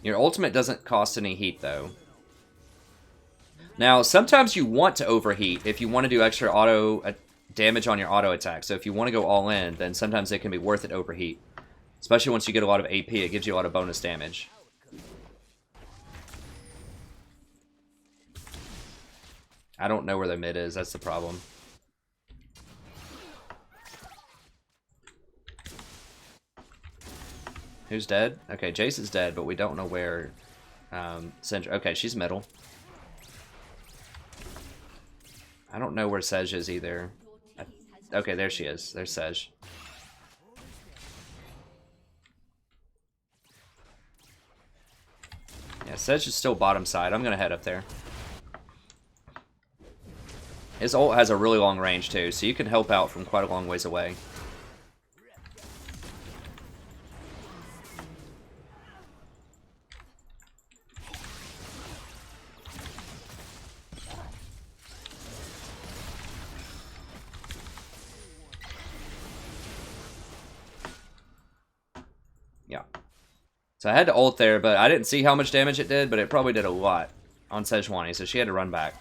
Your ultimate doesn't cost any heat, though. Now, sometimes you want to overheat if you want to do extra auto damage on your auto attack. So if you want to go all in, then sometimes it can be worth it to overheat. Especially once you get a lot of AP, it gives you a lot of bonus damage. I don't know where the mid is, that's the problem. Who's dead? Okay, Jace is dead, but we don't know where. Syndra. Okay, she's middle. I don't know where Sej is either. Okay, there she is. There's Sej. Yeah, Sej is still bottom side. I'm gonna head up there. His ult has a really long range too, so you can help out from quite a long ways away. Yeah. So I had to ult there, but I didn't see how much damage it did, but it probably did a lot on Sejuani, so she had to run back.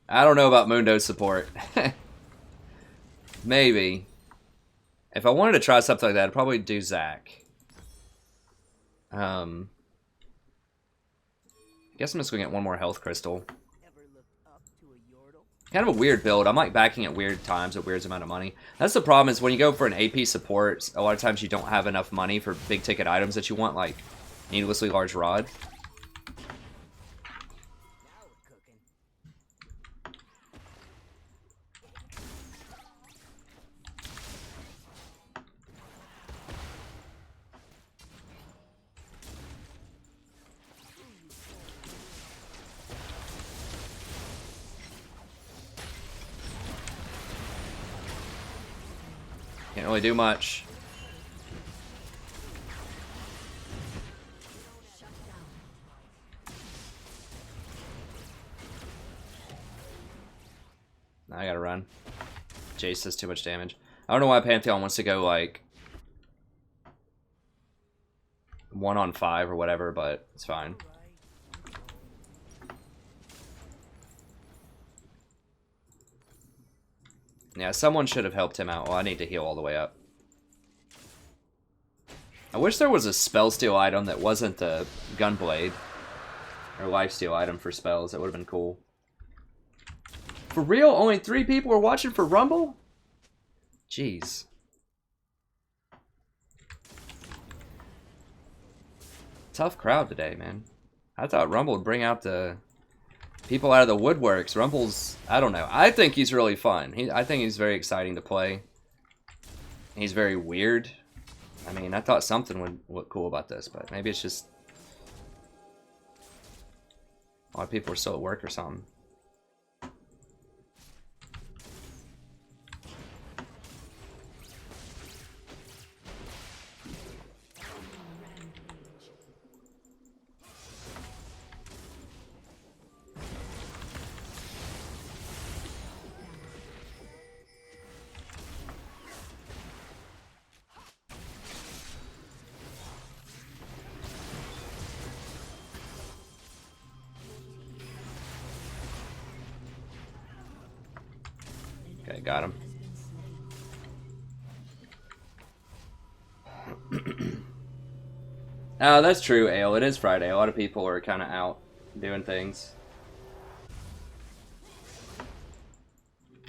I don't know about Mundo's support. Maybe. If I wanted to try something like that, I'd probably do Zac. I guess I'm just going to get one more health crystal. Kind of a weird build. I'm like backing at weird times, a weird amount of money. That's the problem is when you go for an AP support, a lot of times you don't have enough money for big ticket items that you want, like needlessly large rod. Can't really do much. Now I gotta run. Jace does too much damage. I don't know why Pantheon wants to go like 1-on-5 or whatever, but it's fine. Yeah, someone should have helped him out. Well, I need to heal all the way up. I wish there was a spell steal item that wasn't the gunblade. Or lifesteal item for spells. That would have been cool. For real? Only 3 people are watching for Rumble? Jeez. Tough crowd today, man. I thought Rumble would bring out the people out of the woodworks. Rumble's, I don't know. I think he's really fun. I think he's very exciting to play. He's very weird. I mean, I thought something would look cool about this, but maybe it's just a lot of people are still at work or something. Okay, got him. Oh, that's true, Ale. It is Friday. A lot of people are kind of out doing things.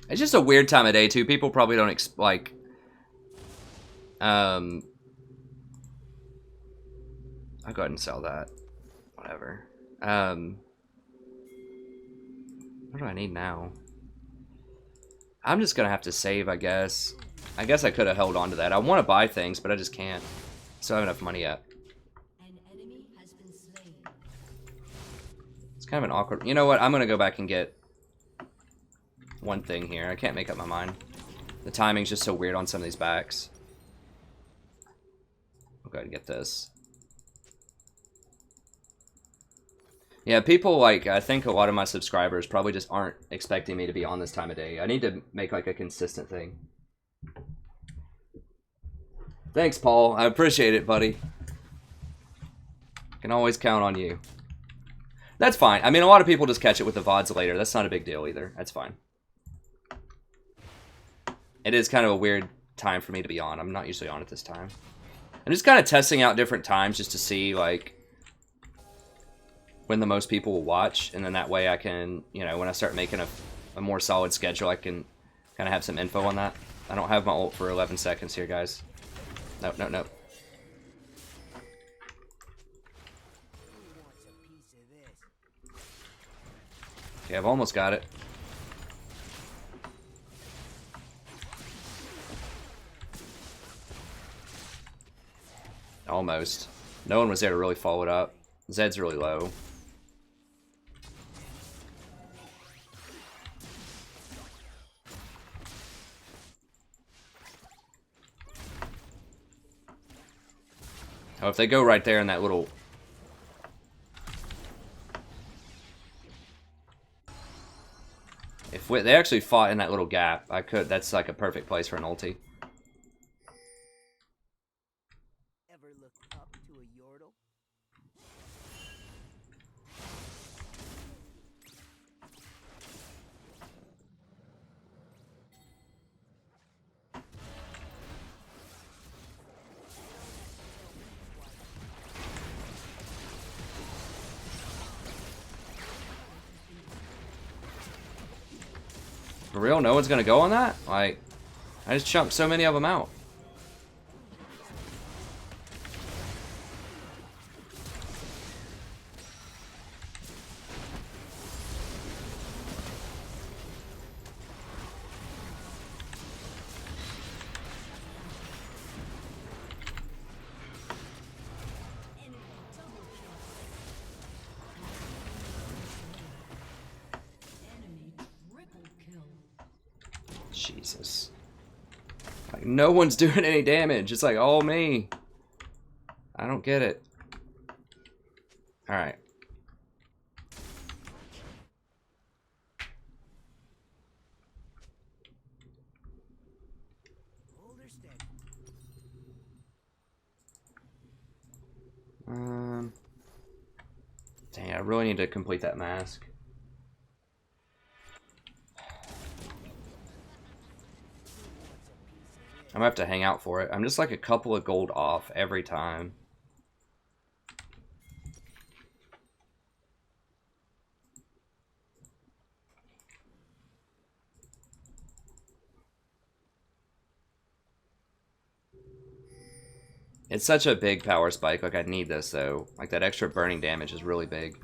It's just a weird time of day, too. People probably don't, like... I'll go ahead and sell that. Whatever. What do I need now? I'm just gonna have to save, I guess. I guess I could have held on to that. I want to buy things, but I just can't. Still have enough money yet. An enemy has been slain. It's kind of an awkward... You know what? I'm gonna go back and get one thing here. I can't make up my mind. The timing's just so weird on some of these backs. I'll go ahead and get this. Yeah, people, like, I think a lot of my subscribers probably just aren't expecting me to be on this time of day. I need to make, like, a consistent thing. Thanks, Paul. I appreciate it, buddy. Can always count on you. That's fine. I mean, a lot of people just catch it with the VODs later. That's not a big deal either. That's fine. It is kind of a weird time for me to be on. I'm not usually on at this time. I'm just kind of testing out different times just to see, like... when the most people will watch, and then that way I can, you know, when I start making a more solid schedule, I can kind of have some info on that. I don't have my ult for 11 seconds here, guys. Nope, nope, nope. Okay, I've almost got it. Almost. No one was there to really follow it up. Zed's really low. Oh, if they go right there in that little... If they actually fought in that little gap, I could... That's like a perfect place for an ulti. Ever look up to a yordle? For real? No one's gonna go on that? Like, I just chunked so many of them out. Enemy triple kill. Jesus. Like, no one's doing any damage. It's like all me. I don't get it. Alright. Hold her steady. Dang, I really need to complete that mask. I'm gonna have to hang out for it. I'm just like a couple of gold off every time. It's such a big power spike. Like, I need this, though. Like, that extra burning damage is really big.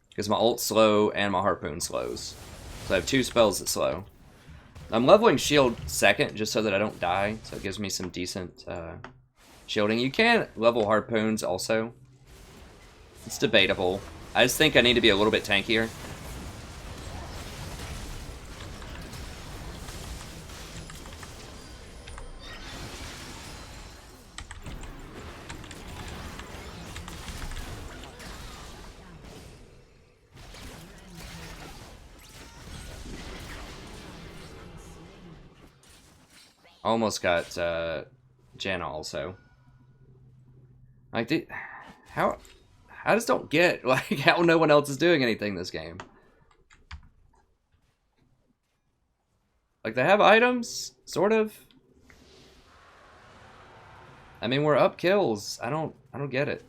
Because my ult's slow and my harpoon slows. So I have two spells that slow. I'm leveling shield second just so that I don't die. So it gives me some decent shielding. You can level harpoons also. It's debatable. I just think I need to be a little bit tankier. Almost got Janna also. Like, how I just don't get like how no one else is doing anything this game. Like, they have items, sort of. I mean, we're up kills. I don't get it.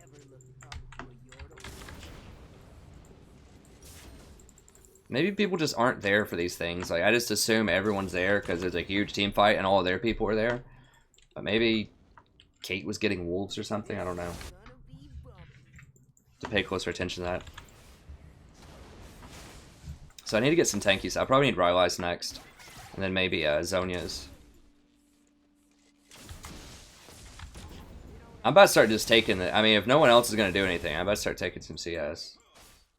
Ever look up to a yordle? Maybe people just aren't there for these things. Like, I just assume everyone's there because there's a huge team fight and all of their people are there. But maybe Kate was getting wolves or something. I don't know. Gonna be bumpy. To pay closer attention to that. So I need to get some tanky stuff. I probably need Rylai's next. And then maybe Zhonya's. I'm about to start just taking the... I mean, if no one else is going to do anything, I'm about to start taking some CS.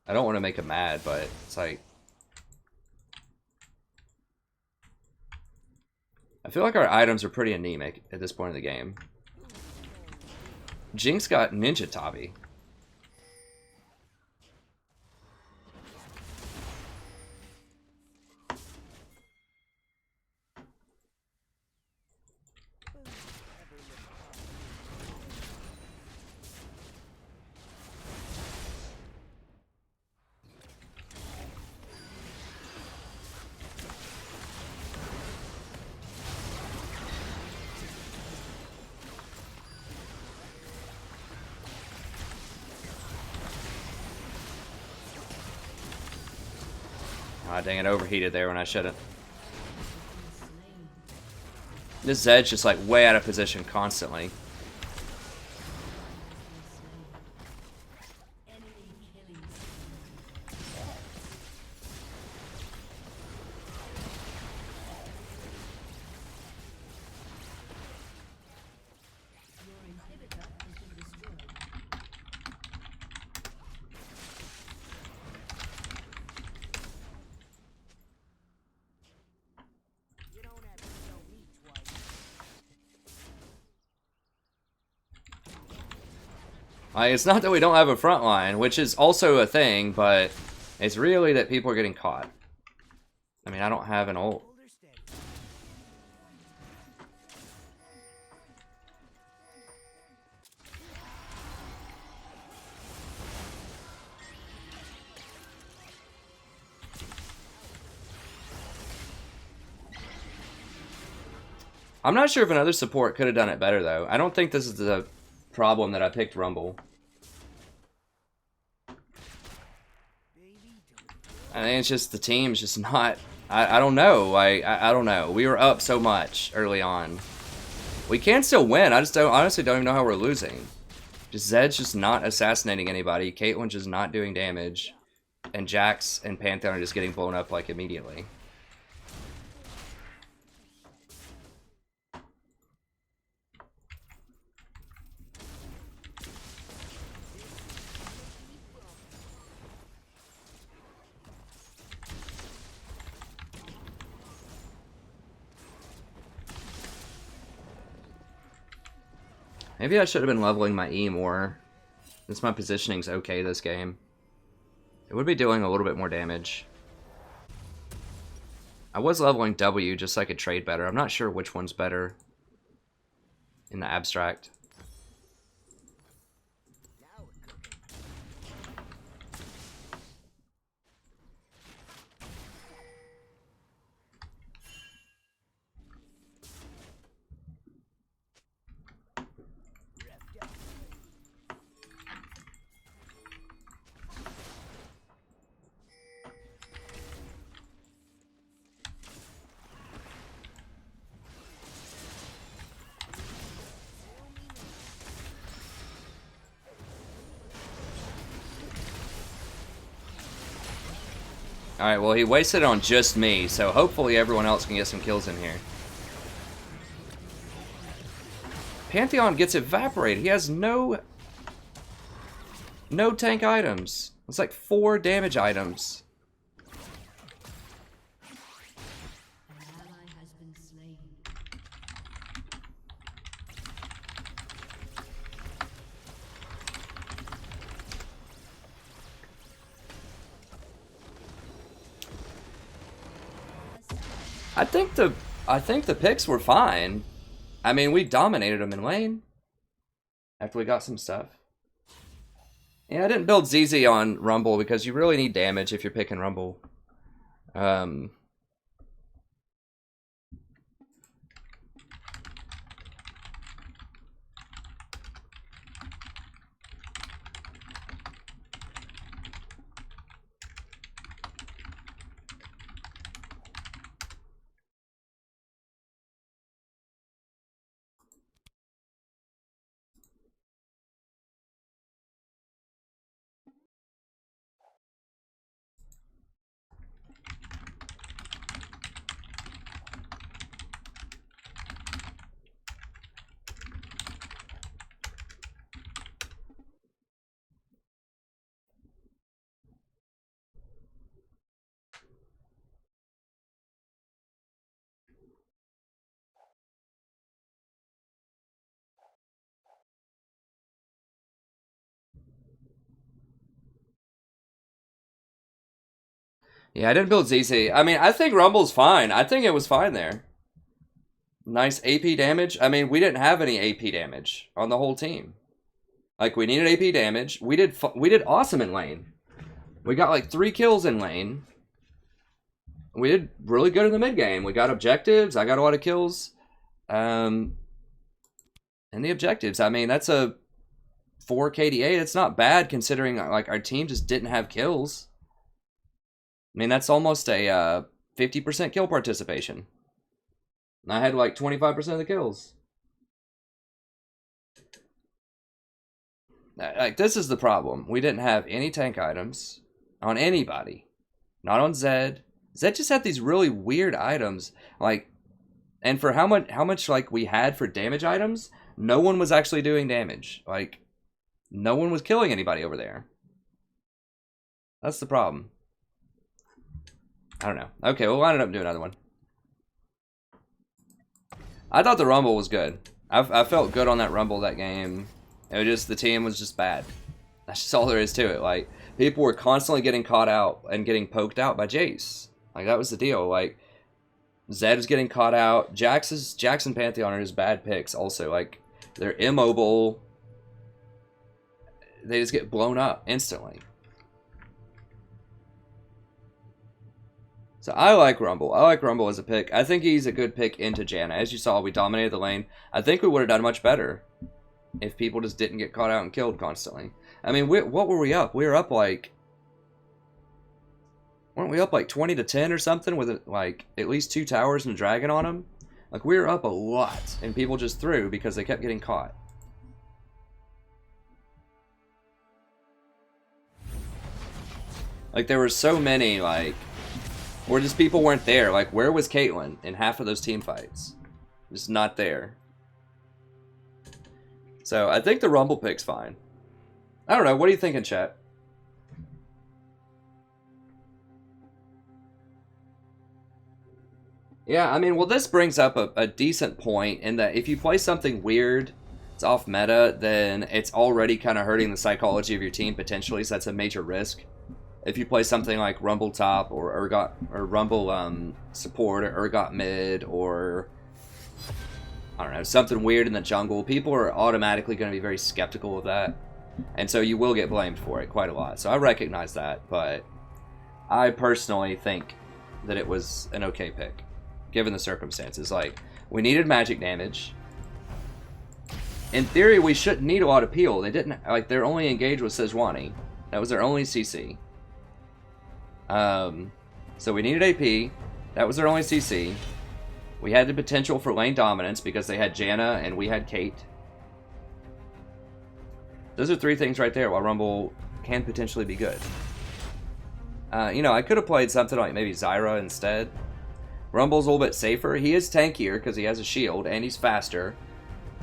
I don't want to make him mad, but it's like... I feel like our items are pretty anemic at this point in the game. Jinx got Ninja Tabi. Ah, dang it, overheated there when I shouldn't. This Zed's just like way out of position constantly. You don't have to tell me twice. Like, it's not that we don't have a front line, which is also a thing, but it's really that people are getting caught. I mean, I don't have an ult. Hold her steady. I'm not sure if another support could have done it better, though. I don't think this is the problem that I picked Rumble. Baby, I think it's just the team's just not... I don't know. I don't know. We were up so much early on. We can still win. I just honestly don't even know how we're losing. Just Zed's just not assassinating anybody. Caitlyn's just not doing damage. And Jax and Pantheon are just getting blown up like immediately. Maybe I should have been leveling my E more. Since my positioning's okay this game. It would be doing a little bit more damage. I was leveling W just so I could trade better. I'm not sure which one's better in the abstract. now we're cooking. Revved up. Alright, well he wasted it on just me, so hopefully everyone else can get some kills in here. Pantheon gets evaporated. He has no tank items. It's like 4 damage items. An ally has been slain. I think the picks were fine. I mean, we dominated them in lane after we got some stuff. Yeah, I didn't build ZZ on Rumble because you really need damage if you're picking Rumble. Yeah, I didn't build ZZ. I mean, I think Rumble's fine. I think it was fine there. Nice AP damage. I mean, we didn't have any AP damage on the whole team. Like, we needed AP damage. We did awesome in lane. We got like 3 kills in lane. We did really good in the mid game. We got objectives. I got a lot of kills. And the objectives. I mean, that's a 4 KDA. That's not bad considering like our team just didn't have kills. mean, that's almost a 50% kill participation. I had like 25% of the kills. Like, this is the problem. We didn't have any tank items on anybody. Not on Zed. Zed just had these really weird items. Like, and for how much like we had for damage items, no one was actually doing damage. Like, no one was killing anybody over there. That's the problem. I don't know. Okay, we'll line it up and do another one. I thought the Rumble was good. I felt good on that Rumble that game. It was just, the team was just bad. That's just all there is to it. Like, people were constantly getting caught out and getting poked out by Jace. Like, that was the deal. Like, Zed was getting caught out. Jackson Pantheon are his bad picks also. Like, they're immobile. They just get blown up instantly. So I like Rumble. I like Rumble as a pick. I think he's a good pick into Janna. As you saw, we dominated the lane. I think we would have done much better if people just didn't get caught out and killed constantly. I mean, what were we up? We were up like... Weren't we up like 20 to 10 or something with like at least 2 towers and a dragon on them? Like, we were up a lot and people just threw because they kept getting caught. Like, there were so many, like... Where just people weren't there. Like, where was Caitlyn in half of those team fights? Just not there. So, I think the Rumble pick's fine. I don't know. What are you thinking, chat? Yeah, I mean, well, this brings up a decent point in that if you play something weird, it's off meta, then it's already kind of hurting the psychology of your team potentially, so that's a major risk. If you play something like Rumble top or Rumble support or Urgot mid or I don't know, something weird in the jungle, people are automatically going to be very skeptical of that. And so you will get blamed for it quite a lot. So I recognize that, but I personally think that it was an okay pick given the circumstances. Like, we needed magic damage. In theory, we shouldn't need a lot of peel. They didn't, like, their only engage was Sejuani. That was their only CC. So we needed AP. That was their only CC. We had the potential for lane dominance because they had Janna and we had Kate. Those are 3 things right there while Rumble can potentially be good. You know, I could have played something like maybe Zyra instead. Rumble's a little bit safer. He is tankier because he has a shield and he's faster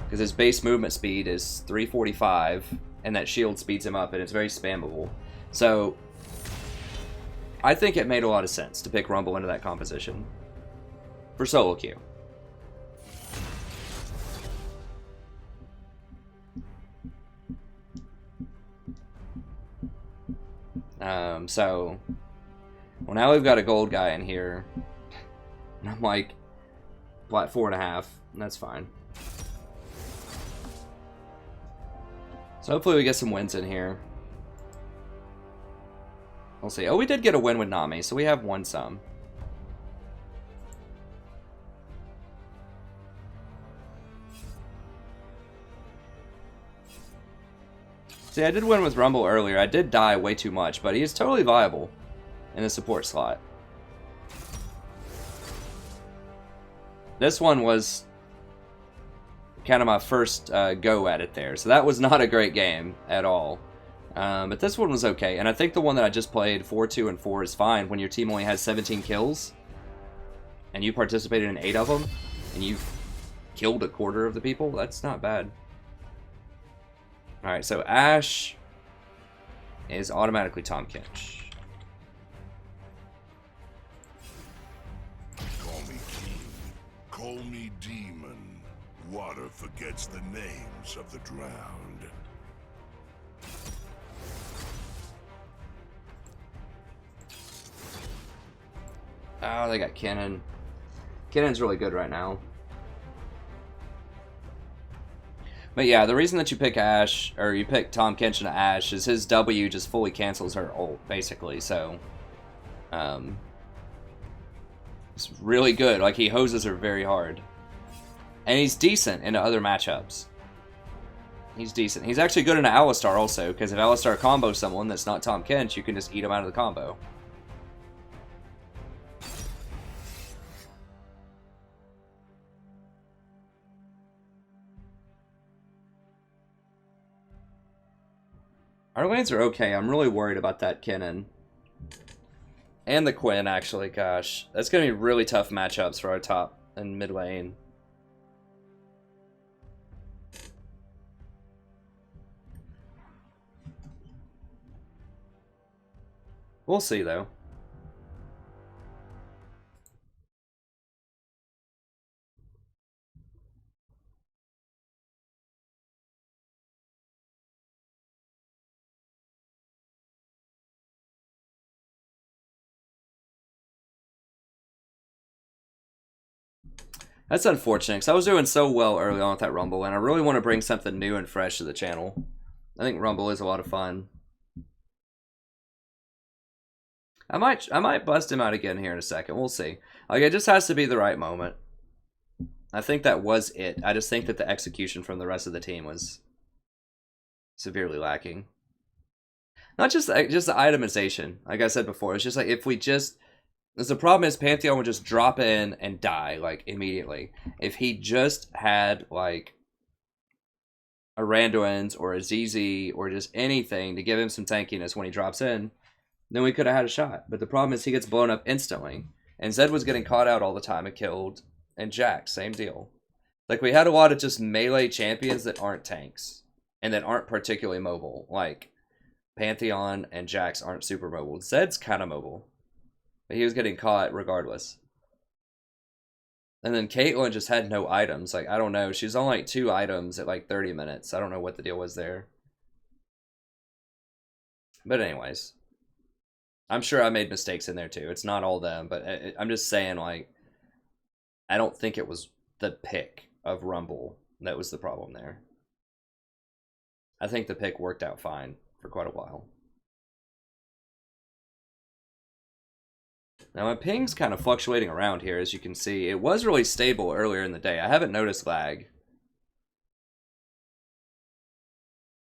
because his base movement speed is 345 and that shield speeds him up and it's very spammable. So I think it made a lot of sense to pick Rumble into that composition for solo queue. So, well, now we've got a gold guy in here, and I'm like, flat 4.5, and that's fine. So hopefully we get some wins in here. We'll see. Oh, we did get a win with Nami, so we have won some. See, I did win with Rumble earlier. I did die way too much, but he is totally viable in the support slot. This one was kind of my first go at it there, so that was not a great game at all. But this one was okay, and I think the one that I just played, 4, 2, and 4, is fine when your team only has 17 kills, and you participated in 8 of them, and you've killed a quarter of the people. That's not bad. Alright, so Ashe is automatically Tahm Kench. Call me king, call me demon. Water forgets the names of the drowned. Oh, they got Kennen. Kennen's really good right now. But yeah, the reason that you pick Ashe, or you pick Tahm Kench into Ashe, is his W just fully cancels her ult, basically, so... it's really good, like, he hoses her very hard. And he's decent into other matchups. He's decent. He's actually good into Alistar also, because if Alistar combos someone that's not Tahm Kench, you can just eat him out of the combo. Our lanes are okay. I'm really worried about that Kennen. And the Quinn, actually. Gosh. That's going to be really tough matchups for our top and mid lane. We'll see, though. That's unfortunate, because I was doing so well early on with that Rumble, and I really want to bring something new and fresh to the channel. I think Rumble is a lot of fun. I might bust him out again here in a second. We'll see. Like, it just has to be the right moment. I think that was it. I just think that the execution from the rest of the team was severely lacking. Not just the itemization. Like I said before, it's just like if we just... Because the problem is Pantheon would just drop in and die, like, immediately. If he just had, like, a Randuin's or a ZZ or just anything to give him some tankiness when he drops in, then we could have had a shot. But the problem is he gets blown up instantly. And Zed was getting caught out all the time and killed. And Jack, same deal. Like, we had a lot of just melee champions that aren't tanks. And that aren't particularly mobile. Like, Pantheon and Jax aren't super mobile. Zed's kind of mobile. But he was getting caught regardless. And then Caitlyn just had no items. Like, I don't know. She's on like 2 items at like 30 minutes. I don't know what the deal was there. But anyways. I'm sure I made mistakes in there too. It's not all them. But I'm just saying, like, I don't think it was the pick of Rumble that was the problem there. I think the pick worked out fine for quite a while. Now my ping's kind of fluctuating around here, as you can see. It was really stable earlier in the day. I haven't noticed lag.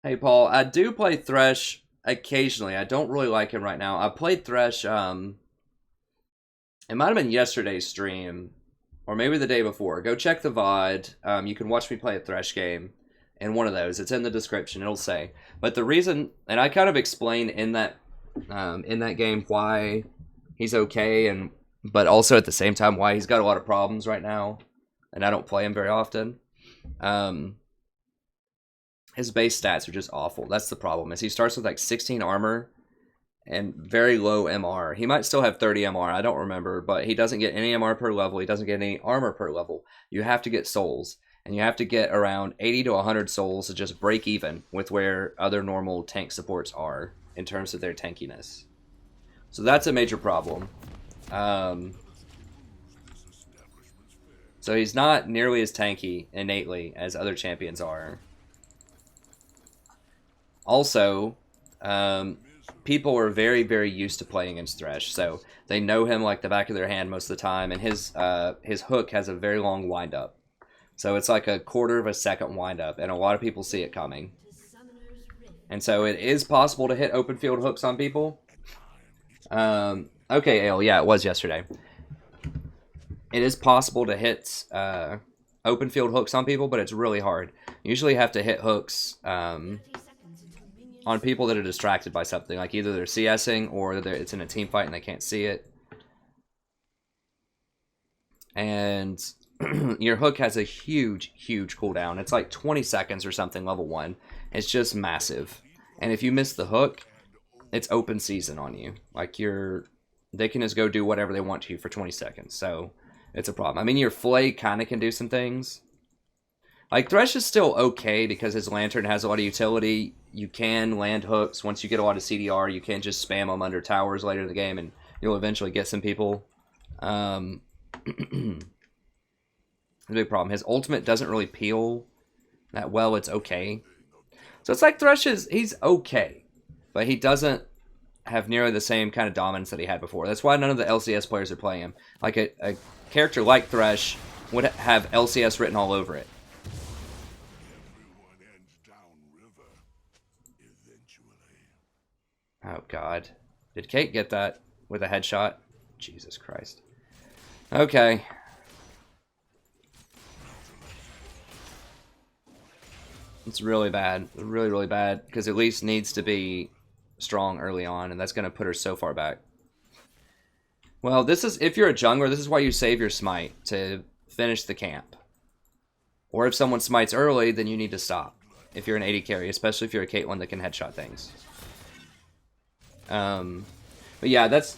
Hey Paul, I do play Thresh occasionally. I don't really like him right now. I played Thresh, it might have been yesterday's stream, or maybe the day before. Go check the VOD. You can watch me play a Thresh game in one of those. It's in the description, it'll say. But the reason, and I kind of explain in that game why he's okay, but also at the same time why he's got a lot of problems right now, and I don't play him very often. His base stats are just awful. That's the problem, is he starts with like 16 armor and very low MR. He might still have 30 MR, I don't remember, but he doesn't get any MR per level. He doesn't get any armor per level. You have to get souls, and you have to get around 80 to 100 souls to just break even with where other normal tank supports are in terms of their tankiness. So that's a major problem. So he's not nearly as tanky innately as other champions are. Also, people are very, very used to playing against Thresh, so they know him like the back of their hand most of the time, and his hook has a very long wind-up. So it's like a quarter of a second wind-up, and a lot of people see it coming. And so it is possible to hit open field hooks on people. Okay, Ale, yeah, it was yesterday. It is possible to hit open field hooks on people, but it's really hard. You usually have to hit hooks on people that are distracted by something, like either they're CSing or it's in a team fight and they can't see it. And your hook has a huge, huge cooldown. It's like 20 seconds or something, level 1. It's just massive. And if you miss the hook, it's open season on you. Like, they can just go do whatever they want to you for 20 seconds. So it's a problem. I mean, your Flay kind of can do some things. Like, Thresh is still okay because his Lantern has a lot of utility. You can land hooks. Once you get a lot of CDR, you can just spam them under towers later in the game, and you'll eventually get some people. The big problem. His ultimate doesn't really peel that well. It's okay. So it's like Thresh he's okay, but he doesn't have nearly the same kind of dominance that he had before. That's why none of the LCS players are playing him. Like a character like Thresh would have LCS written all over it. Oh god. Did Kate get that with a headshot? Jesus Christ. Okay. It's really bad. Really, really bad. Because Elise needs to be strong early on, and that's going to put her so far back. Well, this is, if you're a jungler, this is why you save your smite to finish the camp. Or if someone smites early, then you need to stop. If you're an AD carry, especially if you're a Caitlyn that can headshot things. But yeah, that's...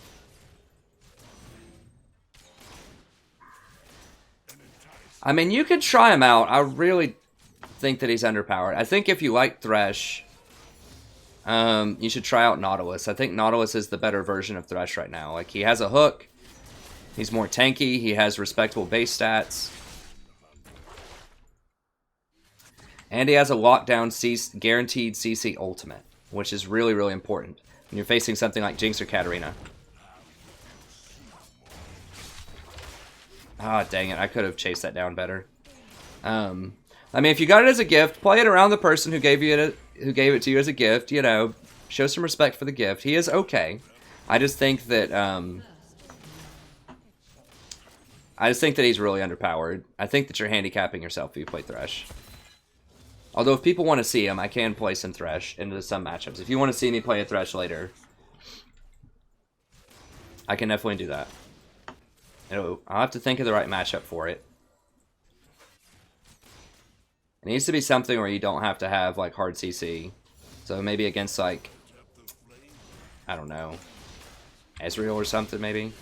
I mean, you could try him out. I really think that he's underpowered. I think if you like Thresh, you should try out Nautilus. I think Nautilus is the better version of Thresh right now. Like, he has a hook. He's more tanky. He has respectable base stats. And he has a lockdown guaranteed CC ultimate, which is really, really important when you're facing something like Jinx or Katarina. Ah, dang it. I could have chased that down better. I mean, if you got it as a gift, play it around the person who gave it to you as a gift. You know, show some respect for the gift. He is okay. I just think that he's really underpowered. I think that you're handicapping yourself if you play Thresh. Although if people want to see him, I can play some Thresh into some matchups. If you want to see me play a Thresh later, I can definitely do that. I'll have to think of the right matchup for it. It needs to be something where you don't have to have, like, hard CC. So maybe against, like, I don't know, Ezreal or something, maybe.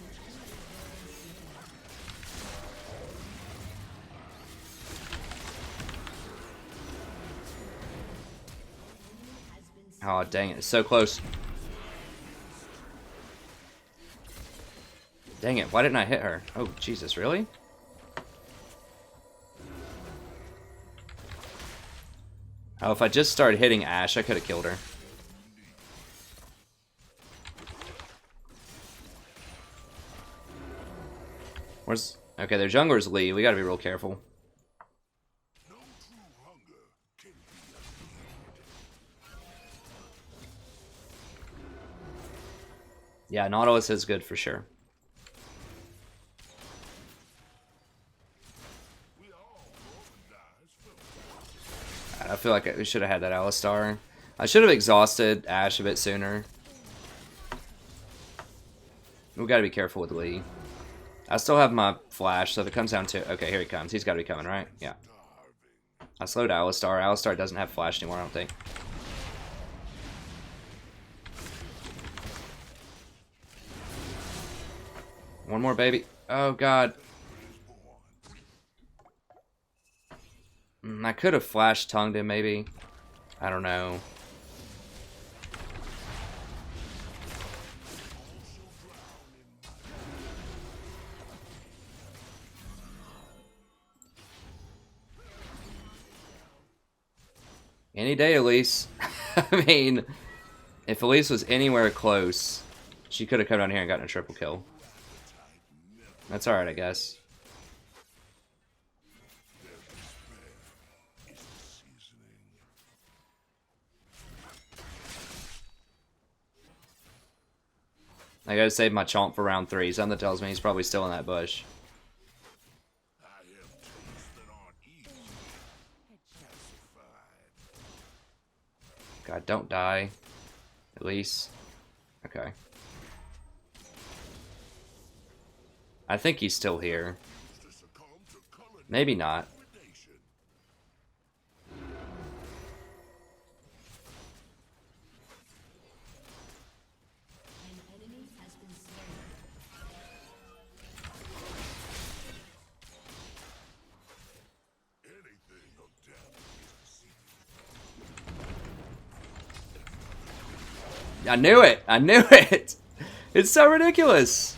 Oh, dang it. It's so close. Dang it. Why didn't I hit her? Oh, Jesus. Really? Oh, if I just started hitting Ashe, I could have killed her. Where's... Okay, their jungler's Lee. We gotta be real careful. Yeah, Nautilus is good for sure. I feel like we should have had that Alistar. I should have exhausted Ashe a bit sooner. We gotta be careful with Lee. I still have my flash, so if it comes down to... Okay, here he comes. He's gotta be coming, right? Yeah. I slowed Alistar. Alistar doesn't have flash anymore, I don't think. One more, baby. Oh, God. I could have flash-tongued him, maybe. I don't know. Any day, Elise. I mean, if Elise was anywhere close, she could have come down here and gotten a triple kill. That's alright, I guess. I gotta save my chomp for round 3. Something tells me he's probably still in that bush. God, don't die. At least. Okay. I think he's still here. Maybe not. I knew it! I knew it! It's so ridiculous!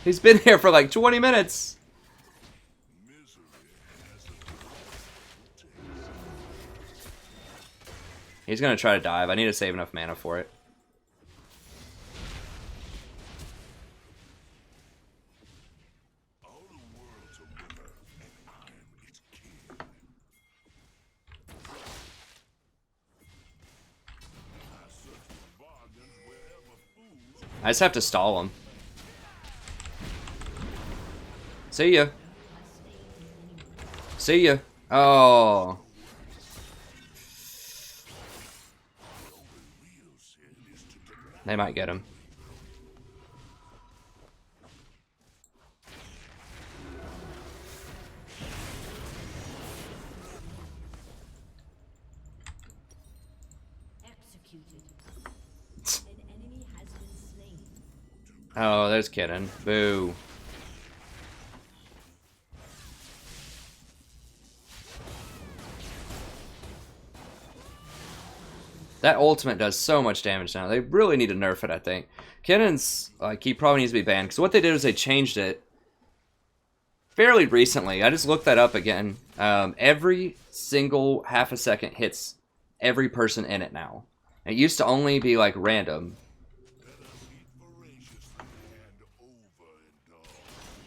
He's been here for like 20 minutes! He's gonna try to dive. I need to save enough mana for it. I just have to stall him. See ya. See ya. Oh. They might get him. Executed. An enemy has been slain. Oh, there's Kitten. Boo. That ultimate does so much damage now. They really need to nerf it, I think. Kitten's, like, he probably needs to be banned. Because what they did was they changed it fairly recently. I just looked that up again. Every single half a second hits every person in it now. It used to only be, like, random.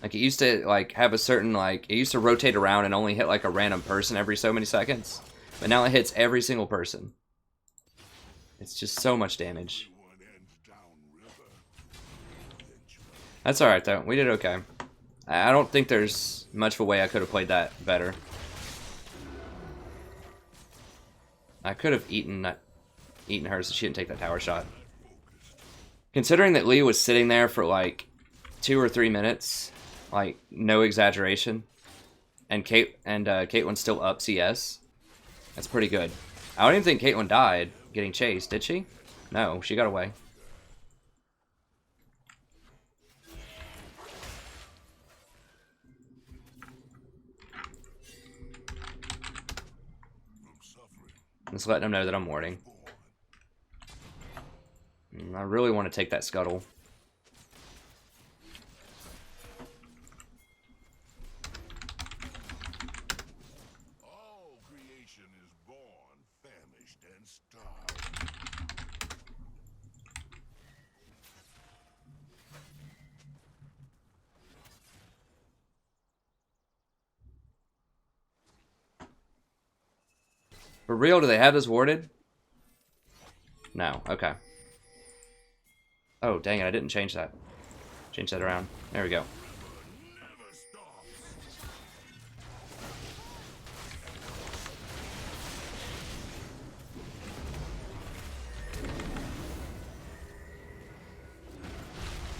Like, it used to, like, have a certain, like, it used to rotate around and only hit, like, a random person every so many seconds. But now it hits every single person. It's just so much damage. That's alright, though. We did okay. I don't think there's much of a way I could have played that better. I could have eaten her so she didn't take that tower shot. Considering that Lee was sitting there for like 2 or 3 minutes, like no exaggeration, and Caitlyn's still up CS, that's pretty good. I don't even think Caitlyn died getting chased, did she? No, she got away. Just letting them know that I'm warding. I really want to take that scuttle. All creation is born, famished, and starved. For real, do they have this warded? No, okay. Oh, dang it, I didn't change that. Change that around. There we go. Never stops.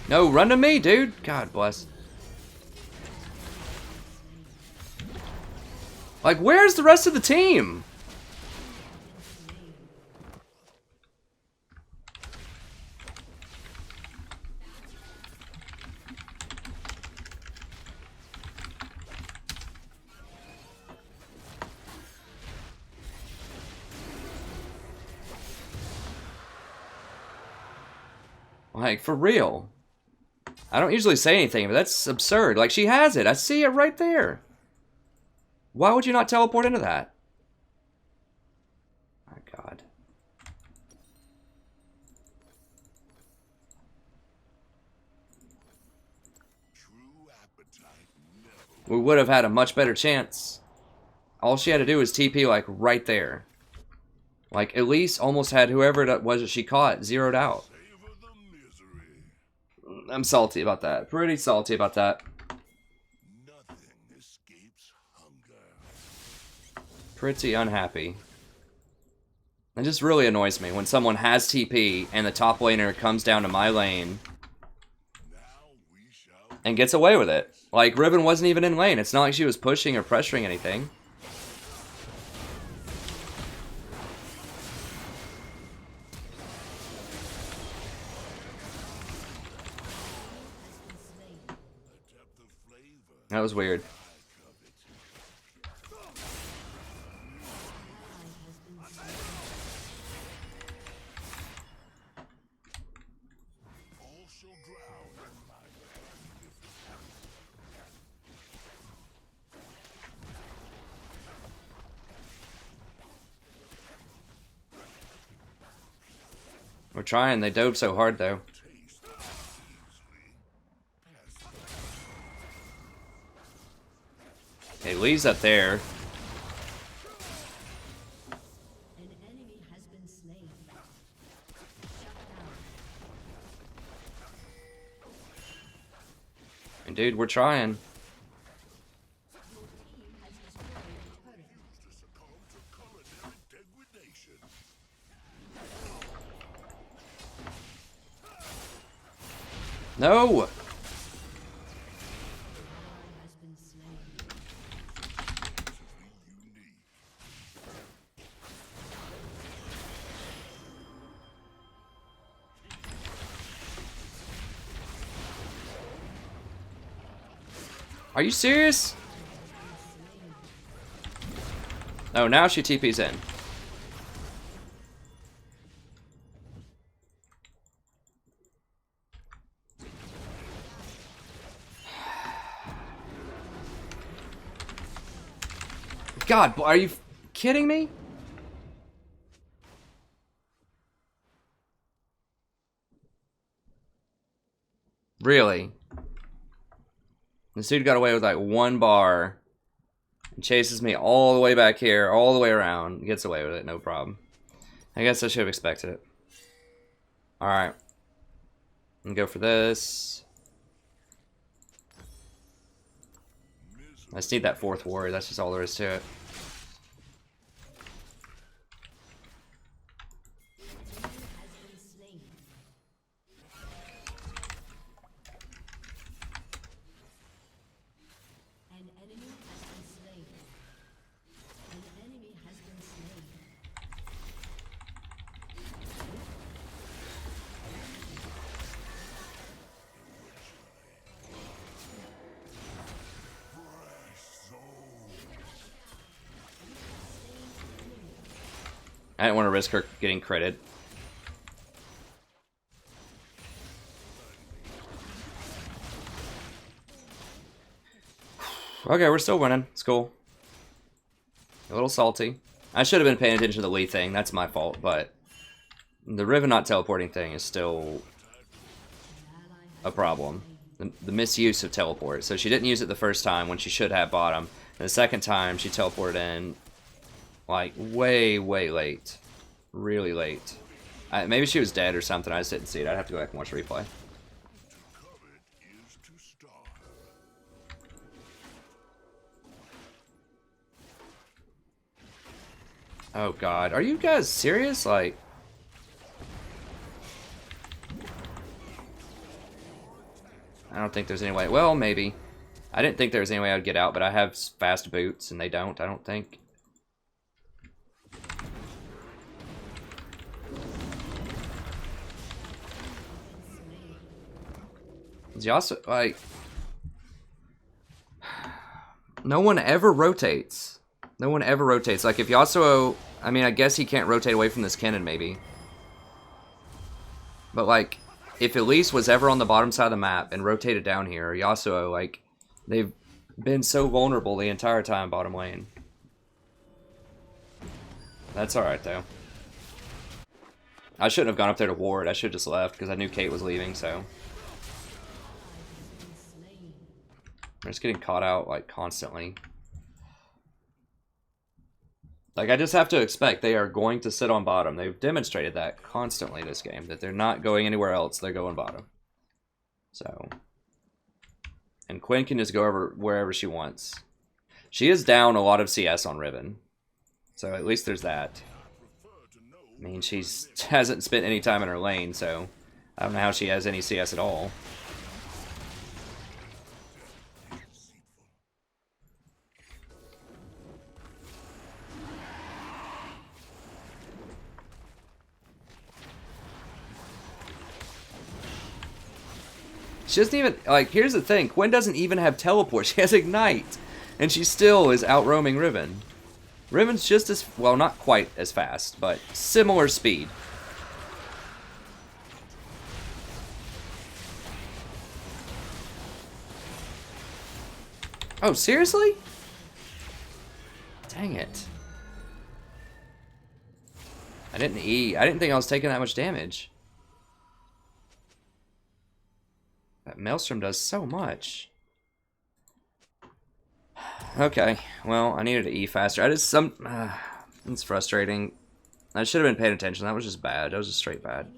No, run to me, dude! God bless. Like, where's the rest of the team? Like, for real. I don't usually say anything, but that's absurd. Like, she has it. I see it right there. Why would you not teleport into that? My God. True appetite never. We would have had a much better chance. All she had to do was TP, like, right there. Like, Elise almost had whoever it was that she caught zeroed out. Savor the misery. I'm salty about that. Pretty salty about that. Nothing escapes hunger. Pretty unhappy. It just really annoys me when someone has TP and the top laner comes down to my lane Now we shall. and gets away with it. Like, Ribbon wasn't even in lane. It's not like she was pushing or pressuring anything. A depth of flavor. That was weird. All shall drown in my We're trying. They dove so hard, though. taste easily. Okay, Lee's up there. An enemy has been slain. Shut down. And dude, we're trying. Your team has destroyed a turret. To succumb to culinary degradation. No! Has been slain. Are you serious? Oh, now she TP's in. God, are you kidding me? Really? This dude got away with like 1 bar. And chases me all the way back here, all the way around. Gets away with it, no problem. I guess I should have expected it. Alright. And go for this. I just need that 4th warrior, that's just all there is to it. An enemy has been slain. An enemy has been slain. I didn't want to risk her getting critted. Okay, we're still winning. It's cool. A little salty. I should have been paying attention to the Lee thing. That's my fault, but the Riven not teleporting thing is still a problem. The misuse of teleport. So she didn't use it the first time when she should have bottom. And the second time she teleported in like way, way late. Really late. Maybe she was dead or something. I just didn't see it. I'd have to go back and watch the replay. Oh god, are you guys serious? Like, I don't think there's any way. Well, maybe. I didn't think there was any way I'd get out, but I have fast boots and they don't, I don't think. Yasuo, like, no one ever rotates. No one ever rotates. Like, if Yasuo, I mean, I guess he can't rotate away from this cannon, maybe. But, like, if Elise was ever on the bottom side of the map and rotated down here, Yasuo, like, they've been so vulnerable the entire time bottom lane. That's alright, though. I shouldn't have gone up there to ward. I should have just left, because I knew Kate was leaving, so. I'm just getting caught out, like, constantly. Like, I just have to expect they are going to sit on bottom. They've demonstrated that constantly this game, that they're not going anywhere else, they're going bottom. So. And Quint can just go over wherever she wants. She is down a lot of CS on Riven. So at least there's that. I mean, she hasn't spent any time in her lane, so I don't know how she has any CS at all. She doesn't even, like, here's the thing. Quinn doesn't even have teleport. She has ignite. And she still is out-roaming Riven. Riven's just as, well, not quite as fast, but similar speed. Oh, seriously? Dang it. I didn't think I was taking that much damage. That Maelstrom does so much. Okay, well, I needed to E faster. It's frustrating. I should have been paying attention. That was just bad. That was just straight bad.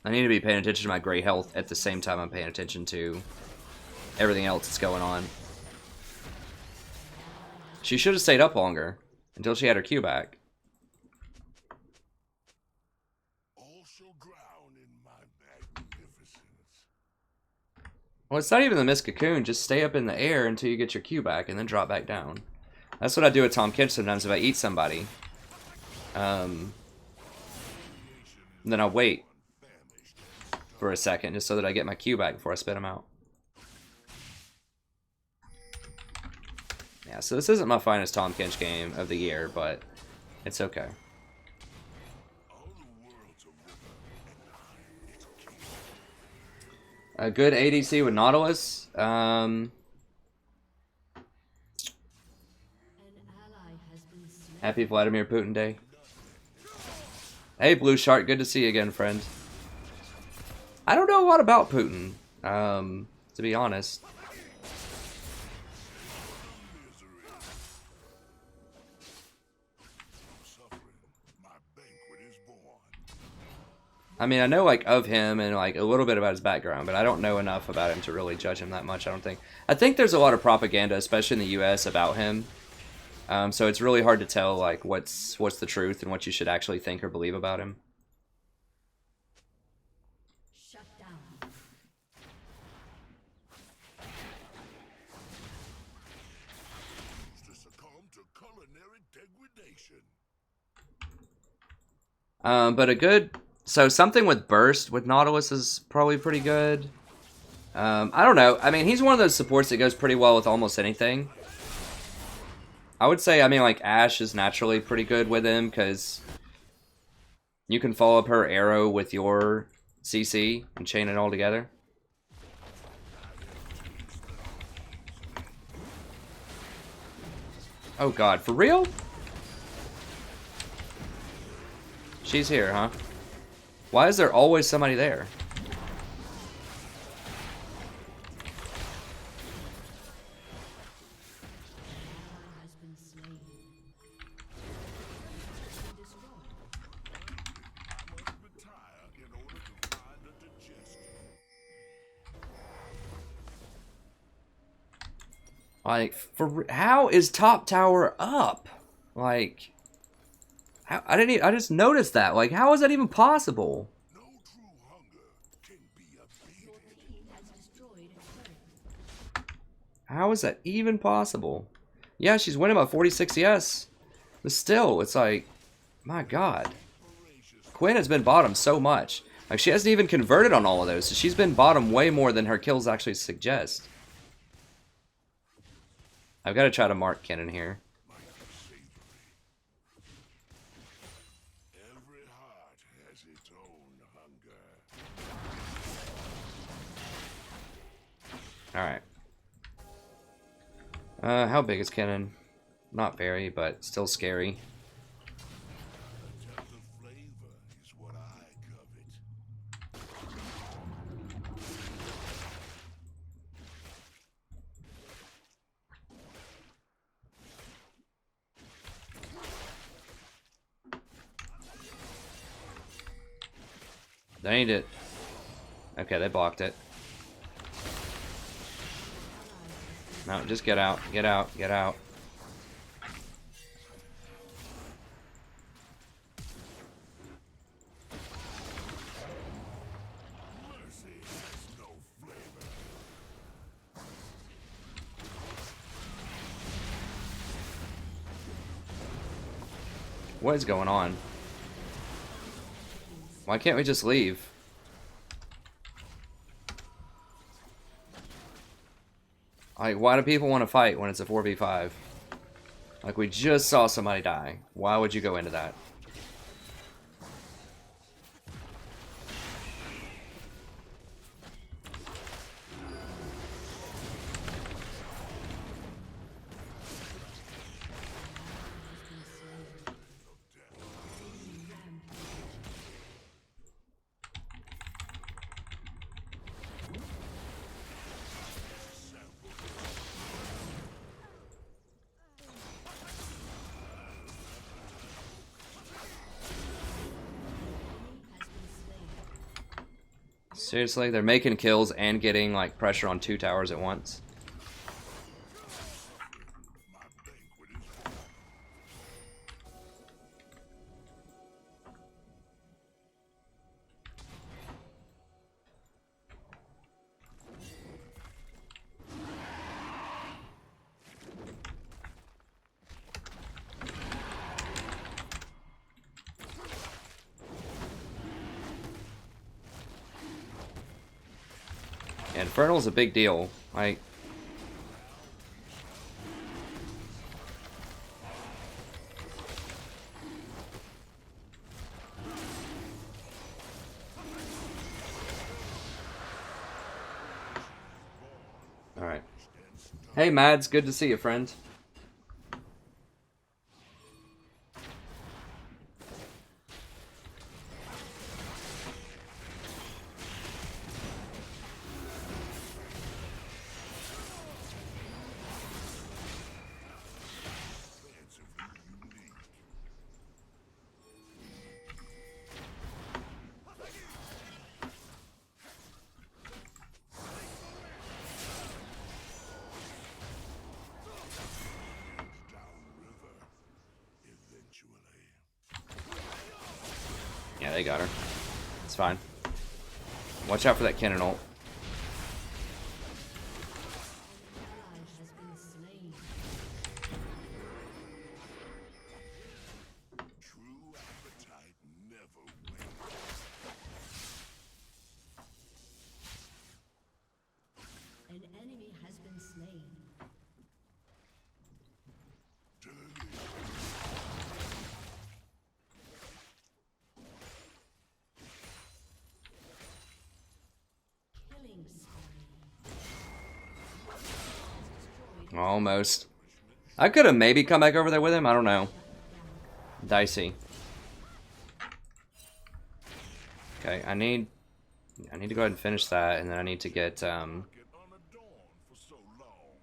I need to be paying attention to my gray health at the same time I'm paying attention to everything else that's going on. She should have stayed up longer until she had her Q back. in my magnificence. Well, it's not even the missed cocoon. Just stay up in the air until you get your Q back and then drop back down. That's what I do with Tahm Kench sometimes if I eat somebody. Then I'll wait for a second just so that I get my Q back before I spit him out. Yeah, so this isn't my finest Tahm Kench game of the year, but it's okay. A good ADC with Nautilus. An ally has been slain. Happy Vladimir Putin Day. Hey, Blue Shark, good to see you again, friend. I don't know a lot about Putin, to be honest. I mean, I know, like, of him and, like, a little bit about his background, but I don't know enough about him to really judge him that much, I don't think. I think there's a lot of propaganda, especially in the U.S., about him. So it's really hard to tell, like, what's the truth and what you should actually think or believe about him. Shut down. To succumb to culinary degradation. But a good... So something with Burst with Nautilus is probably pretty good. I don't know. I mean, he's one of those supports that goes pretty well with almost anything. I would say, I mean, like, Ashe is naturally pretty good with him because you can follow up her arrow with your CC and chain it all together. Oh god, for real? She's here, huh? Why is there always somebody there? Has been slain. Destroyed. I must retire in order to find a digestion. Like, how is top tower up? Like, I just noticed that. Like, how is that even possible? No true hunger can be abated. Your team has destroyed a turret. How is that even possible? Yeah, she's winning by 46 yes. But still, it's like, my god. Quint has been bottom so much. Like, she hasn't even converted on all of those. So she's been bottom way more than her kills actually suggest. I've got to try to mark Ken in here. Every heart has its own hunger. Alright. How big is Kennen? Not very, but still scary. A tenth of flavor is what I covet. They need it. Okay, they blocked it. No, just get out. Get out. Get out. Mercy has no flavor. What is going on? Why can't we just leave? Like, why do people want to fight when it's a 4v5? Like, we just saw somebody die. Why would you go into that? Seriously, they're making kills and getting, like, pressure on 2 towers at once. My banquet is Infernal's a big deal. Like, all right. Hey, Mads, good to see you, friend. Yeah, they got her. It's fine. Watch out for that cannon ult. True appetite never wins. An enemy has been slain. Killing spree. Almost. I could have maybe come back over there with him. I don't know. Dicey. Okay, I need to go ahead and finish that, and then I need to get Get unadorned for so long.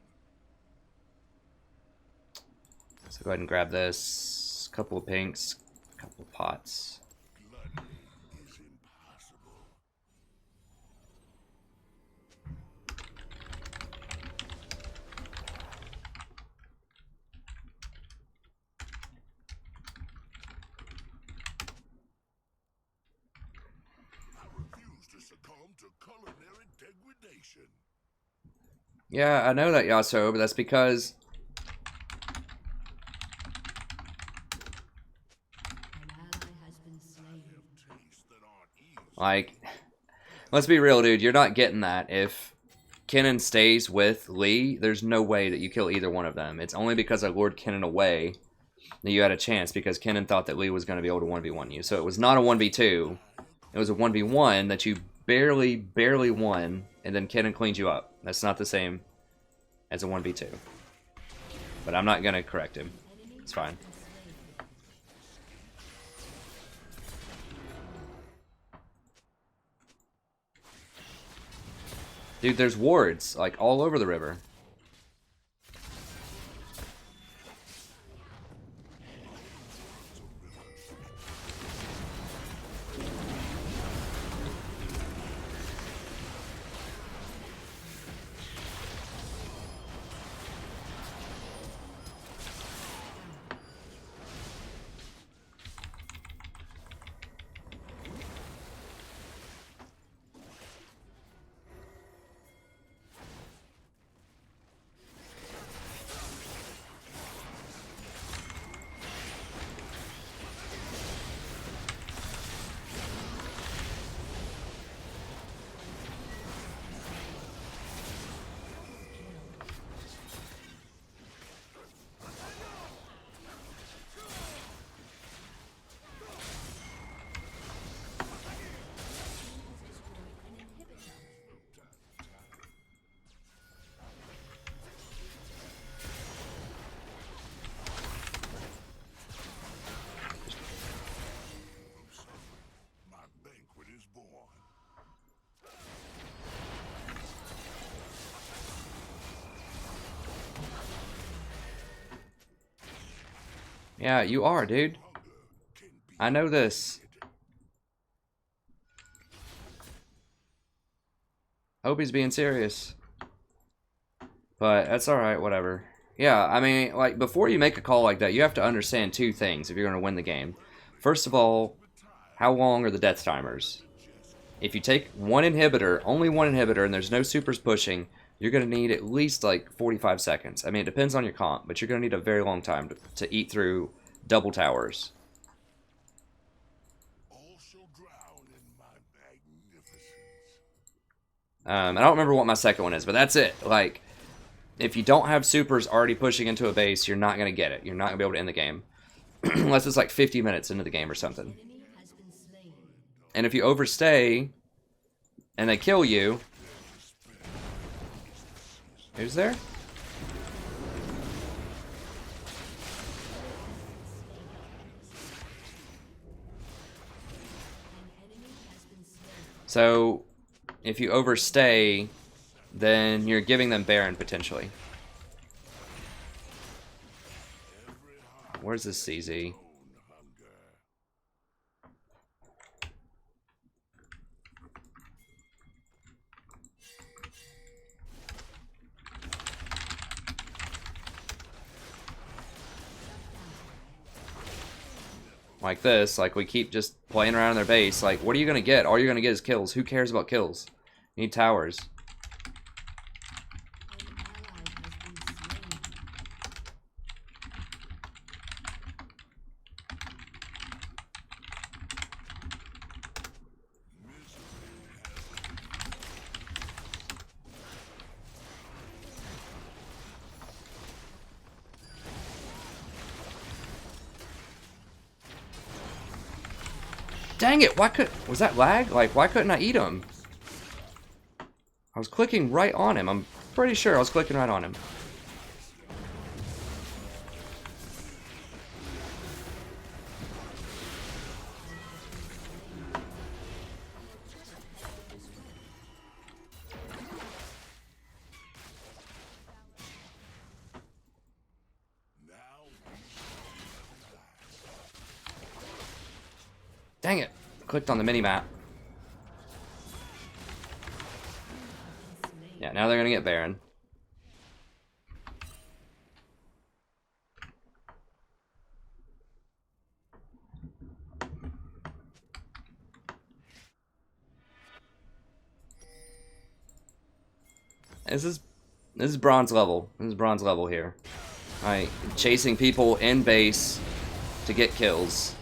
so go ahead and grab this. Couple of pinks, couple of pots. Gluttony is impossible. I refuse to succumb to culinary degradation. Yeah, I know that, Yasuo, but that's because An ally has been slain. Tastes that aren't easy. like, let's be real, dude. You're not getting that. If Kennen stays with Lee, there's no way that you kill either one of them. It's only because I lured Kennen away that you had a chance, because Kennen thought that Lee was going to be able to 1v1 you. So it was not a 1v2. It was a 1v1 that you barely won, and then Kennen cleaned you up. That's not the same as a 1v2. But I'm not going to correct him. It's fine. Dude, there's wards, like, all over the river. My banquet is born. Yeah, you are, dude. Hunger can be I know this. Hope he's being serious. But that's alright, whatever. Yeah, I mean, like, before you make a call like that, you have to understand two things if you're going to win the game. First of all, how long are the death timers? If you take one inhibitor, only one inhibitor, and there's no supers pushing, you're going to need at least, like, 45 seconds. I mean, it depends on your comp, but you're going to need a very long time to eat through double towers. all shall drown in my magnificence. I don't remember what my second one is, but that's it. Like, if you don't have supers already pushing into a base, you're not going to get it. You're not going to be able to end the game. Unless it's like 50 minutes into the game or something. And if you overstay and they kill you... Who's there? So, if you overstay, then you're giving them Baron, potentially. Where's this CZ? Like this, like we keep just playing around in their base. Like, what are you gonna get? All you're gonna get is kills. Who cares about kills? You need towers. Dang it, was that lag? Like, why couldn't I eat him? I was clicking right on him. I'm pretty sure I was clicking right on him. Dang it. Clicked on the mini-map. Yeah, now they're gonna get Baron. This is bronze level. This is bronze level here. Alright, chasing people in base to get kills.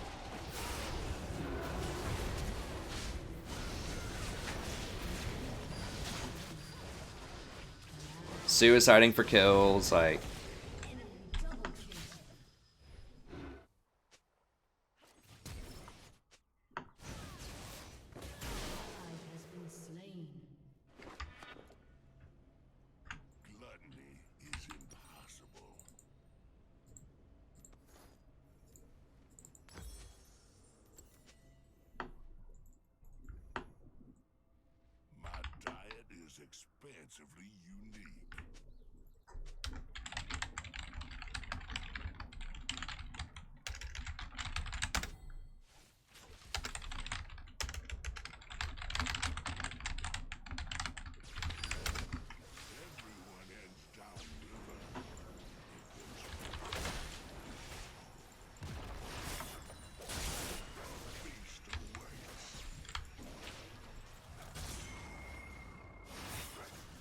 Suiciding for kills, like... Gluttony is impossible. My diet is expansively unique. Everyone heads downriver. Feast awaits.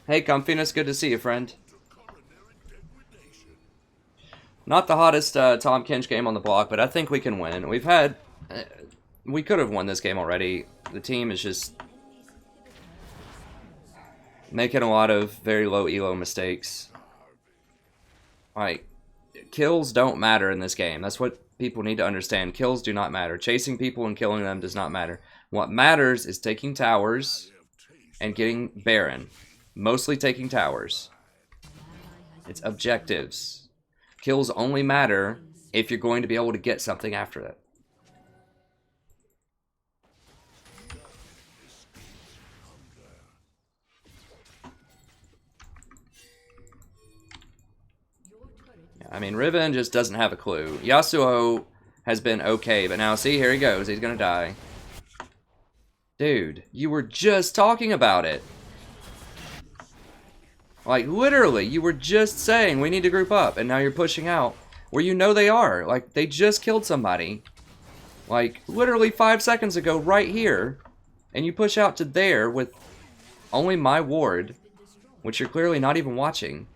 Hey, Comfiness, good to see you, friend. To culinary degradation. Not the hottest Tahm Kench game on the block, but I think we can win. We've had... we could have won this game already. The team is just... making a lot of very low elo mistakes. Like, kills don't matter in this game. That's what people need to understand. Kills do not matter. Chasing people and killing them does not matter. What matters is taking towers and getting Baron. Mostly taking towers. It's objectives. Kills only matter if you're going to be able to get something after it. I mean, Riven just doesn't have a clue. Yasuo has been okay, but now see, here he goes. He's gonna die. Dude, you were just talking about it. Like, literally, you were just saying we need to group up, and now you're pushing out where you know they are. Like, they just killed somebody. Like, literally 5 seconds ago, right here. And you push out to there with only my ward, which you're clearly not even watching.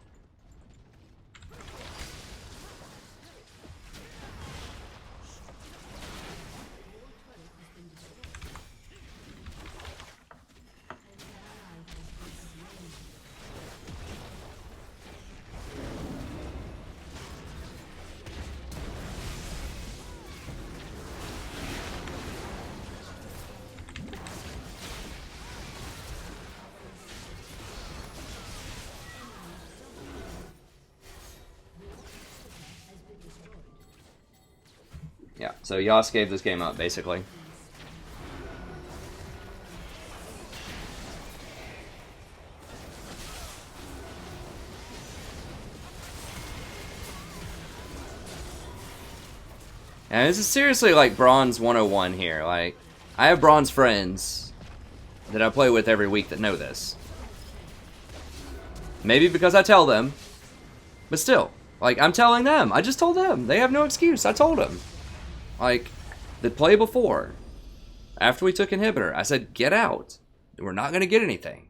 Yeah, so Yas gave this game up, basically. And this is seriously like Bronze 101 here. Like, I have Bronze friends that I play with every week that know this. Maybe because I tell them, but still, like, I'm telling them. I just told them. They have no excuse. I told them. Like, the play before, after we took inhibitor, I said, get out. We're not going to get anything.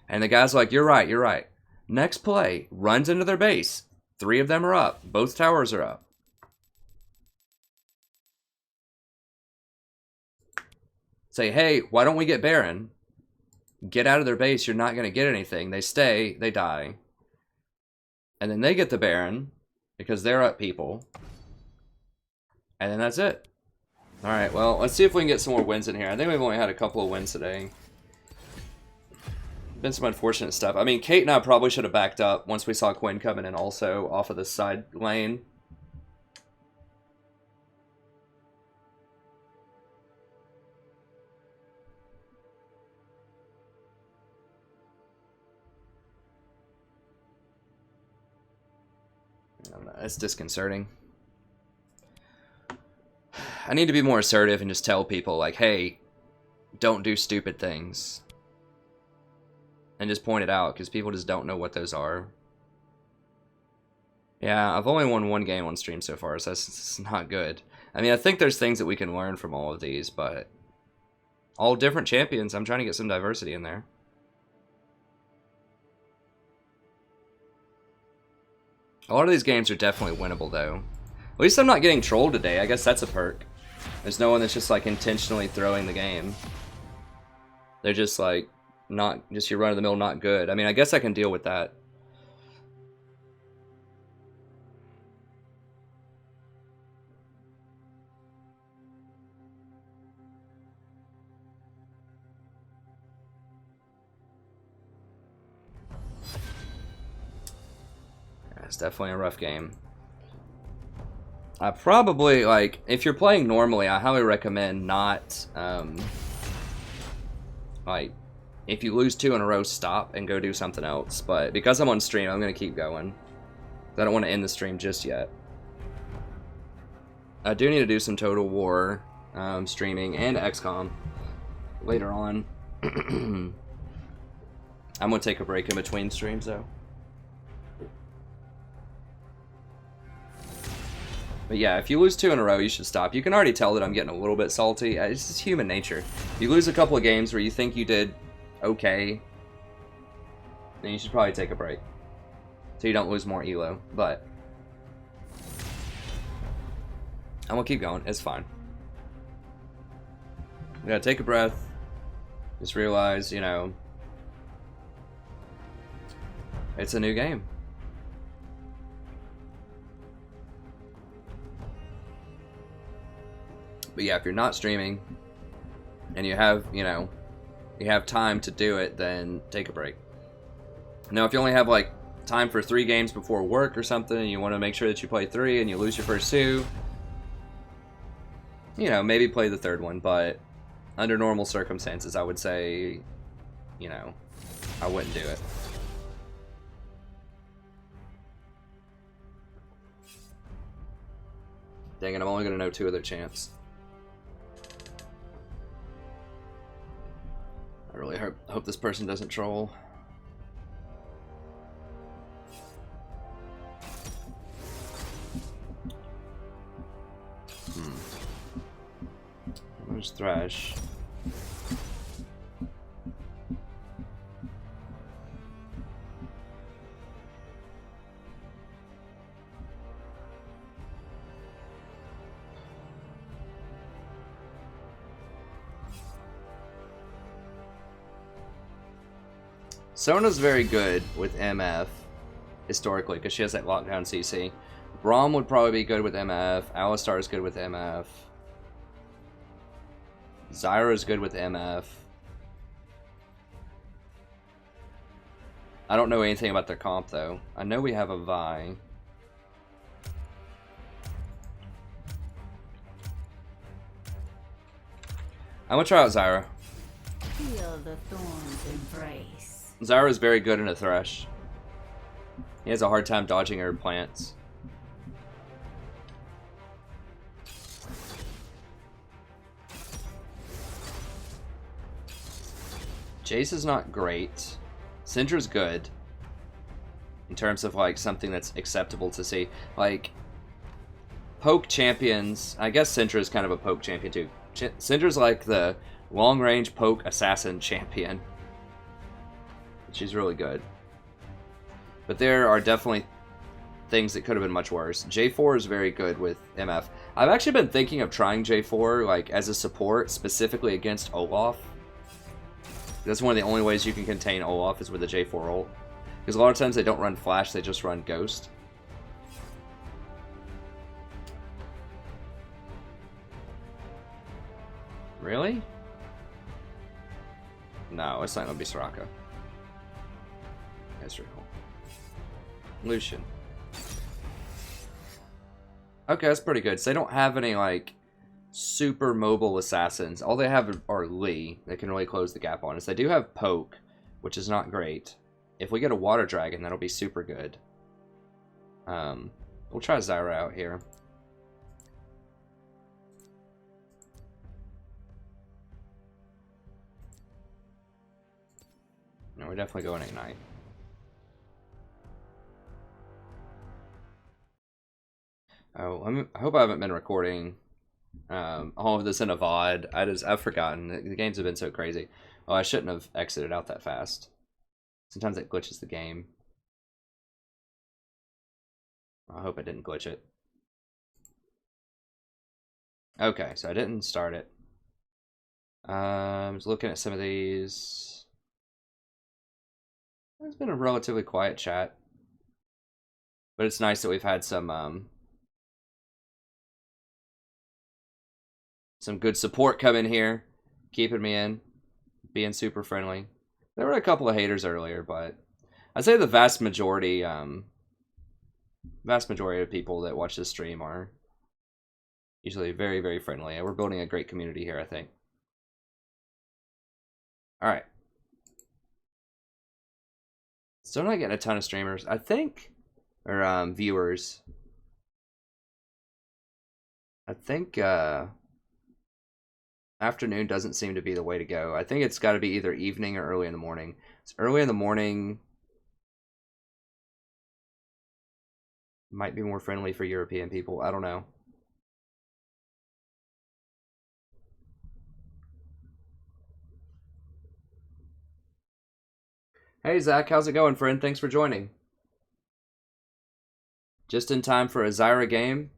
And the guy's like, you're right, you're right. Next play, runs into their base. 3 of them are up. Both towers are up. Say, hey, why don't we get Baron? Get out of their base, you're not going to get anything. They stay, they die. And then they get the Baron, because they're up people. And then that's it. Alright, well, let's see if we can get some more wins in here. I think we've only had a couple of wins today. Been some unfortunate stuff. I mean, Kate and I probably should have backed up once we saw Quinn coming in also off of the side lane. I don't know, it's disconcerting. I need to be more assertive and just tell people, like, hey, don't do stupid things. And just point it out, because people just don't know what those are. Yeah, I've only won 1 game on stream so far, so that's not good. I mean, I think there's things that we can learn from all of these, but... all different champions, I'm trying to get some diversity in there. A lot of these games are definitely winnable, though. At least I'm not getting trolled today. I guess that's a perk. There's no one that's just, like, intentionally throwing the game. They're just, like, not... just your run-of-the-mill not good. I mean, I guess I can deal with that. It's definitely a rough game. I probably, like, if you're playing normally, I highly recommend not, like, if you lose 2 in a row, stop and go do something else. But because I'm on stream, I'm going to keep going. I don't want to end the stream just yet. I do need to do some Total War streaming and XCOM later on. I'm going to take a break in between streams, though. But yeah, if you lose 2 in a row, you should stop. You can already tell that I'm getting a little bit salty. It's just human nature. If you lose a couple of games where you think you did okay, then you should probably take a break. So you don't lose more elo. But I'm gonna keep going. It's fine. You gotta take a breath. Just realize, you know, it's a new game. But yeah, if you're not streaming and you have, you know, you have time to do it, then take a break. Now, if you only have like time for 3 games before work or something, and you want to make sure that you play 3 and you lose your first 2, you know, maybe play the 3rd one. But under normal circumstances, I would say, you know, I wouldn't do it. Dang it, I'm only going to know 2 of their champs. I really hope this person doesn't troll. Where's Thresh? Sona's very good with MF, historically, because she has that lockdown CC. Braum would probably be good with MF. Alistar is good with MF. Zyra is good with MF. I don't know anything about their comp, though. I know we have a Vi. I'm gonna try out Zyra. Feel the thorns embrace. Zyra is very good in a Thresh. He has a hard time dodging her plants. Jace is not great. Syndra's good. In terms of like something that's acceptable to see. Like poke champions, I guess Syndra is kind of a poke champion too. Syndra's like the long range poke assassin champion. She's really good. But there are definitely things that could have been much worse. J4 is very good with MF. I've actually been thinking of trying J4 like as a support specifically against Olaf. That's one of the only ways you can contain Olaf is with a J4 ult. Because a lot of times they don't run Flash, they just run Ghost. Really? No, it's not going to be Soraka. Ezreal. Lucian. Okay, that's pretty good. So they don't have any, like, super mobile assassins. All they have are Lee. They can really close the gap on us. They do have Poke, which is not great. If we get a Water Dragon, that'll be super good. We'll try Zyra out here. No, we're definitely going Ignite. Oh, I hope I haven't been recording all of this in a VOD. I've forgotten. The games have been so crazy. Oh, I shouldn't have exited out that fast. Sometimes it glitches the game. I hope I didn't glitch it. Okay, so I didn't start it. I was looking at some of these. It's been a relatively quiet chat. But it's nice that we've had some good support come in here, keeping me in, being super friendly. There were a couple of haters earlier, but I'd say the vast majority of people that watch this stream are usually very, very friendly. And we're building a great community here, I think. All right. Still not getting a ton of streamers, I think, or viewers. I think afternoon doesn't seem to be the way to go. I think it's got to be either evening or early in the morning. It's early in the morning. Might be more friendly for European people. I don't know. Hey Zach, how's it going, friend? Thanks for joining. Just in time for a Zyra game.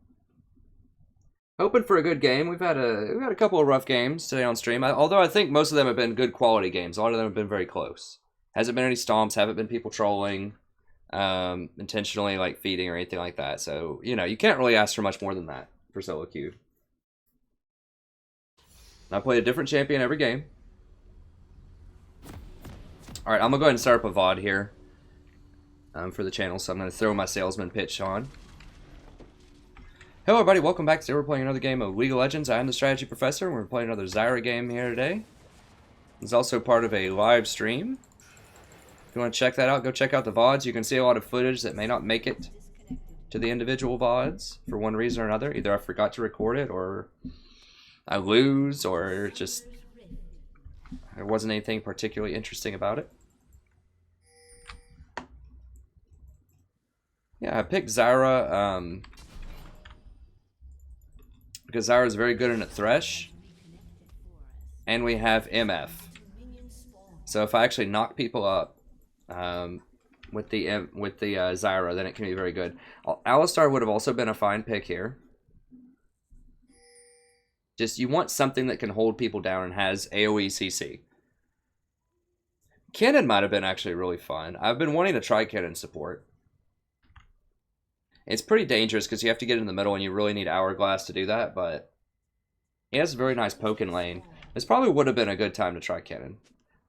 Hoping for a good game. We've had a couple of rough games today on stream. Although I think most of them have been good quality games. A lot of them have been very close. Hasn't been any stomps. Haven't been people trolling, intentionally like feeding or anything like that. So you know you can't really ask for much more than that for solo queue. I play a different champion every game. All right, I'm gonna go ahead and start up a VOD here for the channel. So I'm gonna throw my salesman pitch on. Hello everybody, welcome back. Today we're playing another game of League of Legends. I am the strategy professor, and we're playing another Zyra game here today. It's also part of a live stream. If you want to check that out, go check out the VODs. You can see a lot of footage that may not make it to the individual VODs for one reason or another. Either I forgot to record it, or I lose, or just there wasn't anything particularly interesting about it. Yeah, I picked Zyra because Zyra is very good in a Thresh, and we have MF. So if I actually knock people up with the Zyra, then it can be very good. Alistar would have also been a fine pick here. Just you want something that can hold people down and has AoE CC. Cannon might have been actually really fun. I've been wanting to try Cannon support. It's pretty dangerous because you have to get in the middle and you really need Hourglass to do that, but he has a very nice poke in lane. This probably would have been a good time to try Cannon.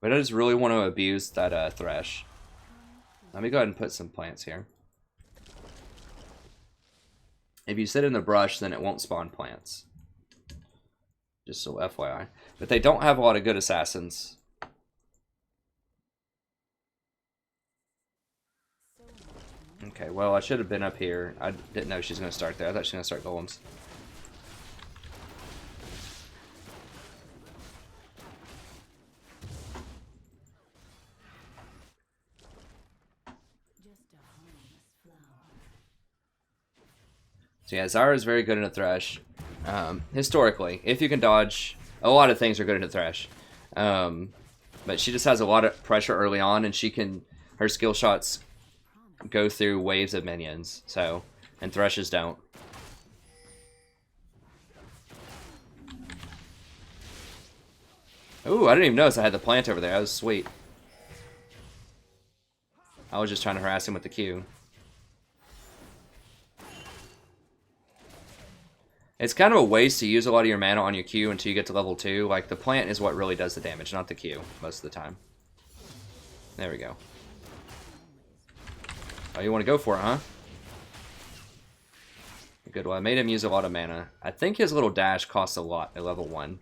But I just really want to abuse that Thresh. Let me go ahead and put some plants here. If you sit in the brush, then it won't spawn plants. Just so FYI. But they don't have a lot of good assassins. Okay, well, I should have been up here. I didn't know she was going to start there. I thought she was going to start golems. So yeah, Zyra is very good in a Thresh. Historically, if you can dodge, a lot of things are good in a Thresh. But she just has a lot of pressure early on, and her skill shots go through waves of minions. So, and Threshes don't. Ooh, I didn't even notice I had the plant over there. That was sweet. I was just trying to harass him with the Q. It's kind of a waste to use a lot of your mana on your Q until you get to level 2. Like, the plant is what really does the damage, not the Q, most of the time. There we go. Oh, you want to go for it, huh? Good. Well, I made him use a lot of mana. I think his little dash costs a lot at level 1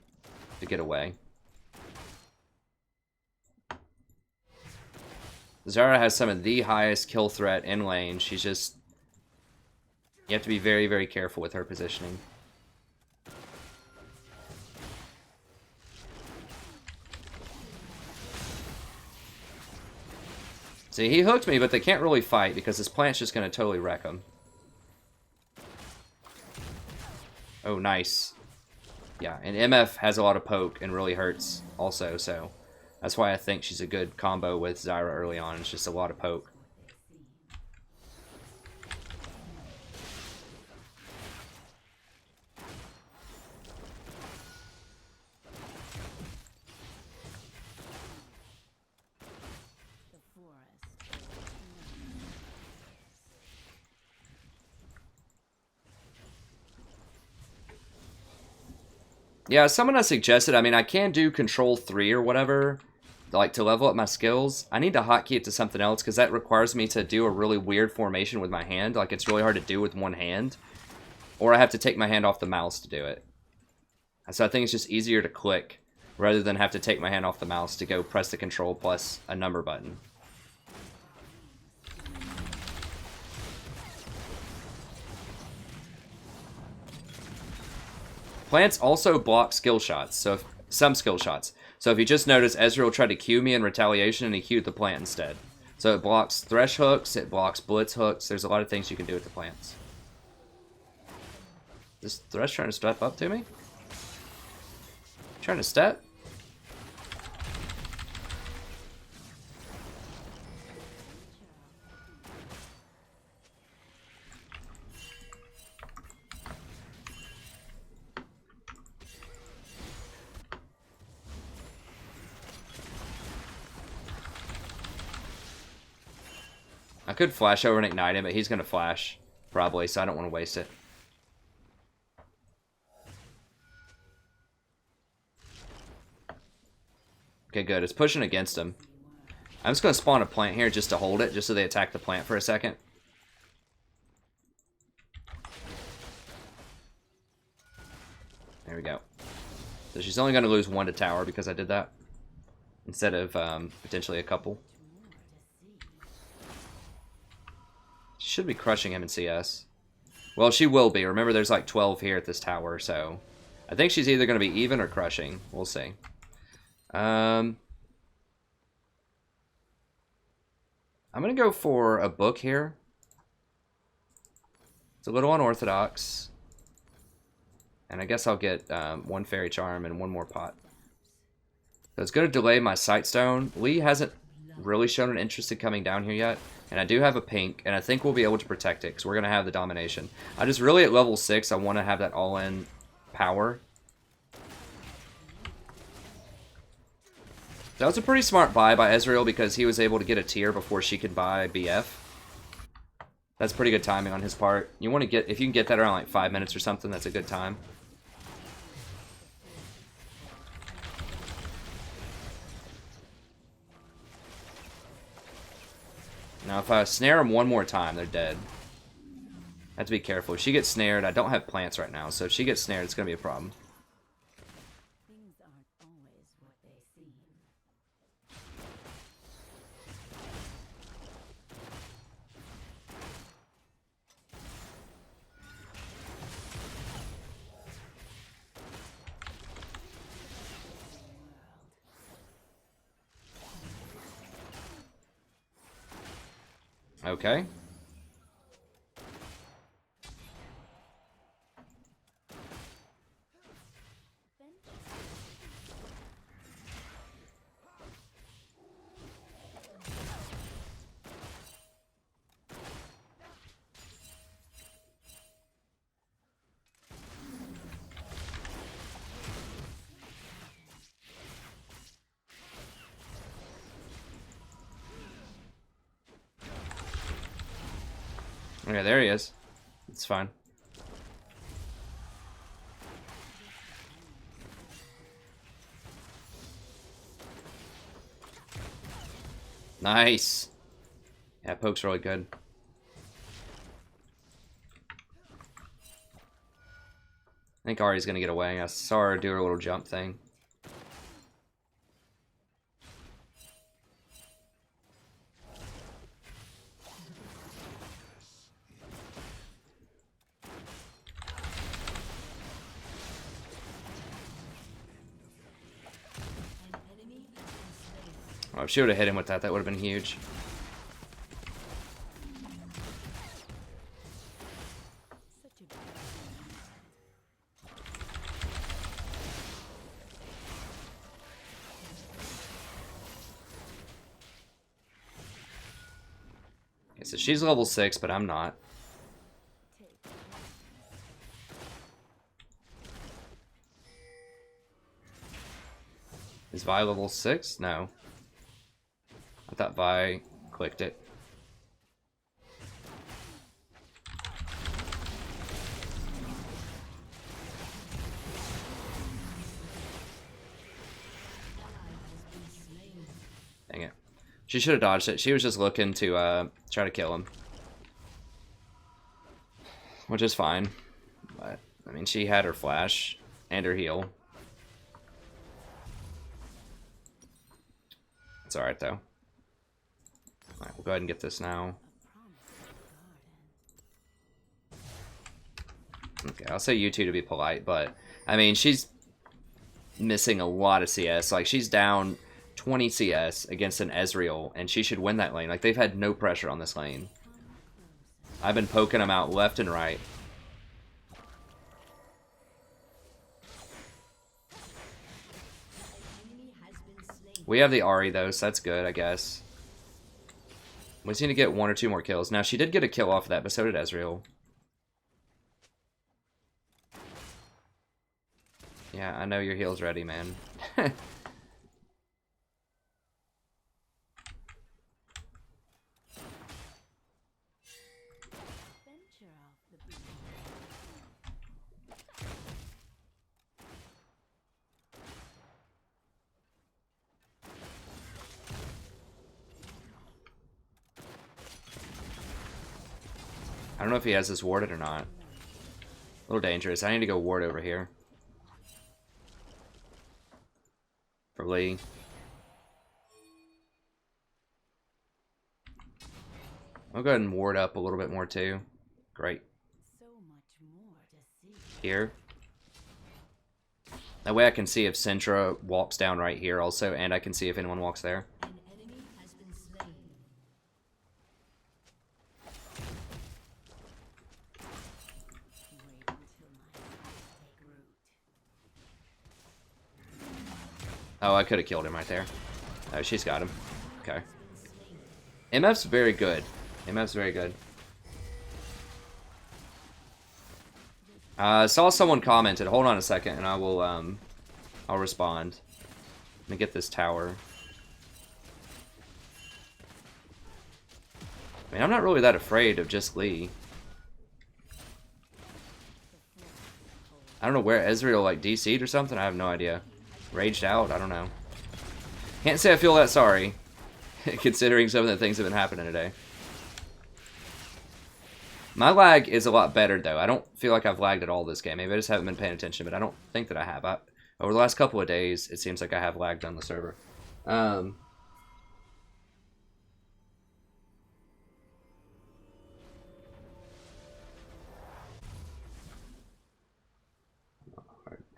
to get away. Zyra has some of the highest kill threat in lane. She's just... You have to be very, very careful with her positioning. See, he hooked me, but they can't really fight because this plant's just going to totally wreck them. Oh, nice. Yeah, and MF has a lot of poke and really hurts also, so that's why I think she's a good combo with Zyra early on. It's just a lot of poke. Yeah, someone has suggested, I mean, I can do Control 3 or whatever, like to level up my skills. I need to hotkey it to something else because that requires me to do a really weird formation with my hand. Like, it's really hard to do with one hand. Or I have to take my hand off the mouse to do it. So I think it's just easier to click rather than have to take my hand off the mouse to go press the control plus a number button. Plants also block skill shots, so some skill shots. So if you just notice, Ezreal tried to Q me in retaliation and he Q'd the plant instead. So it blocks Thresh hooks, it blocks Blitz hooks, there's a lot of things you can do with the plants. Is Thresh trying to step up to me? Trying to step? I could flash over and ignite him, but he's going to flash, probably, so I don't want to waste it. Okay, good. It's pushing against him. I'm just going to spawn a plant here just to hold it, just so they attack the plant for a second. There we go. So she's only going to lose 1 to tower because I did that, instead of potentially a couple. She should be crushing him in CS. Well, she will be. Remember, there's like 12 here at this tower, so I think she's either going to be even or crushing. We'll see. I'm going to go for a book here. It's a little unorthodox. And I guess I'll get 1 fairy charm and 1 more pot. So it's going to delay my sightstone. Lee hasn't really shown an interest in coming down here yet. And I do have a pink, and I think we'll be able to protect it, because we're going to have the domination. I just really, at level 6, I want to have that all-in power. That was a pretty smart buy by Ezreal, because he was able to get a tier before she could buy BF. That's pretty good timing on his part. You want to get, if you can get that around like 5 minutes or something, that's a good time. Now, if I snare them 1 more time, they're dead. I have to be careful. If she gets snared, I don't have plants right now, so if she gets snared, it's going to be a problem. Okay. Okay, there he is. It's fine. Nice. Yeah, poke's really good. I think Ari's gonna get away. I saw her do her little jump thing. Oh, if she would have hit him with that, that would have been huge. Okay, so she's level 6, but I'm not. Is Vi level 6? No. I thought Vi clicked it. Dang it. She should have dodged it. She was just looking to try to kill him. Which is fine. But, I mean, she had her flash and her heal. It's alright, though. Alright, we'll go ahead and get this now. Okay, I'll say you two to be polite, but, I mean, she's missing a lot of CS. Like, she's down 20 CS against an Ezreal, and she should win that lane. Like, they've had no pressure on this lane. I've been poking them out left and right. We have the Ahri, though, so that's good, I guess. We just need to get 1 or 2 more kills. Now, she did get a kill off of that, but so did Ezreal. Yeah, I know your heal's ready, man. I don't know if he has this warded or not. A little dangerous. I need to go ward over here. For Lee. I'll go ahead and ward up a little bit more too. Great. Here. That way I can see if Syndra walks down right here also, and I can see if anyone walks there. Oh, I could have killed him right there. Oh, she's got him. Okay. MF's very good. MF's very good. I saw someone commented. Hold on a second, and I will, I'll respond. Let me get this tower. I mean, I'm not really that afraid of just Lee. I don't know where Ezreal, like, DC'd or something. I have no idea. Raged out? I don't know. Can't say I feel that sorry, considering some of the things that have been happening today. My lag is a lot better, though. I don't feel like I've lagged at all this game. Maybe I just haven't been paying attention, but I don't think that I have. Over the last couple of days, it seems like I have lagged on the server.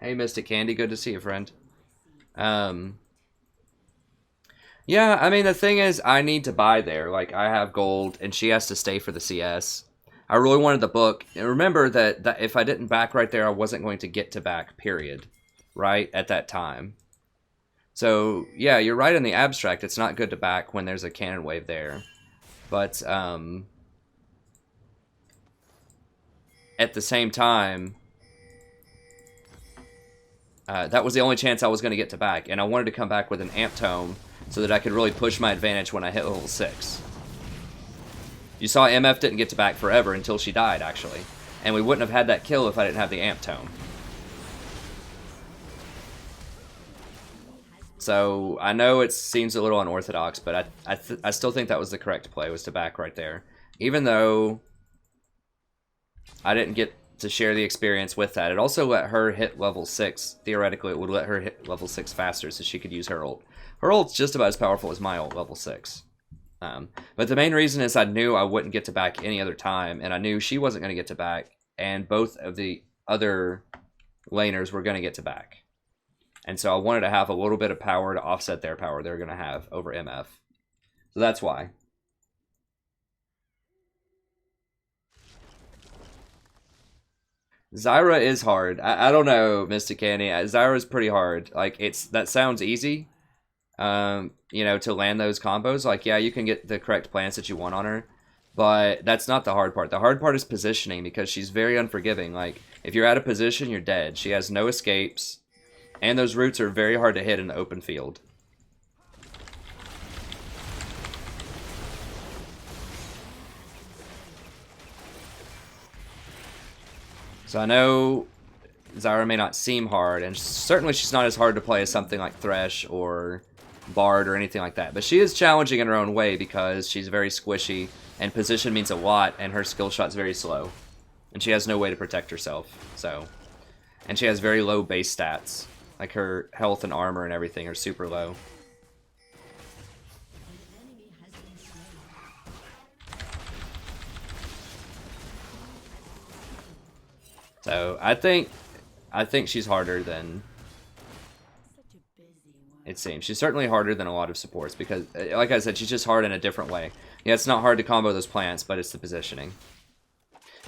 Hey, Mystic Candy. Good to see you, friend. You Yeah, I mean, the thing is, I need to buy there. Like, I have gold, and she has to stay for the CS. I really wanted the book. And remember that if I didn't back right there, I wasn't going to get to back, period. Right? At that time. So, yeah, you're right in the abstract. It's not good to back when there's a cannon wave there. But, at the same time, that was the only chance I was going to get to back. And I wanted to come back with an amp tome so that I could really push my advantage when I hit level 6. You saw MF didn't get to back forever until she died, actually. And we wouldn't have had that kill if I didn't have the amp tome. So, I know it seems a little unorthodox, but I still think that was the correct play, was to back right there. Even though I didn't get to share the experience with that. It also let her hit level 6. Theoretically, it would let her hit level 6 faster so she could use her ult. Her ult's just about as powerful as my ult, level 6. But the main reason is I knew I wouldn't get to back any other time, and I knew she wasn't going to get to back, and both of the other laners were going to get to back. And so I wanted to have a little bit of power to offset their power they're going to have over MF. So that's why. Zyra is hard. I don't know, Mystic Candy. Zyra's pretty hard. Like, that sounds easy. You know, to land those combos. Like, yeah, you can get the correct plants that you want on her. But that's not the hard part. The hard part is positioning, because she's very unforgiving. Like, if you're out of position, you're dead. She has no escapes. And those roots are very hard to hit in the open field. So I know Zyra may not seem hard, and certainly she's not as hard to play as something like Thresh or Bard or anything like that. But she is challenging in her own way because she's very squishy, and position means a lot, and her skill shot's very slow. And she has no way to protect herself. So, and she has very low base stats. Like, her health and armor and everything are super low. So I think she's harder than it seems. She's certainly harder than a lot of supports because, like I said, she's just hard in a different way. Yeah, it's not hard to combo those plants, but it's the positioning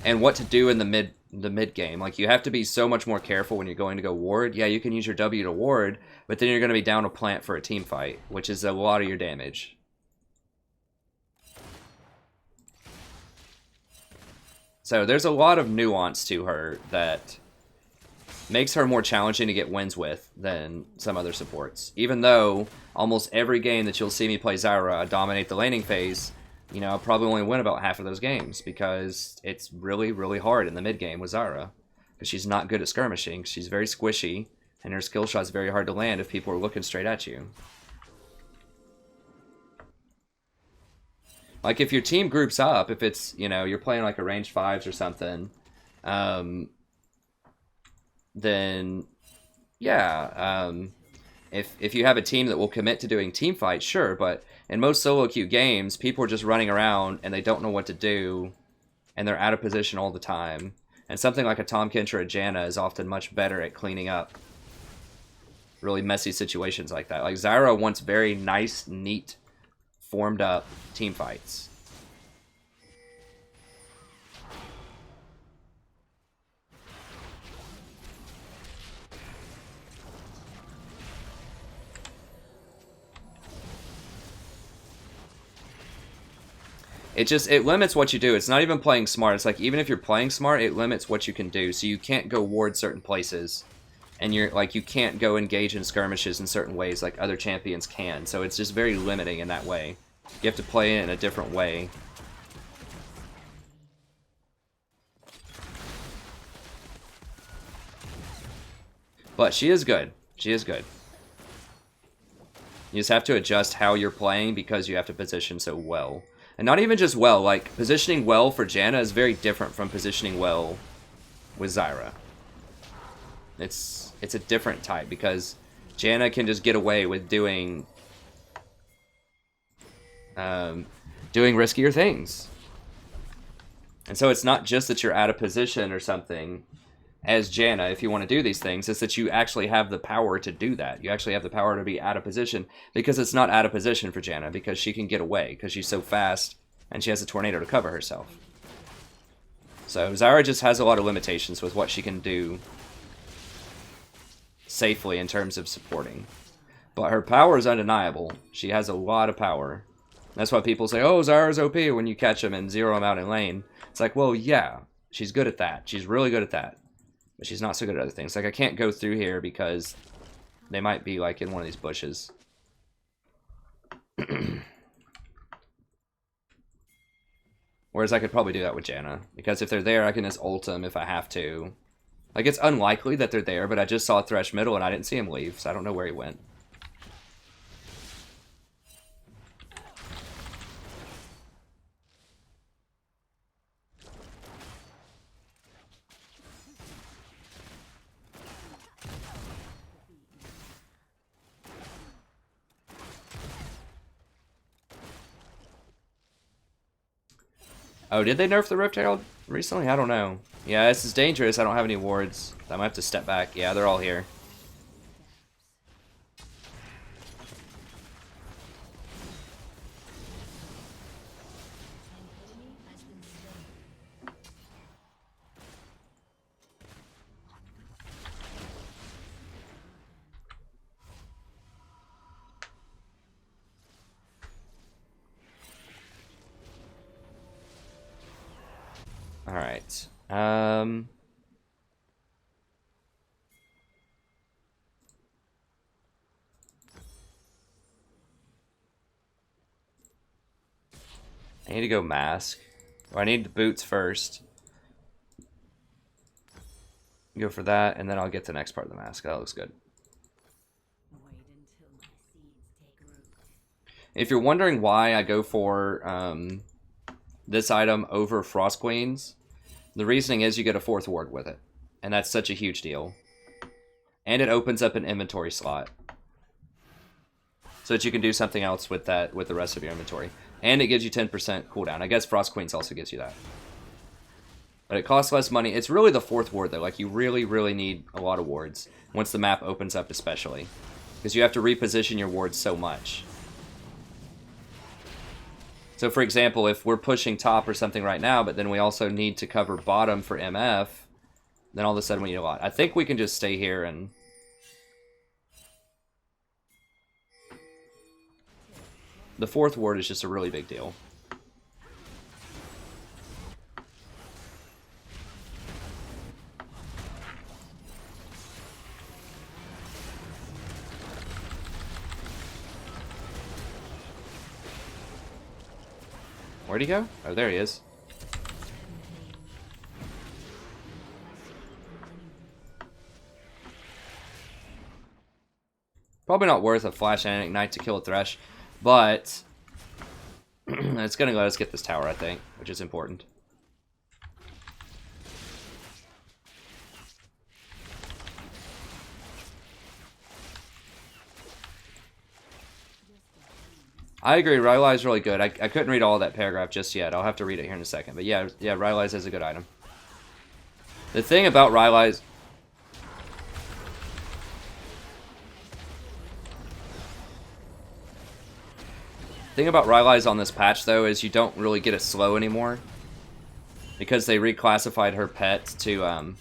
and what to do in the mid game. Like, you have to be so much more careful when you're going to go ward. Yeah, you can use your W to ward, but then you're going to be down a plant for a team fight, which is a lot of your damage. So there's a lot of nuance to her that makes her more challenging to get wins with than some other supports. Even though almost every game that you'll see me play Zyra, I dominate the laning phase, you know, I'll probably only win about half of those games because it's really, really hard in the mid game with Zyra. Because she's not good at skirmishing, she's very squishy, and her skill shot's very hard to land if people are looking straight at you. Like, if your team groups up, if it's, you know, you're playing like a range 5s or something, then, yeah, if you have a team that will commit to doing team fights, sure, but in most solo queue games, people are just running around and they don't know what to do, and they're out of position all the time. And something like a Tahm Kench or a Janna is often much better at cleaning up really messy situations like that. Like, Zyra wants very nice, neat, formed up team fights. It limits what you do. It's not even playing smart. It's like, even if you're playing smart, it limits what you can do. So you can't go ward certain places. And you can't go engage in skirmishes in certain ways like other champions can. So it's just very limiting in that way. You have to play it in a different way. But she is good. She is good. You just have to adjust how you're playing because you have to position so well. And not even just well, like, positioning well for Janna is very different from positioning well with Zyra. It's a different type because Janna can just get away with doing riskier things. And so it's not just that you're out of position or something as Janna, if you want to do these things, is that you actually have the power to do that. You actually have the power to be out of position, because it's not out of position for Janna, because she can get away, because she's so fast, and she has a tornado to cover herself. So Zyra just has a lot of limitations with what she can do safely in terms of supporting. But her power is undeniable. She has a lot of power. That's why people say, oh, Zyra's OP when you catch him and zero him out in lane. It's like, well, yeah, she's good at that. She's really good at that. But she's not so good at other things. Like, I can't go through here because they might be, like, in one of these bushes. Whereas I could probably do that with Janna. Because if they're there, I can just ult them if I have to. Like, it's unlikely that they're there, but I just saw Thresh middle and I didn't see him leave, so I don't know where he went. Oh, did they nerf the Rift Herald recently? I don't know. Yeah, this is dangerous. I don't have any wards. I might have to step back. Yeah, they're all here. Alright. I need to go mask. Oh, I need the boots first. Go for that, and then I'll get the next part of the mask. That looks good. Wait until my seeds take root. If you're wondering why I go for this item over Frost Queens, the reasoning is you get a 4th ward with it. And that's such a huge deal. And it opens up an inventory slot. So that you can do something else with that, with the rest of your inventory. And it gives you 10% cooldown. I guess Frost Queens also gives you that. But it costs less money. It's really the 4th ward though. Like, you really, really need a lot of wards. Once the map opens up especially. Because you have to reposition your wards so much. So for example, if we're pushing top or something right now, but then we also need to cover bottom for MF, then all of a sudden we need a lot. I think we can just stay here and... The 4th ward is just a really big deal. Where'd he go? Oh, there he is. Probably not worth a flash and ignite to kill a Thresh, but it's going to let us get this tower, I think, which is important. I agree, Rylai is really good. I couldn't read all that paragraph just yet. I'll have to read it here in a second. But yeah, Rylai's is a good item. The thing about Rylai's... The thing about Rylai's on this patch, though, is you don't really get it slow anymore. Because they reclassified her pet to,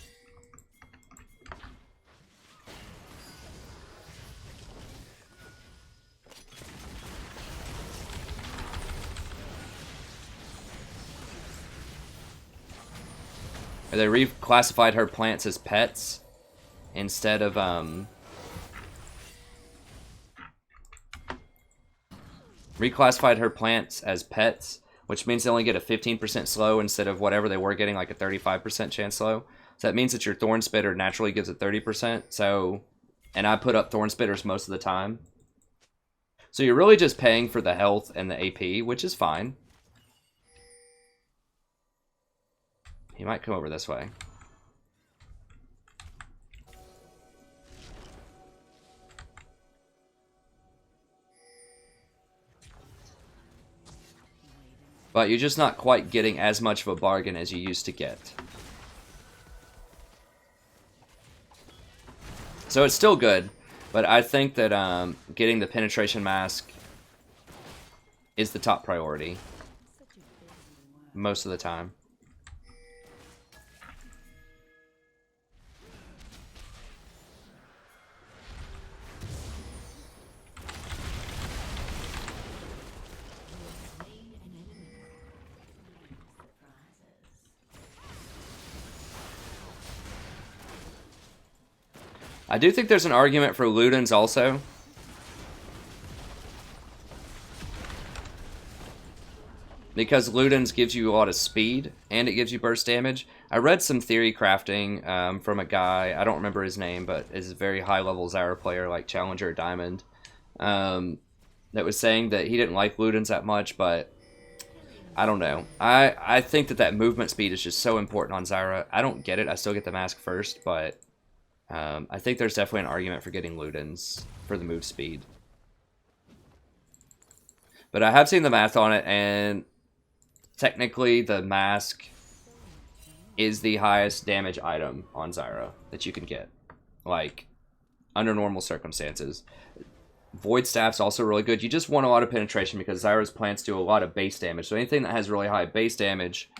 They reclassified her plants as pets instead of reclassified her plants as pets, which means they only get a 15% slow instead of whatever they were getting, like a 35% chance slow. So that means that your Thorn Spitter naturally gives it 30%. So, and I put up Thorn Spitters most of the time. So you're really just paying for the health and the AP, which is fine. He might come over this way. But you're just not quite getting as much of a bargain as you used to get. So it's still good, but I think that getting the penetration mask is the top priority most of the time. I do think there's an argument for Ludens also. Because Ludens gives you a lot of speed, and it gives you burst damage. I read some theory crafting from a guy, I don't remember his name, but is a very high-level Zyra player, like Challenger or Diamond, that was saying that he didn't like Ludens that much, but I don't know. I think that movement speed is just so important on Zyra. I don't get it. I still get the mask first, but I think there's definitely an argument for getting Ludens for the move speed. But I have seen the math on it, and technically the mask is the highest damage item on Zyra that you can get, like, under normal circumstances. Void Staff's also really good. You just want a lot of penetration because Zyra's plants do a lot of base damage. So anything that has really high base damage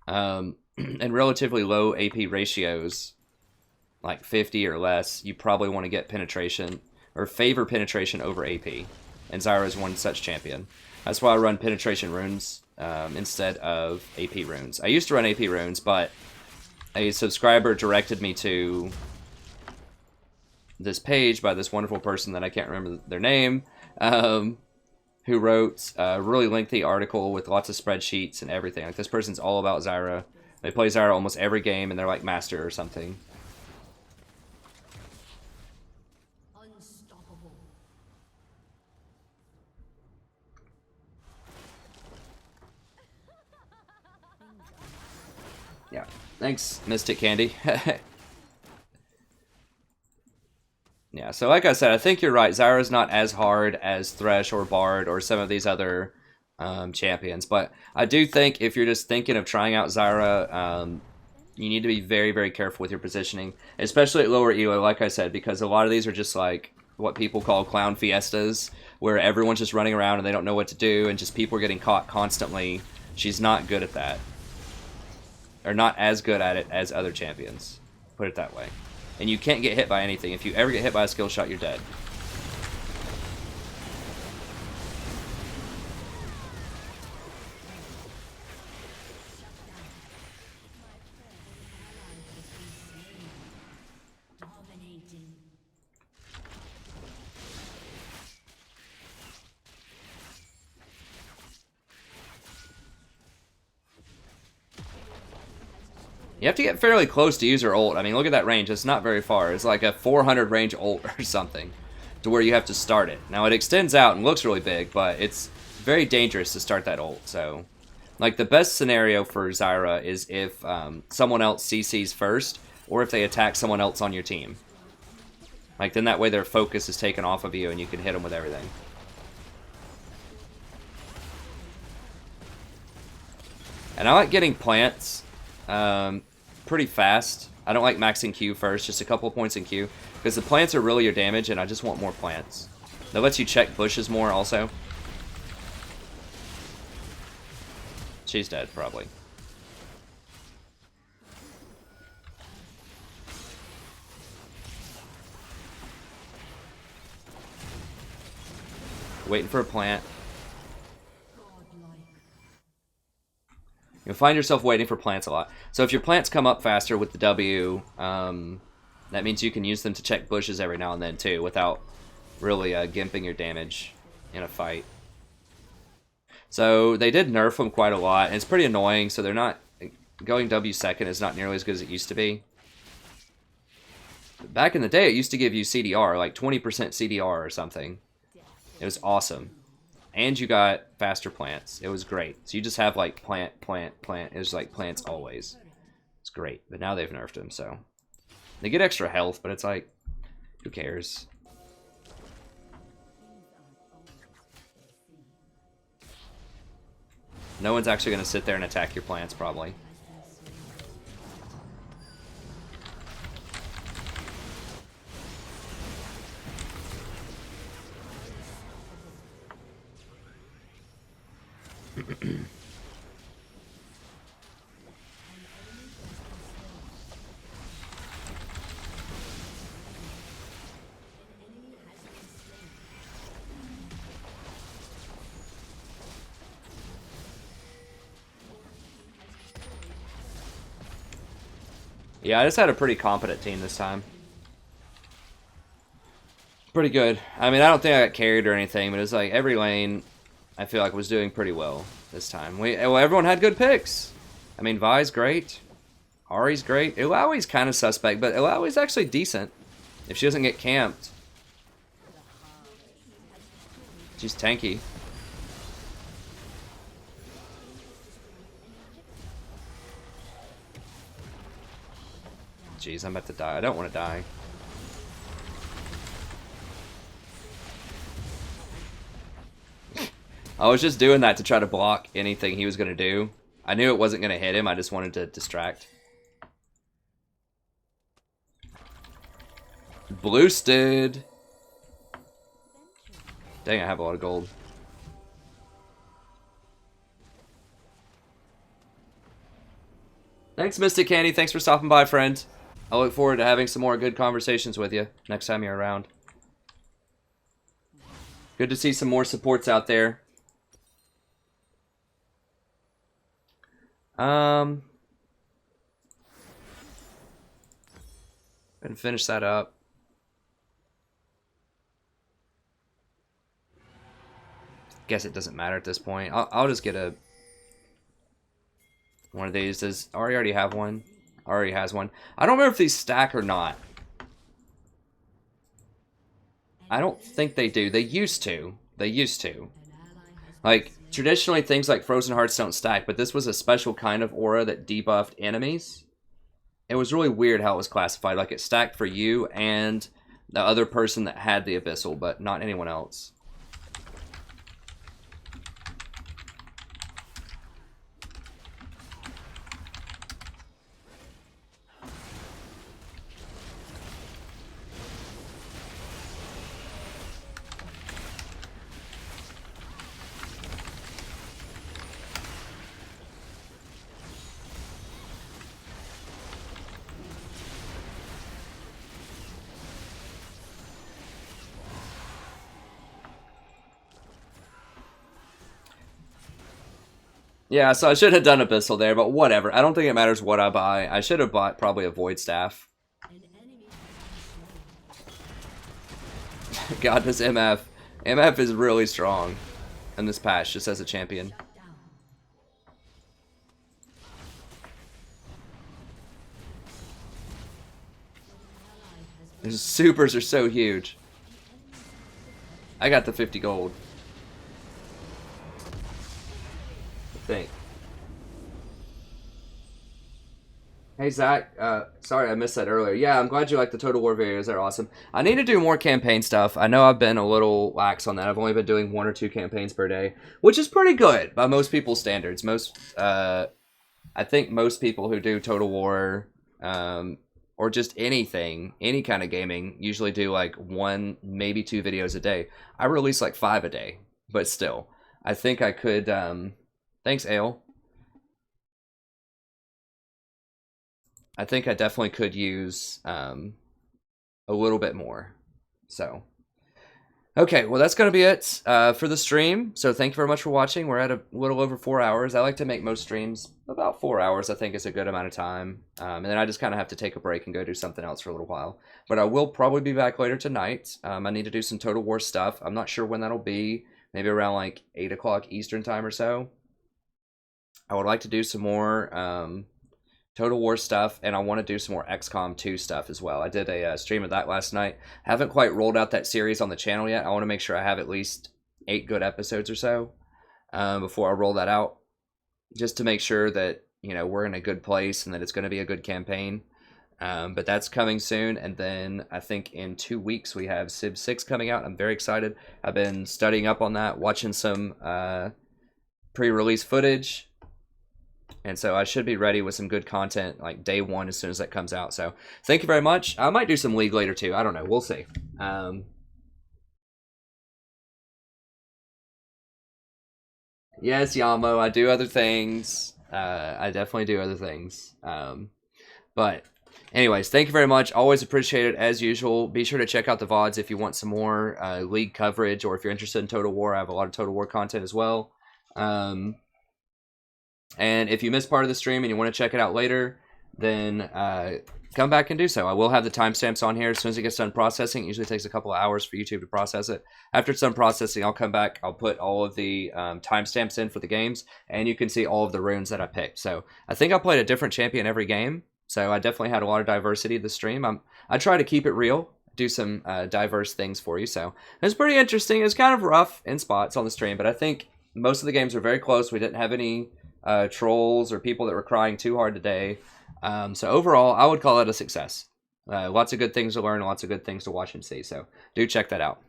and relatively low AP ratios, like 50 or less, you probably want to get penetration or favor penetration over AP. And Zyra is one such champion. That's why I run penetration runes instead of AP runes. I used to run AP runes, but a subscriber directed me to this page by this wonderful person that I can't remember their name, who wrote a really lengthy article with lots of spreadsheets and everything. Like, this person's all about Zyra. They play Zyra almost every game, and they're like master or something. Unstoppable. Yeah. Thanks, Mystic Candy. Yeah, so like I said, I think you're right. Zyra's not as hard as Thresh or Bard or some of these other champions. But I do think if you're just thinking of trying out Zyra, you need to be very, very careful with your positioning. Especially at lower elo, like I said, because a lot of these are just like what people call clown fiestas, where everyone's just running around and they don't know what to do, and just people are getting caught constantly. She's not good at that. Or not as good at it as other champions. Put it that way. And you can't get hit by anything. If you ever get hit by a skill shot, you're dead. Dominating. You have to get fairly close to use her ult. I mean, look at that range. It's not very far. It's like a 400 range ult or something to where you have to start it. Now, it extends out and looks really big, but it's very dangerous to start that ult. So, like, the best scenario for Zyra is if someone else CCs first, or if they attack someone else on your team. Like, then that way their focus is taken off of you and you can hit them with everything. And I like getting plants pretty fast. I don't like maxing Q first, just a couple of points in Q, because the plants are really your damage, and I just want more plants. That lets you check bushes more also. She's dead, probably. Waiting for a plant. You'll find yourself waiting for plants a lot. So if your plants come up faster with the W, that means you can use them to check bushes every now and then too, without really gimping your damage in a fight. So they did nerf them quite a lot, and it's pretty annoying, so they're not... Going W second is not nearly as good as it used to be. Back in the day, it used to give you CDR, like 20% CDR or something. It was awesome. And you got faster plants. It was great. So you just have like plant. It was like plants always. It's great. But now they've nerfed them, so. They get extra health, but it's like, who cares? No one's actually going to sit there and attack your plants, probably. Yeah, I just had a pretty competent team this time. Pretty good. I mean, I don't think I got carried or anything, but it's like every lane I feel like was doing pretty well this time. Well, everyone had good picks. I mean, Vi's great. Ari's great. Illaoi's kind of suspect, but Illaoi's actually decent if she doesn't get camped. She's tanky. Jeez, I'm about to die. I don't want to die. I was just doing that to try to block anything he was going to do. I knew it wasn't going to hit him. I just wanted to distract. Boosted. Dang, I have a lot of gold. Thanks, Mystic Candy. Thanks for stopping by, friend. I look forward to having some more good conversations with you next time you're around. Good to see some more supports out there. And finish that up. Guess it doesn't matter at this point. I'll just get one of these. Does Ari already have one? Ari has one. I don't remember if these stack or not. I don't think they do. They used to. They used to. Like, traditionally things like Frozen Hearts don't stack, but this was a special kind of aura that debuffed enemies. It was really weird how it was classified. Like, it stacked for you and the other person that had the Abyssal, but not anyone else. Yeah, so I should have done Abyssal there, but whatever. I don't think it matters what I buy. I should have bought probably a Void Staff. God, this MF. MF is really strong in this patch, just as a champion. His supers are so huge. I got the 50 gold. Think. Hey Zach, sorry I missed that earlier. Yeah, I'm glad you like the Total War videos. They're awesome. I need to do more campaign stuff. I know I've been a little lax on that. I've only been doing 1 or 2 campaigns per day, which is pretty good by most people's standards. I think most people who do Total War, or just anything, any kind of gaming, usually do like 1, maybe 2 videos a day. I release like 5 a day, but still, I think I could. Thanks, Ale. I think I definitely could use a little bit more. So, okay, well, that's going to be it for the stream. So thank you very much for watching. We're at a little over 4 hours. I like to make most streams about 4 hours. I think is a good amount of time. And then I just kind of have to take a break and go do something else for a little while. But I will probably be back later tonight. I need to do some Total War stuff. I'm not sure when that'll be. Maybe around like 8 o'clock Eastern time or so. I would like to do some more Total War stuff, and I want to do some more XCOM 2 stuff as well. I did a stream of that last night. Haven't quite rolled out that series on the channel yet. I want to make sure I have at least 8 good episodes or so before I roll that out, just to make sure that, you know, we're in a good place and that it's going to be a good campaign. But that's coming soon, and then I think in 2 weeks we have Civ 6 coming out. I'm very excited. I've been studying up on that, watching some pre-release footage. And so I should be ready with some good content like day 1 as soon as that comes out. So thank you very much. I might do some League later too. I don't know. We'll see. Yes, Yamo, I do other things. I definitely do other things. But anyways, thank you very much. Always appreciate it as usual. Be sure to check out the VODs if you want some more league coverage, or if you're interested in Total War. I have a lot of Total War content as well. And if you missed part of the stream and you want to check it out later, then come back and do so. I will have the timestamps on here as soon as it gets done processing. It usually takes a couple of hours for YouTube to process it. After it's done processing, I'll come back. I'll put all of the timestamps in for the games, and you can see all of the runes that I picked. So I think I played a different champion every game. So I definitely had a lot of diversity this stream. I try to keep it real, do some diverse things for you. So it's pretty interesting. It's kind of rough in spots on the stream, but I think most of the games are very close. We didn't have any trolls or people that were crying too hard today. So overall, I would call it a success. Lots of good things to learn, lots of good things to watch and see. So do check that out.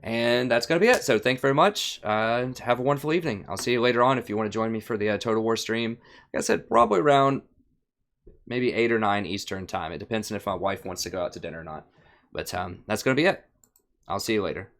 And that's going to be it. So thank you very much. Have a wonderful evening. I'll see you later on if you want to join me for the Total War stream. Like I said, probably around maybe 8 or 9 Eastern time. It depends on if my wife wants to go out to dinner or not. But that's going to be it. I'll see you later.